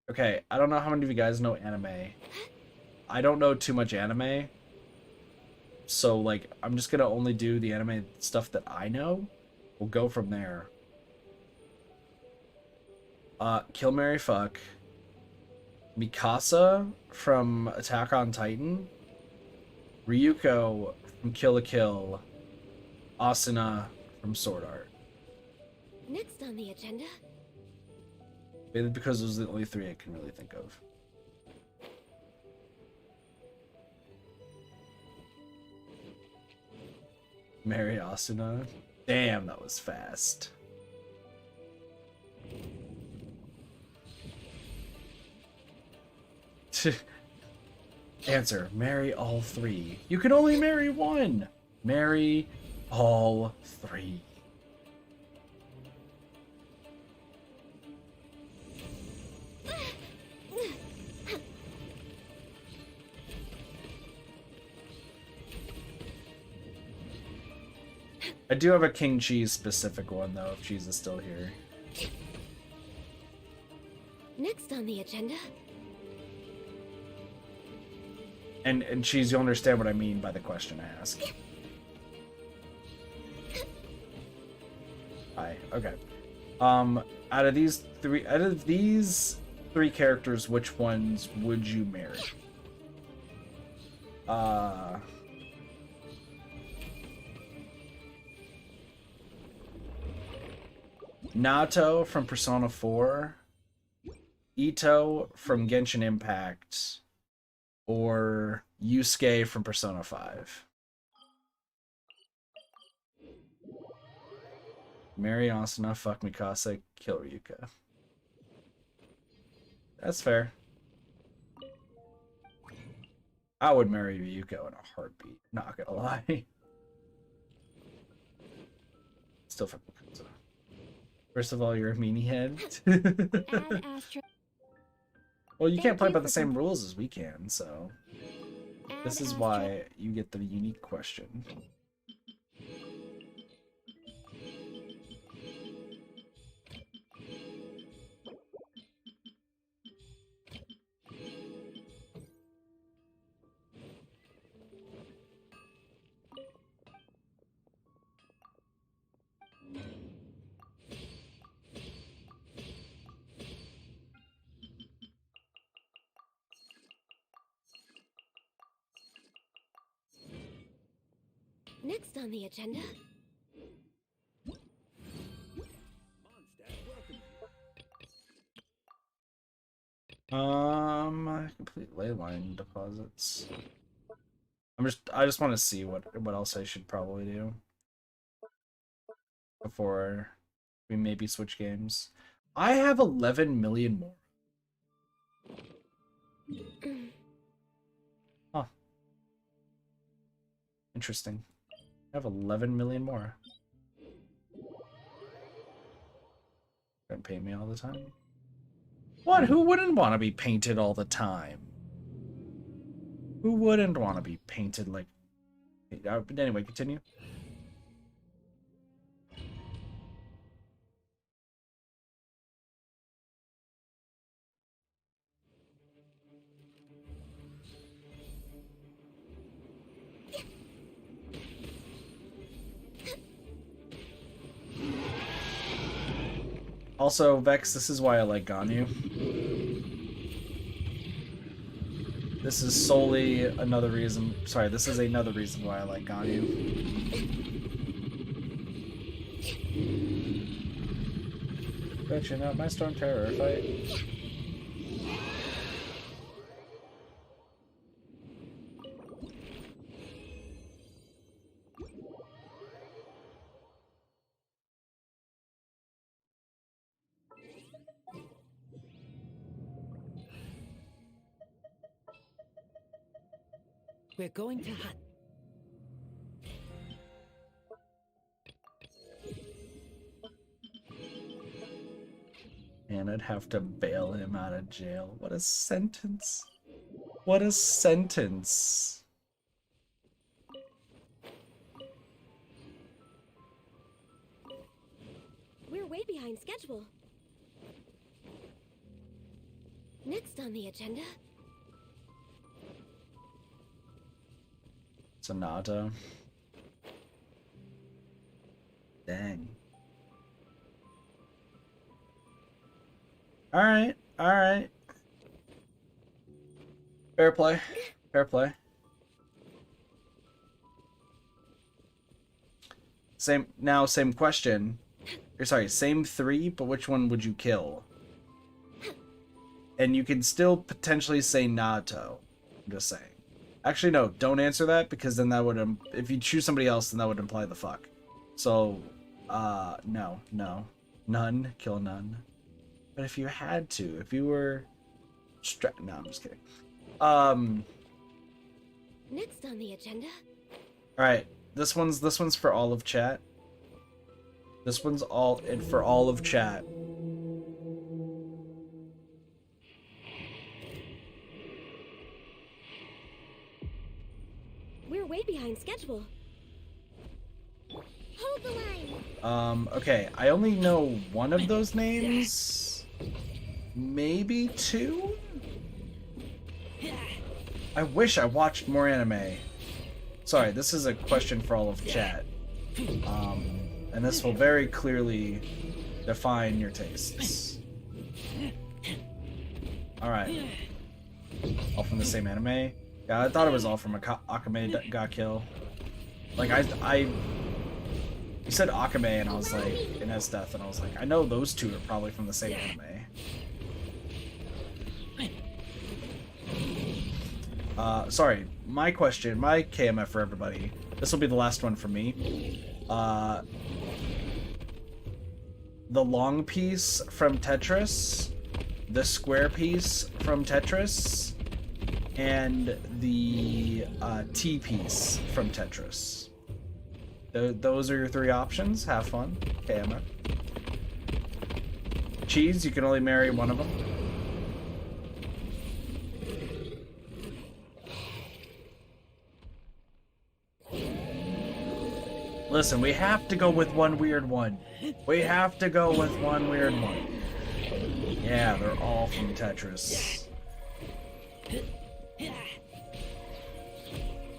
Okay, I don't know how many of you guys know anime. I don't know too much anime. So, like, I'm just gonna only do the anime stuff that I know. We'll go from there. Kill, Marry, Fuck. Mikasa from Attack on Titan. Ryuko from Kill la Kill. Asuna from Sword Art. Next on the agenda. Mainly because those are the only three I can really think of. Marry Asuna. Damn, that was fast. Answer, marry all three. You can only marry one. Marry all three. I do have a King Cheese specific one, though, if Cheese is still here. Next on the agenda. And Cheese, you'll understand what I mean by the question I ask. Hi, okay. Out of these three characters, which ones would you marry? Nato from Persona 4, Ito from Genshin Impact, or Yusuke from Persona 5. Marry Asuna, fuck Mikasa, kill Ryuka. That's fair. I would marry Ryuko in a heartbeat, not gonna lie. Still fuck Mikasa. First of all, you're a meanie head. Well, you can't play by the same rules as we can, so this is Ad why you get the unique question. Next on the agenda. Complete ley line deposits. I just want to see what else I should probably do before we maybe switch games. I have 11 million more. Huh. Interesting. I have 11 million more. Gonna paint me all the time? What? Who wouldn't want to be painted all the time? Who wouldn't want to be painted like... But anyway, continue. Also, Vex, this is why I like Ganyu. This is solely another reason... Sorry, this is another reason why I like Ganyu. But you know, my Storm Terror fight. We're going to hunt. And I'd have to bail him out of jail. What a sentence. What a sentence. We're way behind schedule. Next on the agenda. Sonata. Dang. Alright, alright. Fair play. Fair play. Same question. Or sorry, same three, but which one would you kill? And you can still potentially say Nato. I'm just saying. Actually, no, don't answer that, because then that would, if you choose somebody else, then that would imply the fuck. So, no. None, kill none. But if you had to, if you were... No, I'm just kidding. Next on the agenda. Alright, this one's for all of chat. This one's for all of chat. We're way behind schedule. Hold the line. Okay, I only know one of those names. Maybe two? I wish I watched more anime. Sorry, this is a question for all of chat. And this will very clearly define your tastes. Alright. All from the same anime? Yeah, I thought it was all from Akame got kill. Like, you said Akame, and I was like, in his death, and I was like, I know those two are probably from the same anime. Sorry, my question, my KMF for everybody. This will be the last one for me. The long piece from Tetris, the square piece from Tetris, and the T piece from Tetris. Those are your three options. Have fun. KMF. Cheese, you can only marry one of them. Listen, we have to go with one weird one. We have to go with one weird one. Yeah, they're all from Tetris.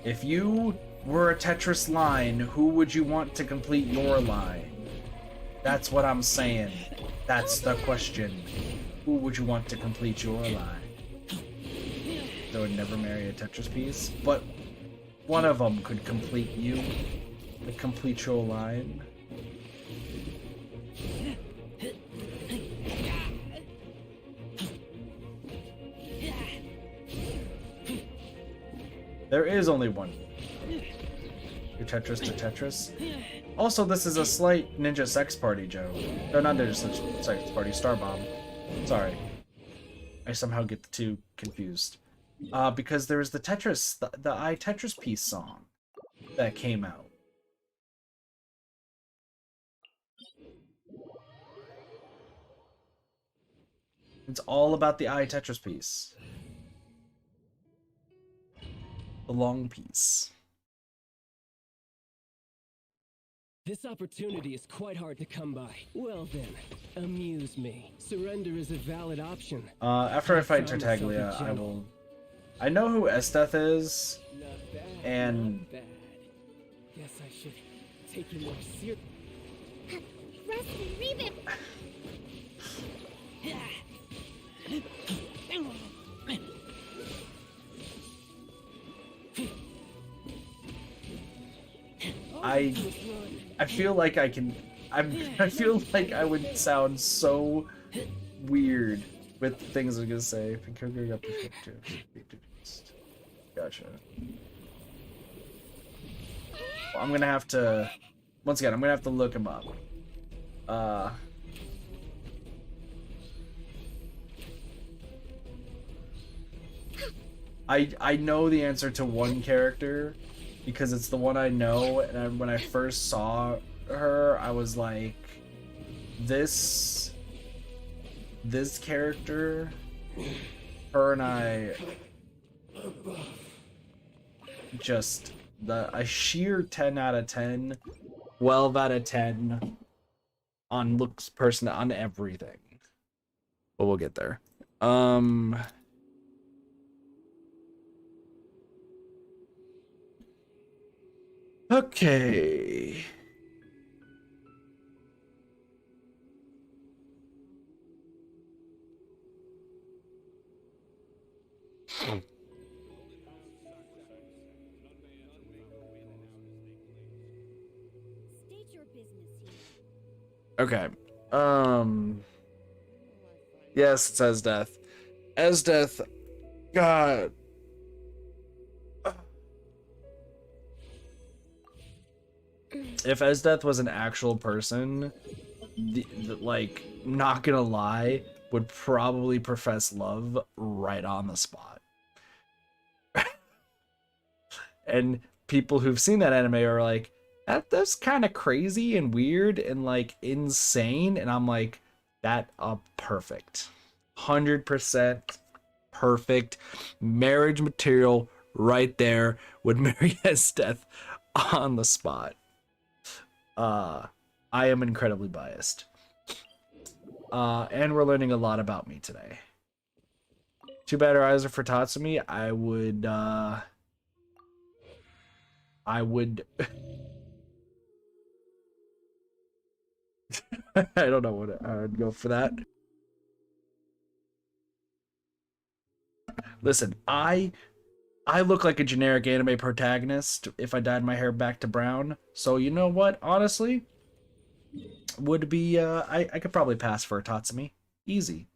If you were a Tetris line, who would you want to complete your line? That's what I'm saying. That's the question. Who would you want to complete your line? They would never marry a Tetris piece, but one of them could complete you. To complete your line. There is only one. Your Tetris to Tetris. Also, this is a slight ninja sex party joke. No, not ninja sex party, Star Bomb. Sorry. I somehow get the two confused. Because there was the Tetris, the I Tetris piece song that came out. It's all about the I Tetris piece. The long piece. This opportunity is quite hard to come by. Well then, amuse me. Surrender is a valid option. After I fight Tartaglia, I will... I know who Esteth is, Not bad, and... not bad. Guess I should take you more seriously. Rest and revamp. I feel like I can... I feel like I would sound so weird with the things I'm gonna say. Gotcha. Well, I'm gonna have to... Once again, I'm gonna have to look him up. I know the answer to one character because it's the one I know, and when I first saw her, I was like, this character, her and I, just a sheer 10 out of 10, 12 out of 10 on looks, person, on everything. But we'll get there. Okay. State your business here. Okay. Yes, it says death. As death. God. If Esdeath was an actual person, like, not gonna lie, would probably profess love right on the spot. And people who've seen that anime are like, that's kind of crazy and weird and like insane. And I'm like, perfect. 100% perfect marriage material right there. Would marry Esdeath on the spot. I am incredibly biased. And we're learning a lot about me today. Too bad her eyes are for Tatsumi. I would I don't know what I would go for that. Listen, I look like a generic anime protagonist if I dyed my hair back to brown. So you know what? Honestly, would be I could probably pass for a Tatsumi. Easy.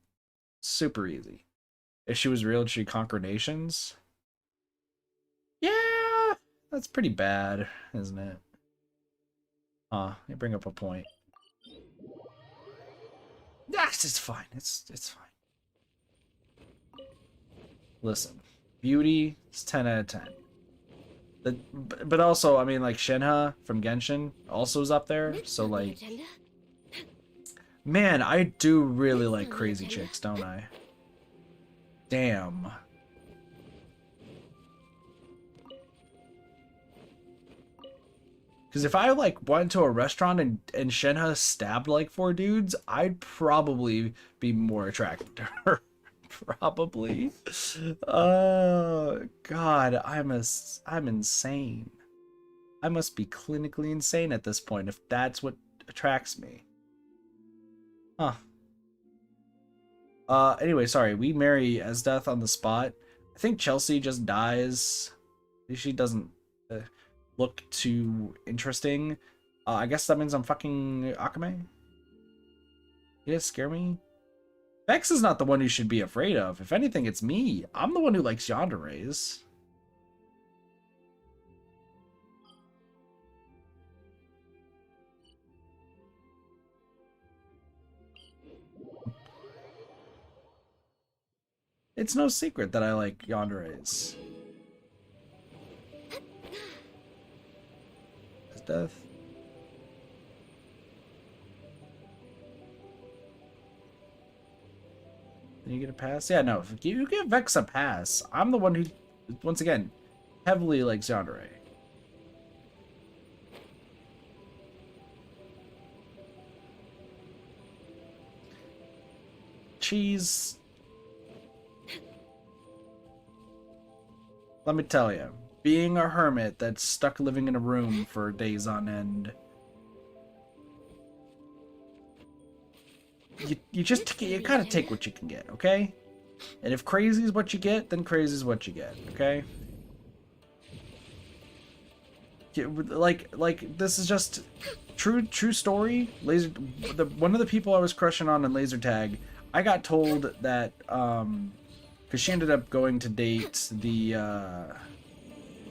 Super easy. If she was real and she conquered nations. Yeah, that's pretty bad, isn't it? You bring up a point. Yes, it's fine. It's fine. Listen. Beauty is 10 out of 10. But also, I mean, like, Shenhe from Genshin also is up there. Next So, on the like, agenda. man, I do really like crazy chicks, don't I? Damn. Because if I like went to a restaurant and Shenhe stabbed like 4 dudes, I'd probably be more attracted to her. Probably. Oh God, I'm insane. I must be clinically insane at this point if that's what attracts me. Huh. Anyway, sorry, we marry Esdeath on the spot. I think Chelsea just dies. She doesn't look too interesting. I guess that means I'm fucking Akame. You guys scare me? Vex is not the one you should be afraid of. If anything, it's me. I'm the one who likes yanderes. It's no secret that I like yanderes. Death. Then you get a pass? Yeah, no. If you give Vex a pass, I'm the one who, once again, heavily likes yandere. Cheese. Let me tell you, being a hermit that's stuck living in a room for days on end, you gotta take what you can get, okay? And if crazy is what you get, then crazy is what you get, okay? Like this is just true story. One of the people I was crushing on in laser tag, I got told that because she ended up going to date the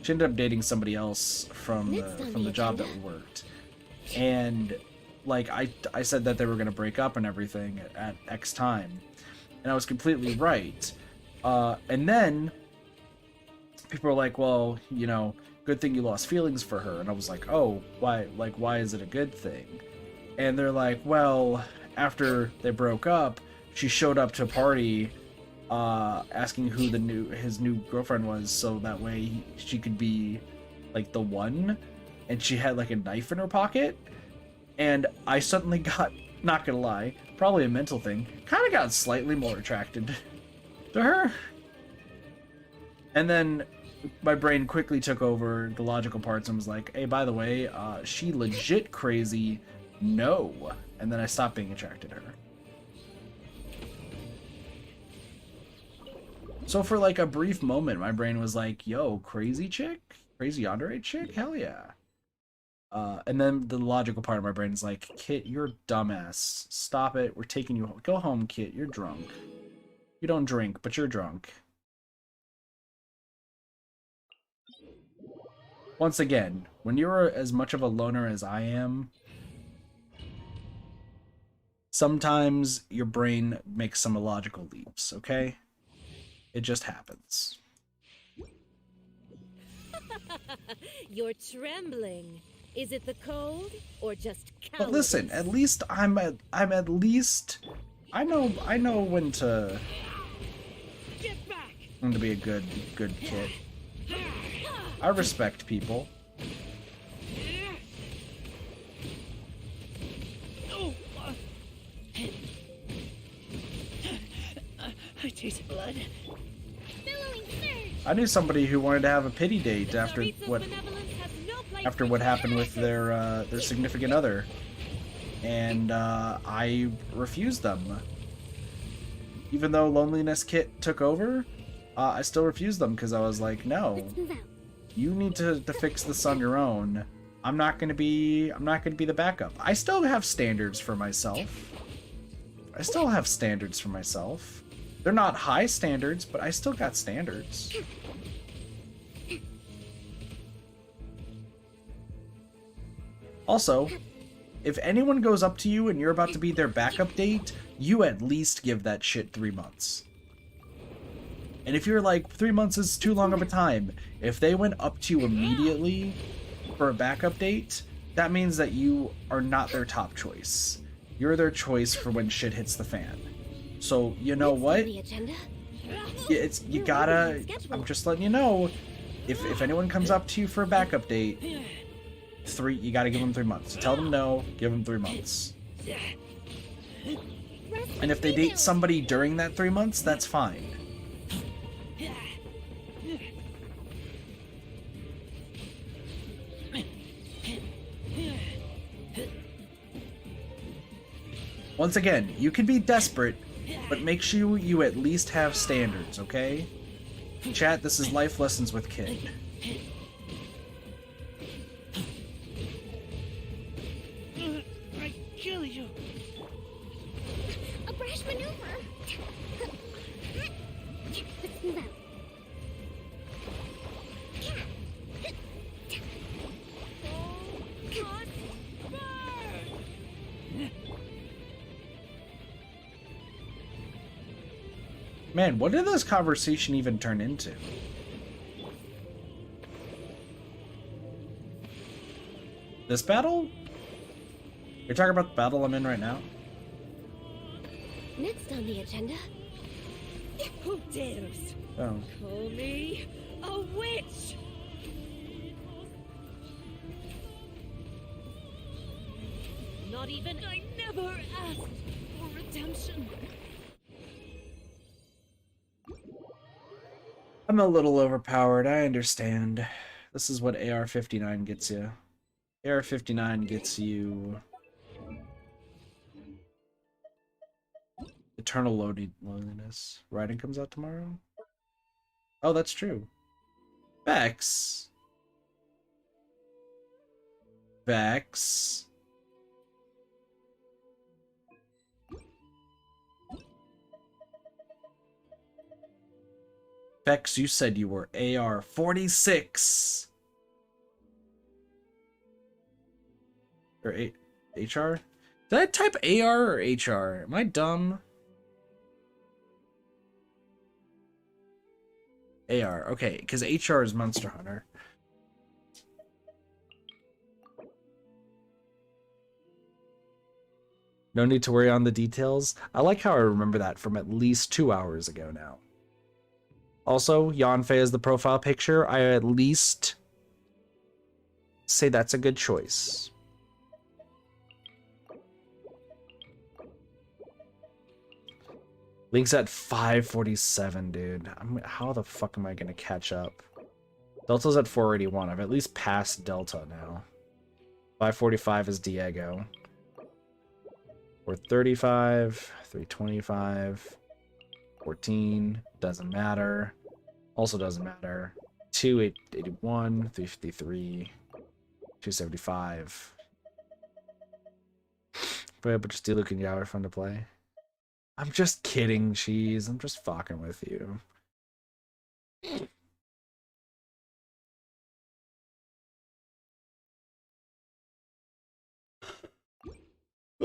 she ended up dating somebody else from the job that we worked, and like I said that they were gonna break up and everything at X time, and I was completely right. And then people were like, well, you know, good thing you lost feelings for her. And I was like, oh, why? Like, why is it a good thing? And they're like, well, after they broke up, she showed up to a party asking who his new girlfriend was, so that way she could be like the one. And she had like a knife in her pocket, and I suddenly got, not gonna lie, probably a mental thing, kind of got slightly more attracted to her. And then my brain quickly took over the logical parts and was like, hey, by the way, she legit crazy, no. And then I stopped being attracted to her. So for like a brief moment, my brain was like, yo, crazy chick? Crazy yandere chick? Hell yeah. And then the logical part of my brain is like, Kit, you're a dumbass. Stop it. We're taking you home. Go home, Kit. You're drunk. You don't drink, but you're drunk. Once again, when you're as much of a loner as I am, sometimes your brain makes some illogical leaps, okay? It just happens. You're trembling. Is it the cold or just cowardice? But listen, at least I know when to be a good kid. I respect people. I taste blood. I knew somebody who wanted to have a pity date after what happened with their significant other, and I refused them. Even though loneliness Kit took over, I still refused them because I was like, no, you need to fix this on your own. I'm not gonna be the backup. I still have standards for myself. They're not high standards, but I still got standards. Also, if anyone goes up to you and you're about to be their backup date, you at least give that shit 3 months. And if you're like, 3 months is too long of a time, if they went up to you immediately for a backup date, that means that you are not their top choice. You're their choice for when shit hits the fan. So, you know what? You gotta, I'm just letting you know, if anyone comes up to you for a backup date, You gotta give them 3 months. You tell them no, give them 3 months. And if they date somebody during that 3 months, that's fine. Once again, you can be desperate, but make sure you at least have standards, okay? Chat, this is life lessons with Kid. I kill you. A brash maneuver. Let's move out. Man, what did this conversation even turn into? This battle? You're talking about the battle I'm in right now? Next on the agenda. Who dares Oh. call me a witch? Not even I never asked for redemption. I'm a little overpowered, I understand. This is what AR-59 gets you. AR-59 gets you... Eternal loneliness. Writing comes out tomorrow? Oh, that's true. Vex. Vex. Vex, you said you were AR-46. Or HR? Did I type AR or HR? Am I dumb? AR, okay, because HR is Monster Hunter. No need to worry on the details. I like how I remember that from at least 2 hours ago now. Also, Yanfei is the profile picture. I at least say that's a good choice. Link's at 547, dude. How the fuck am I gonna catch up? Delta's at 481. I've at least passed Delta now. 545 is Diego. 435, 325, 14, doesn't matter. Also doesn't matter. 281, 353, 275. But just Diluc and Yao are fun to play. I'm just kidding, Cheese. I'm just fucking with you.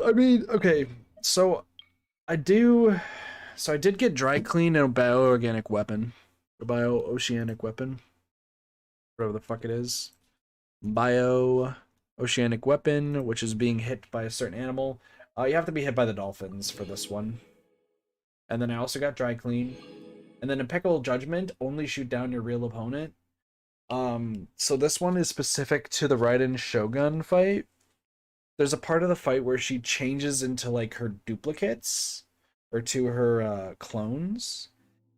I mean, okay, so I did get dry clean and a bio-organic weapon. A bio-oceanic weapon. Whatever the fuck it is. Bio-oceanic weapon, which is being hit by a certain animal. You have to be hit by the dolphins for this one. And then I also got dry clean. And then impeccable judgment, only shoot down your real opponent. So this one is specific to the Raiden Shogun fight. There's a part of the fight where she changes into like her duplicates or to her clones,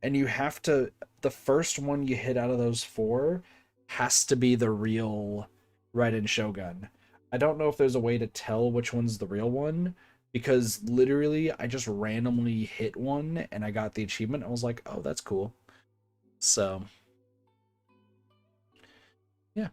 and you have to, the first one you hit out of those 4 has to be the real Raiden Shogun. I don't know if there's a way to tell which one's the real one, because literally I just randomly hit one and I got the achievement. I was like, oh, that's cool. So yeah.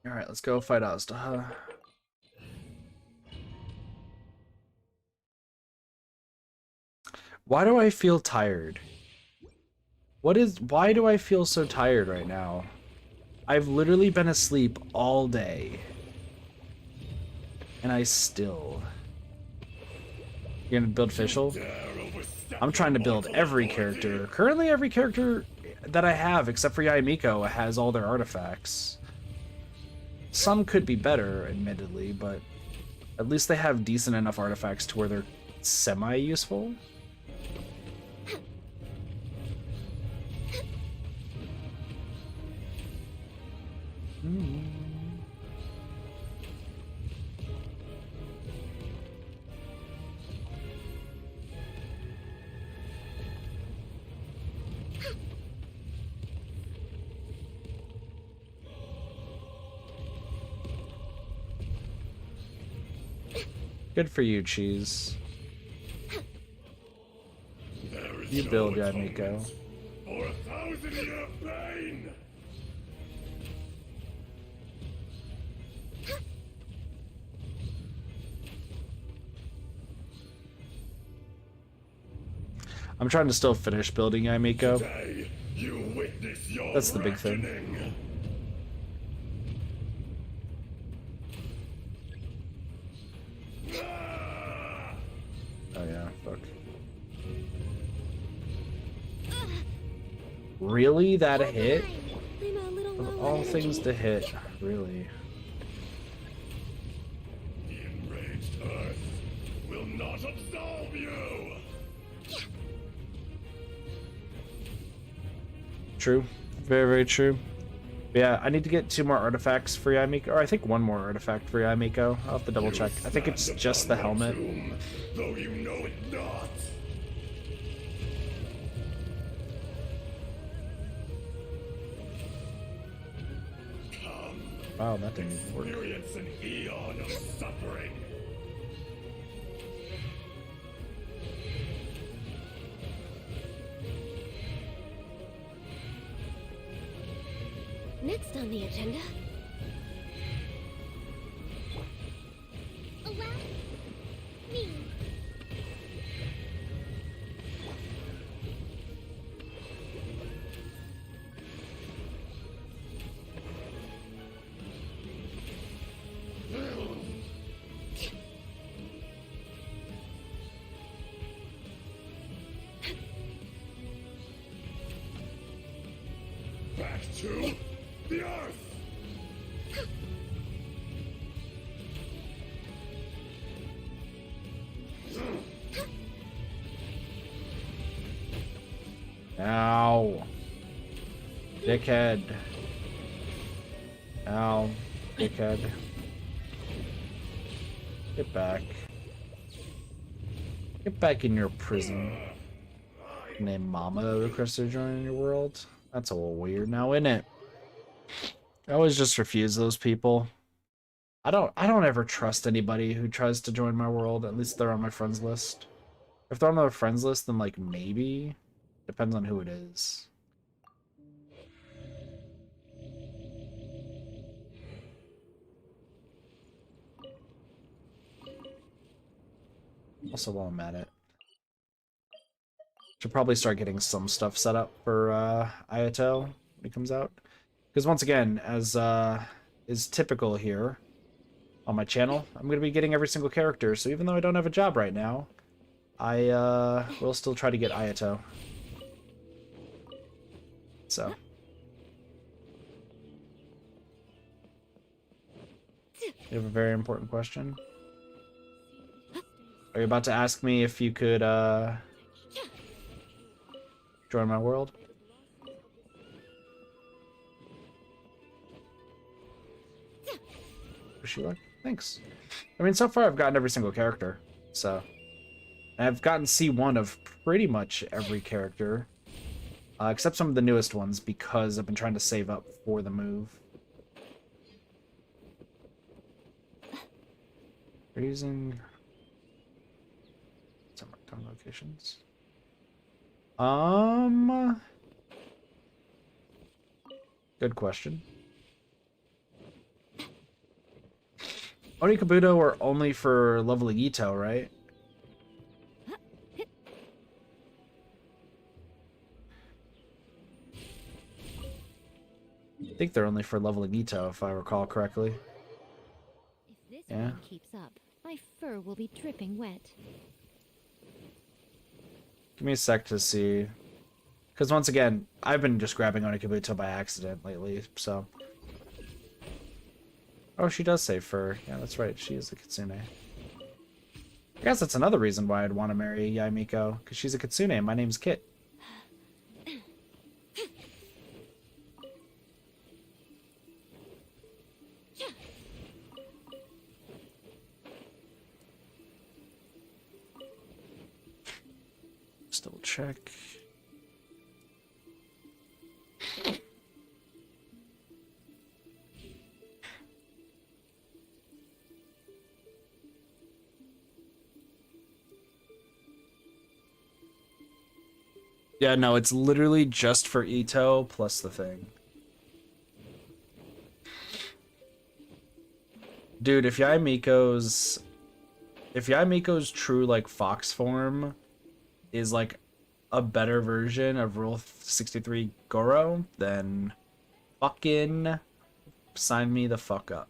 All right, let's go fight Azda. Why do I feel tired? Why do I feel so tired right now? I've literally been asleep all day. And I still... You're gonna build Fischl? I'm trying to build every character. Currently every character that I have, except for Yaimiko, has all their artifacts. Some could be better, admittedly, but At least they have decent enough artifacts to where they're semi-useful. Good for you, Cheese. You build, Miko. For 1,000-year pain! I'm trying to still finish building Miko. Today, you witness your That's the big thing. reckoning. Oh yeah, fuck. Really? That a hit? I'm a little Of low all on things energy. to hit, really. The enraged Earth will not absolve you! True. Very, very true. But yeah, I need to get 2 more artifacts for Miko, or I think 1 more artifact for Miko. I'll have to double check. I think it's just the helmet. Tomb, though you know it not. Come, Wow, that didn't even work. experience an eon of suffering. Next on the agenda. Allow me. Back to the Earth! Ow. Dickhead. Ow. Dickhead. Get back. Get back in your prison. Named Mama requested to join your world. That's a little weird now, isn't it? I always just refuse those people. I don't ever trust anybody who tries to join my world. At least they're on my friends list. If they're on my friends list, then like maybe. Depends on who it is. Also, while I'm at it, should probably start getting some stuff set up for Ayato when it comes out. Because once again, as is typical here on my channel, I'm going to be getting every single character. So even though I don't have a job right now, I will still try to get Ayato. So. You have a very important question. Are you about to ask me if you could join my world? Wish you luck. Thanks. I mean, so far I've gotten every single character, so. And I've gotten C1 of pretty much every character, except some of the newest ones, because I've been trying to save up for the move. We're using some markdown locations. Good question. Oni Kabuto are only for leveling Ito, right? I think they're only for leveling Ito, if I recall correctly. If this Yeah. rain keeps up, my fur will be dripping wet. Give me a sec to see. Because once again, I've been just grabbing Oni Kabuto by accident lately, so. Oh, she does say fur. Yeah, that's right. She is a kitsune. I guess that's another reason why I'd want to marry Yaimiko, because she's a kitsune and my name's Kit. Just double check. Yeah, no, it's literally just for Ito plus the thing. Dude, if Yaimiko's true like fox form is like a better version of Rule 63 Goro, then fucking sign me the fuck up.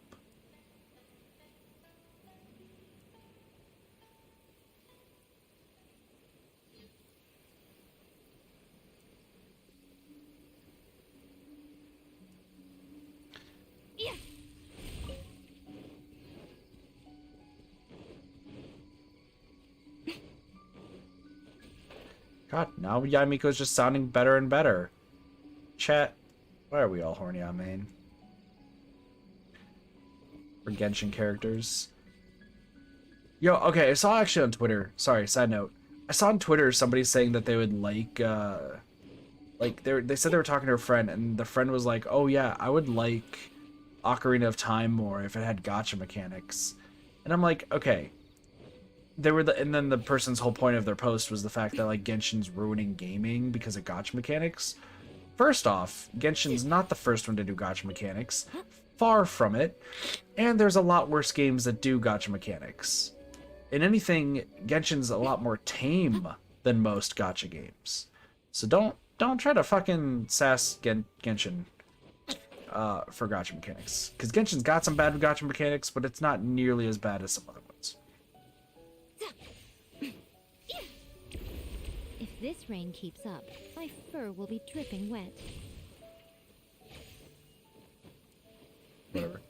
God, now Yaimiko's just sounding better and better. Chat, why are we all horny on main? For Genshin characters. Yo, okay, I saw actually on Twitter, sorry, side note. I saw on Twitter somebody saying that they would like they said they were talking to a friend, and the friend was like, oh yeah, I would like Ocarina of Time more if it had gacha mechanics. And I'm like, okay. And then the person's whole point of their post was the fact that like Genshin's ruining gaming because of gacha mechanics. First off, Genshin's not the first one to do gacha mechanics. Far from it. And there's a lot worse games that do gacha mechanics. In anything, Genshin's a lot more tame than most gacha games. So don't try to fucking sass Genshin for gacha mechanics. Because Genshin's got some bad gacha mechanics, but it's not nearly as bad as some other ones. If this rain keeps up, my fur will be dripping wet. Whatever.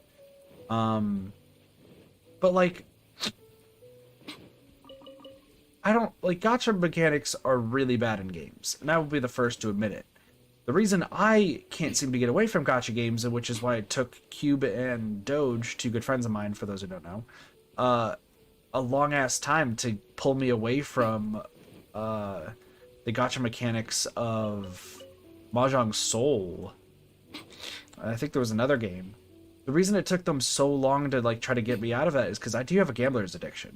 But like, I don't like gacha mechanics are really bad in games, and I will be the first to admit it. The reason I can't seem to get away from gacha games, and which is why it took Cube and Doge, two good friends of mine, for those who don't know, a long ass time to pull me away from the gacha mechanics of Mahjong Soul. I think there was another game. The reason it took them so long to like try to get me out of that is because I do have a gambler's addiction.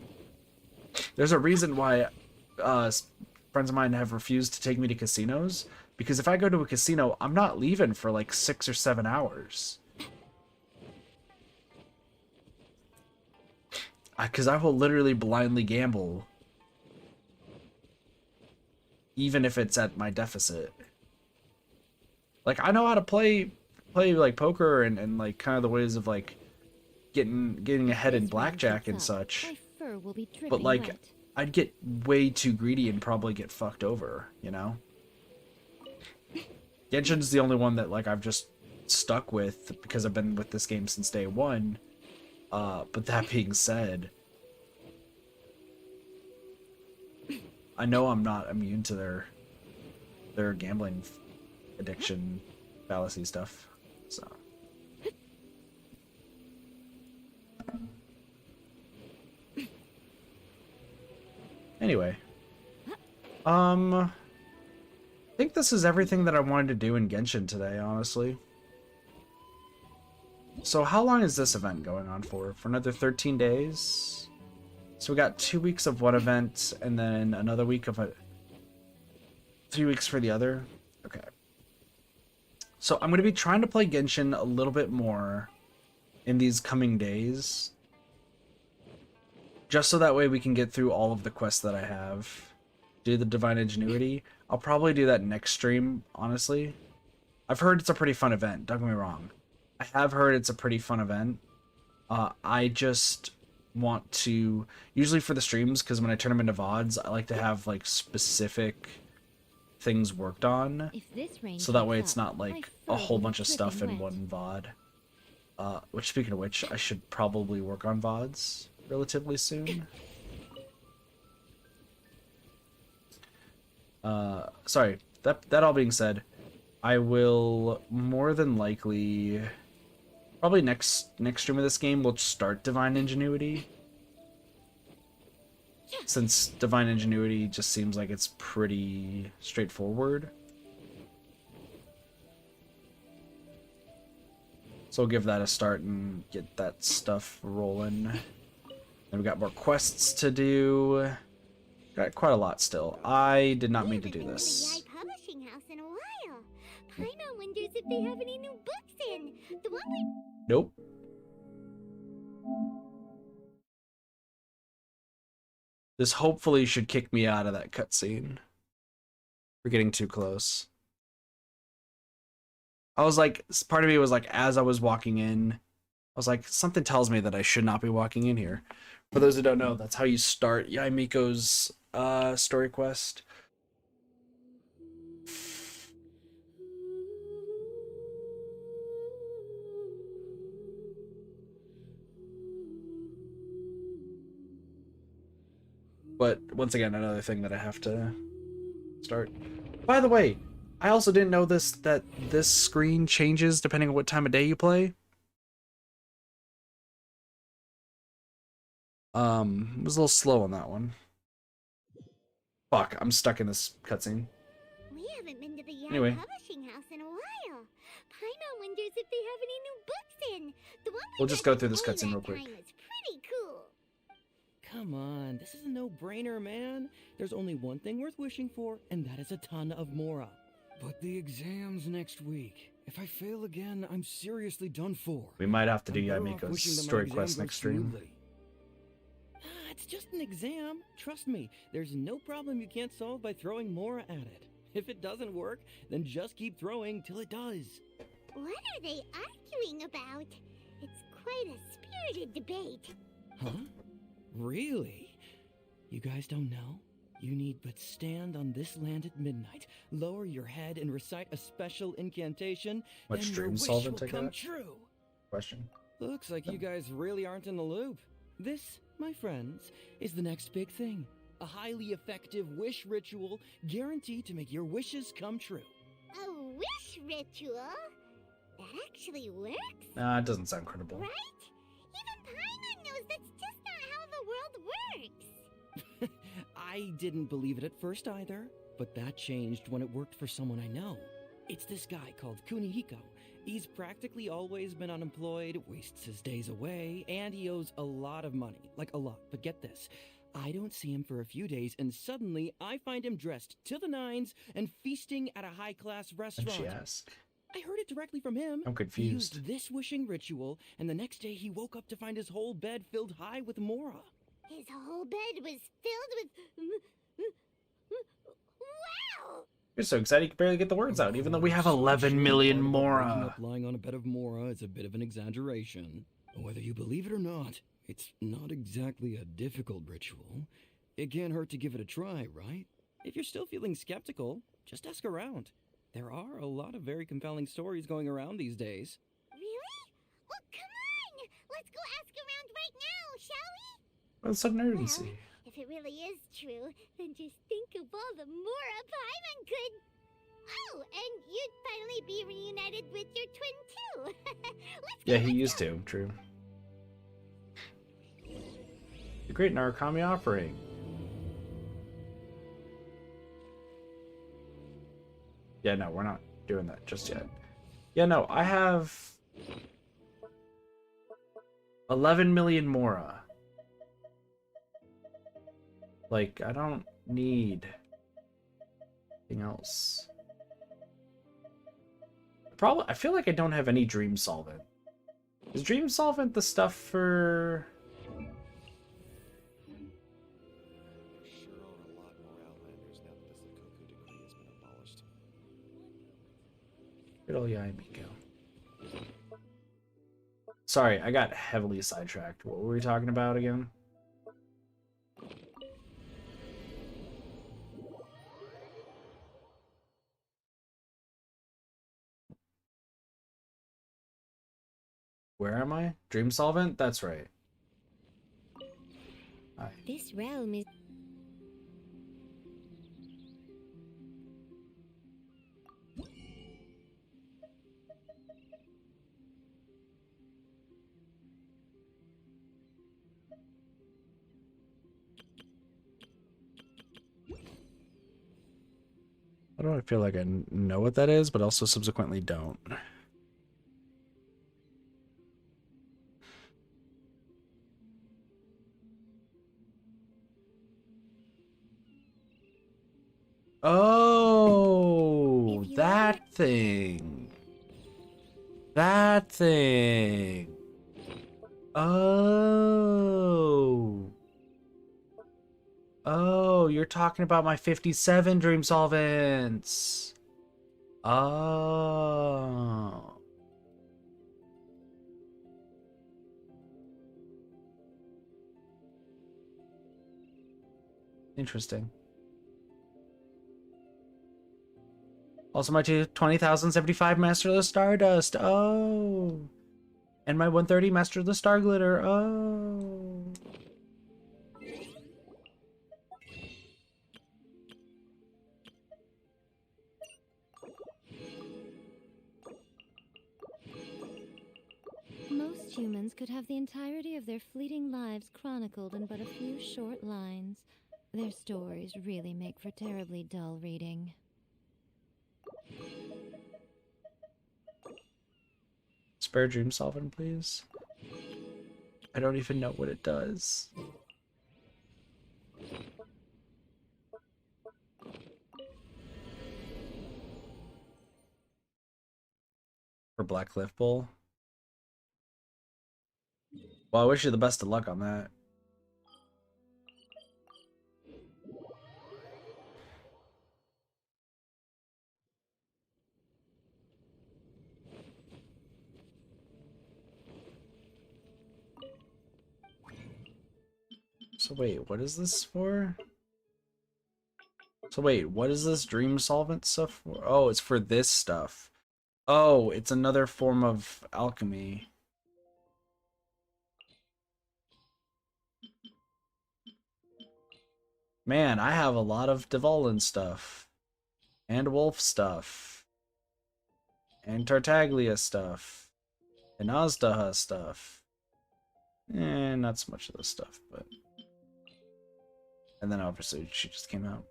There's a reason why friends of mine have refused to take me to casinos, because if I go to a casino, I'm not leaving for like 6 or 7 hours. Because I will literally blindly gamble, even if it's at my deficit. Like, I know how to play like poker and like kind of the ways of like getting ahead in blackjack and such. But like, I'd get way too greedy and probably get fucked over, you know? Genshin's the only one that like I've just stuck with because I've been with this game since day one. But that being said, I know I'm not immune to their gambling addiction fallacy stuff. So anyway, I think this is everything that I wanted to do in Genshin today, honestly. So how long is this event going on for? For another 13 days? So we got 2 weeks of one event and then another week of 3 weeks for the other. Okay. So I'm going to be trying to play Genshin a little bit more in these coming days. Just so that way we can get through all of the quests that I have. Do the Divine Ingenuity. I'll probably do that next stream, honestly. I've heard it's a pretty fun event, don't get me wrong. I have heard it's a pretty fun event. I just want to, usually for the streams, because when I turn them into VODs, I like to have like specific things worked on. So that way it's not like a whole bunch of stuff in one VOD. Which, speaking of which, I should probably work on VODs relatively soon. Sorry. That all being said, I will more than likely, probably next stream of this game, we'll start Divine Ingenuity. Since Divine Ingenuity just seems like it's pretty straightforward. So we'll give that a start and get that stuff rolling. Then we got more quests to do. Got quite a lot still. I did not mean to do this. Publishing house in a while. Paimon wonders if they have any new books in. The one we... Nope. This hopefully should kick me out of that cutscene. We're getting too close. I was like, part of me was like, as I was walking in, I was like, something tells me that I should not be walking in here. For those who don't know, that's how you start Yae Miko's story quest. But once again, another thing that I have to start. By the way, I also didn't know that this screen changes depending on what time of day you play. It was a little slow on that one. Fuck, I'm stuck in this cutscene. We haven't been to the Yae Anyway. Publishing house in a while. Paimon wonders if they have any new books in. The one We'll just go through this cutscene real quick. It's pretty cool. Come on, this is a no-brainer, man. There's only one thing worth wishing for, and that is a ton of Mora. But the exam's next week. If I fail again, I'm seriously done for. We might have to do I'm Yae better off wishing Miko's that my story exam quest goes next stream. smoothly. It's just an exam. Trust me, there's no problem you can't solve by throwing Mora at it. If it doesn't work, then just keep throwing till it does. What are they arguing about? It's quite a spirited debate. Huh? Really? You guys don't know? You need but stand on this land at midnight, lower your head and recite a special incantation, Much and your dream wish solvent will I come got? true. Question. Looks like you guys really aren't in the loop. This, my friends, is the next big thing. A highly effective wish ritual guaranteed to make your wishes come true. A wish ritual? That actually works, Nah, it doesn't sound credible. right? Even Paimon knows that's just not how the world works. I didn't believe it at first either, but that changed when it worked for someone I know. It's this guy called Kunihiko. He's practically always been unemployed, wastes his days away, and he owes a lot of money. Like a lot, but get this. I don't see him for a few days, and suddenly I find him dressed to the nines and feasting at a high-class And restaurant. she asked. I heard it directly from him. I'm He confused. used this wishing ritual, and the next day he woke up to find his whole bed filled high with Mora. His whole bed was filled with... Wow! You're so excited you can barely get the words out, even though we have So 11 million waking Mora. up lying on a bed of Mora is a bit of an exaggeration. Whether you believe it or not, it's not exactly a difficult ritual. It can't hurt to give it a try, right? If you're still feeling skeptical, just ask around. There are a lot of very compelling stories going around these days. Really? Well, come on! Let's go ask around right now, shall we? What's sudden urgency? Well, if it really is true, then just think of all the Mora Paimon could... Oh, and you'd finally be reunited with your twin, too. Let's go, Yeah, he let's used go. to. True. The Great Enkanomiya offering. Yeah, no, we're not doing that just yet. Yeah, no, I have 11 million Mora. Like, I don't need anything else. I feel like I don't have any Dream Solvent. Is Dream Solvent the stuff for... Sure own a lot more Outlanders now that the Koku decree has been abolished. Good old Yae Miko. Sorry, I got heavily sidetracked. What were we talking about again? Where am I? Dream Solvent? That's right. Hi. This realm is... Why do I feel like I know what that is, but also subsequently don't? Oh, that thing. That thing. Oh. Oh, you're talking about my 57 dream solvents. Oh. Interesting. Also, my 20,075 Masterless Stardust. Oh. And my 130 Masterless Star Glitter. Oh. Most humans could have the entirety of their fleeting lives chronicled in but a few short lines. Their stories really make for terribly dull reading. Spare dream solvent, please. I don't even know what it does. For Black Cliff Bowl. Well, I wish you the best of luck on that. So wait, what is this for? So wait, what is this dream solvent stuff for? Oh, it's for this stuff. Oh, it's another form of alchemy. Man, I have a lot of Dvalin stuff. And Wolf stuff. And Tartaglia stuff. And Azdaha stuff. Not so much of this stuff, but... And then obviously she just came out.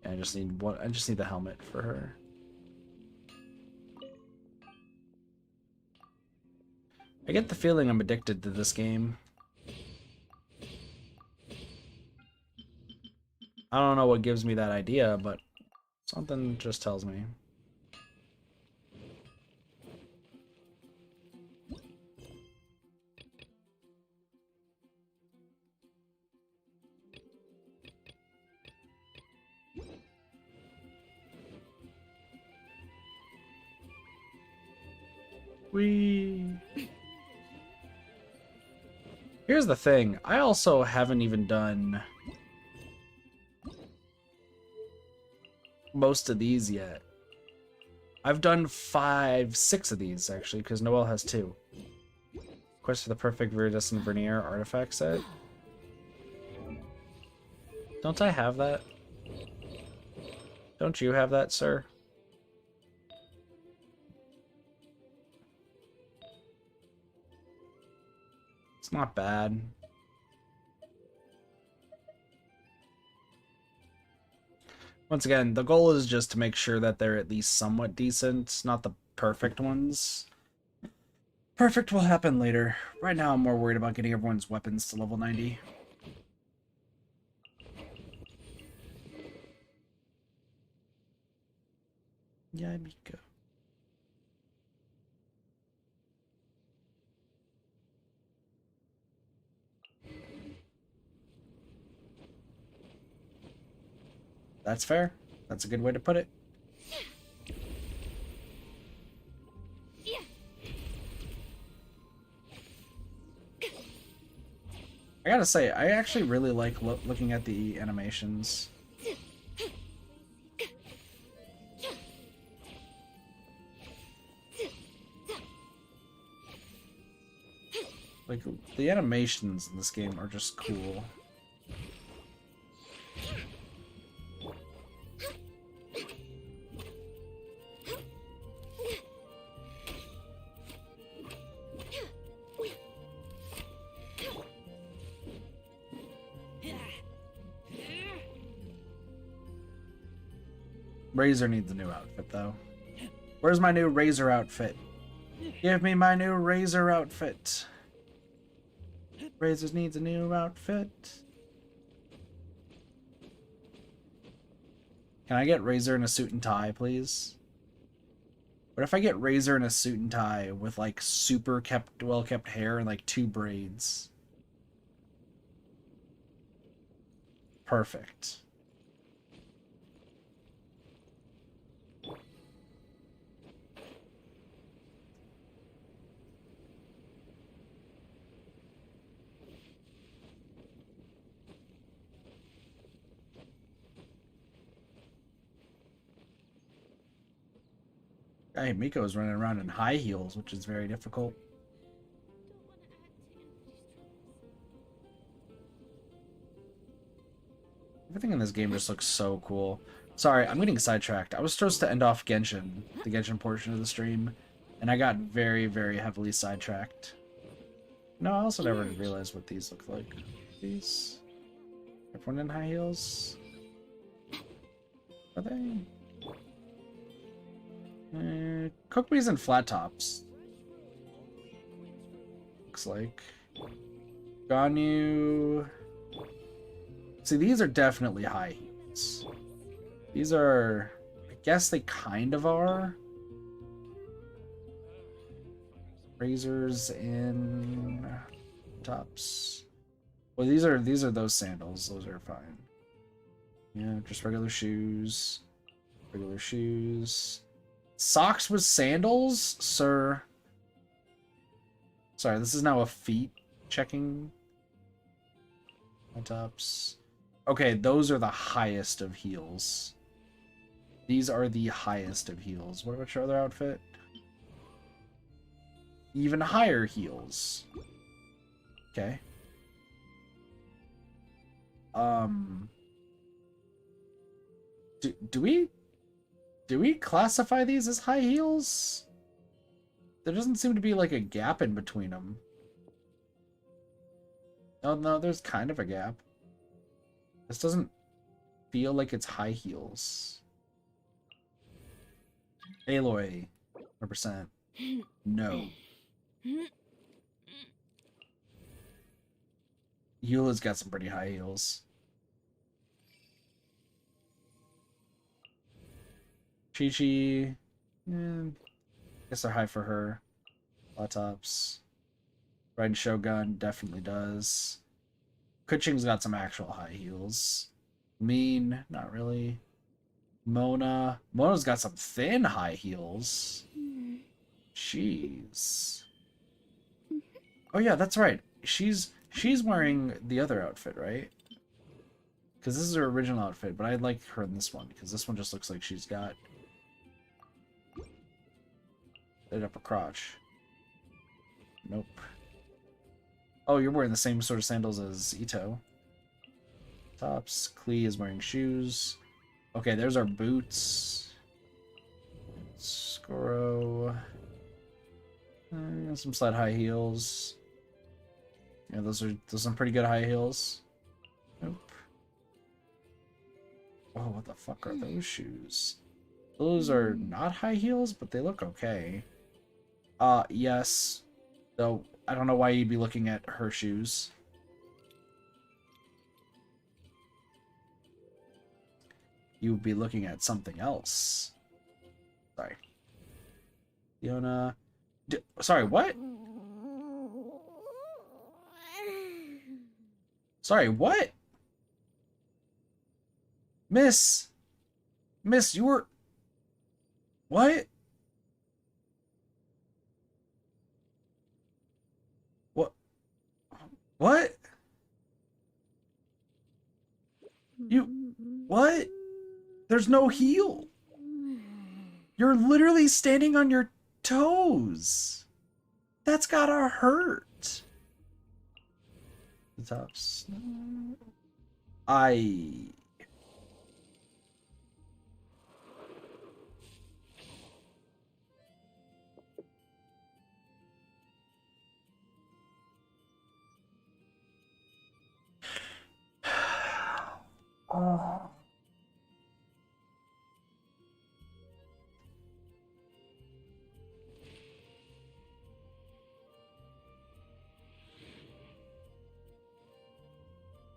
Yeah, I just need one. I just need the helmet for her. I get the feeling I'm addicted to this game. I don't know what gives me that idea, but something just tells me. Here's the thing. I also haven't even done most of these yet. I've done 5, 6 of these actually, because Noelle has 2. Quest for the perfect Viridescent Vernier artifact set. Don't I have that? Don't you have that, sir? It's not bad. Once again, the goal is just to make sure that they're at least somewhat decent, not the perfect ones. Perfect will happen later. Right now I'm more worried about getting everyone's weapons to level 90. Yeah, Miko. That's fair. That's a good way to put it. I gotta say, I actually really like looking at the animations. Like, the animations in this game are just cool. Razor needs a new outfit, though. Where's my new Razor outfit? Give me my new Razor outfit. Razor needs a new outfit. Can I get Razor in a suit and tie, please? What if I get Razor in a suit and tie with, like, super well-kept hair and, like, 2 braids? Perfect. Hey, Miko's running around in high heels, which is very difficult. Everything in this game just looks so cool. Sorry, I'm getting sidetracked. I was supposed to end off Genshin, the Genshin portion of the stream, and I got very, very heavily sidetracked. No, I also never realized what these look like. These? Everyone in high heels? Are they? Kokomi's in flat tops. Looks like. Ganyu. See, these are definitely high heels. These are, I guess they kind of are. Razors in tops. Well, these are those sandals. Those are fine. Yeah, just regular shoes. Regular shoes. Socks with sandals, sir. Sorry, this is now a feet checking. My tops. Okay, those are the highest of heels. These are the highest of heels. What about your other outfit? Even higher heels. Okay. Do we classify these as high heels? There doesn't seem to be like a gap in between them. Oh no, there's kind of a gap. This doesn't feel like it's high heels. Aloy, 100%. No. Eula's got some pretty high heels. Chi-Chi, guess they're high for her. Flat tops. Riding Shogun definitely does. Kuching's got some actual high heels. Mean, not really. Mona's got some thin high heels. Jeez. Oh yeah, that's right. She's wearing the other outfit, right? Because this is her original outfit, but I like her in this one because this one just looks like she's got it up her crotch. Nope. Oh, you're wearing the same sort of sandals as Ito. Tops. Klee is wearing shoes. Okay, there's our boots. Skoro. Some slight high heels. Yeah, those are some pretty good high heels. Nope. Oh, what the fuck are those shoes? Those are not high heels, but they look okay. Yes. Though, I don't know why you'd be looking at her shoes. You would be looking at something else. Sorry. Fiona. Sorry, what? Sorry, what? Miss, you were... What? What? What? There's no heel. You're literally standing on your toes. That's gotta hurt. The tops.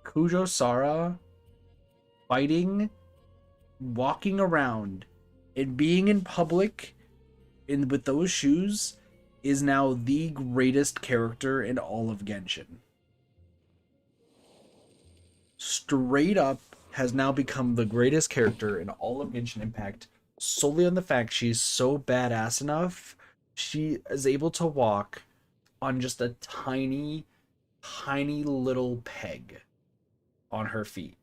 Kujo Sara fighting, walking around, and being in public with those shoes is now the greatest character in all of Genshin. Straight up has now become the greatest character in all of Genshin Impact solely on the fact she's so badass enough she is able to walk on just a tiny, tiny little peg on her feet.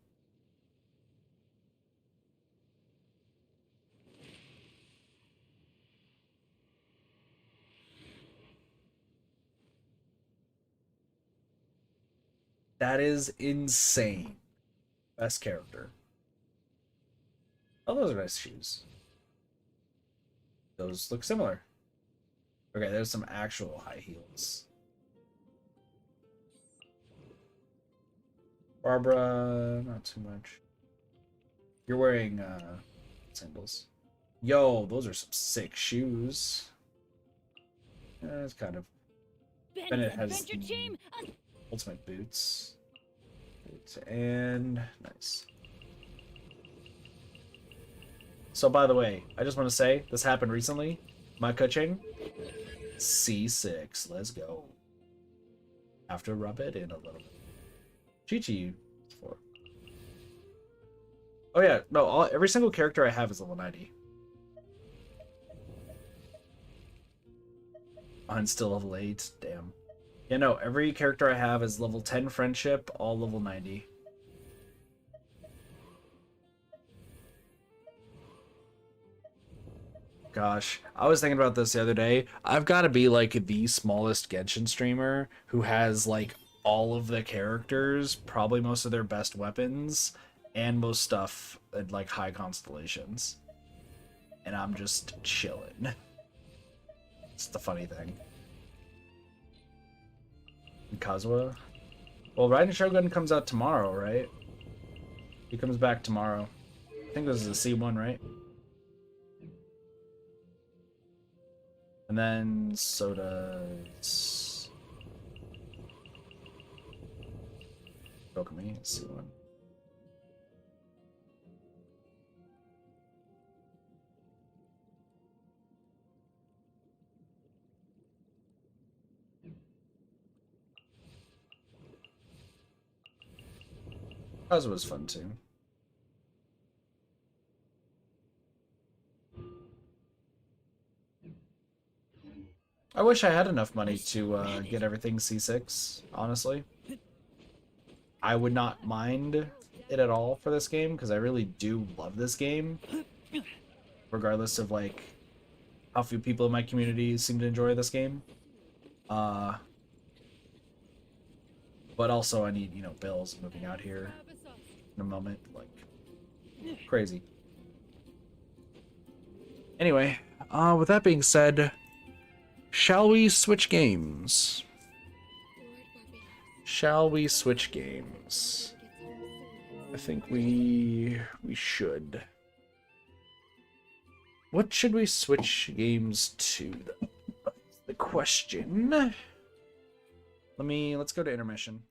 That is insane. Best character. Oh, those are nice shoes. Those look similar. Okay, there's some actual high heels. Barbara, not too much. You're wearing sandals. Yo, those are some sick shoes. It's kind of. Bennett has ultimate boots. And nice. So by the way, I just want to say this happened recently. My coaching C6. Let's go. Have to rub it in a little bit. Chi-Chi. Oh yeah, no, every single character I have is level 90. I'm still level 8. Damn. Yeah, no, every character I have is level 10 friendship, all level 90. Gosh, I was thinking about this the other day. I've got to be like the smallest Genshin streamer who has like all of the characters, probably most of their best weapons, and most stuff at like high constellations. And I'm just chilling. It's the funny thing. Kazuha? Well, Raiden Shogun comes out tomorrow, right? He comes back tomorrow. I think this is a C1, right? And then so does Okami, C1. Kazuha was fun too. I wish I had enough money to get everything C6, honestly. I would not mind it at all for this game, because I really do love this game. Regardless of, like, how few people in my community seem to enjoy this game. But also I need, you know, bills moving out here in a moment. Like, crazy. Anyway, with that being said, shall we switch games? Shall we switch games? I think we should. What should we switch games to? That's the question. Let's go to intermission.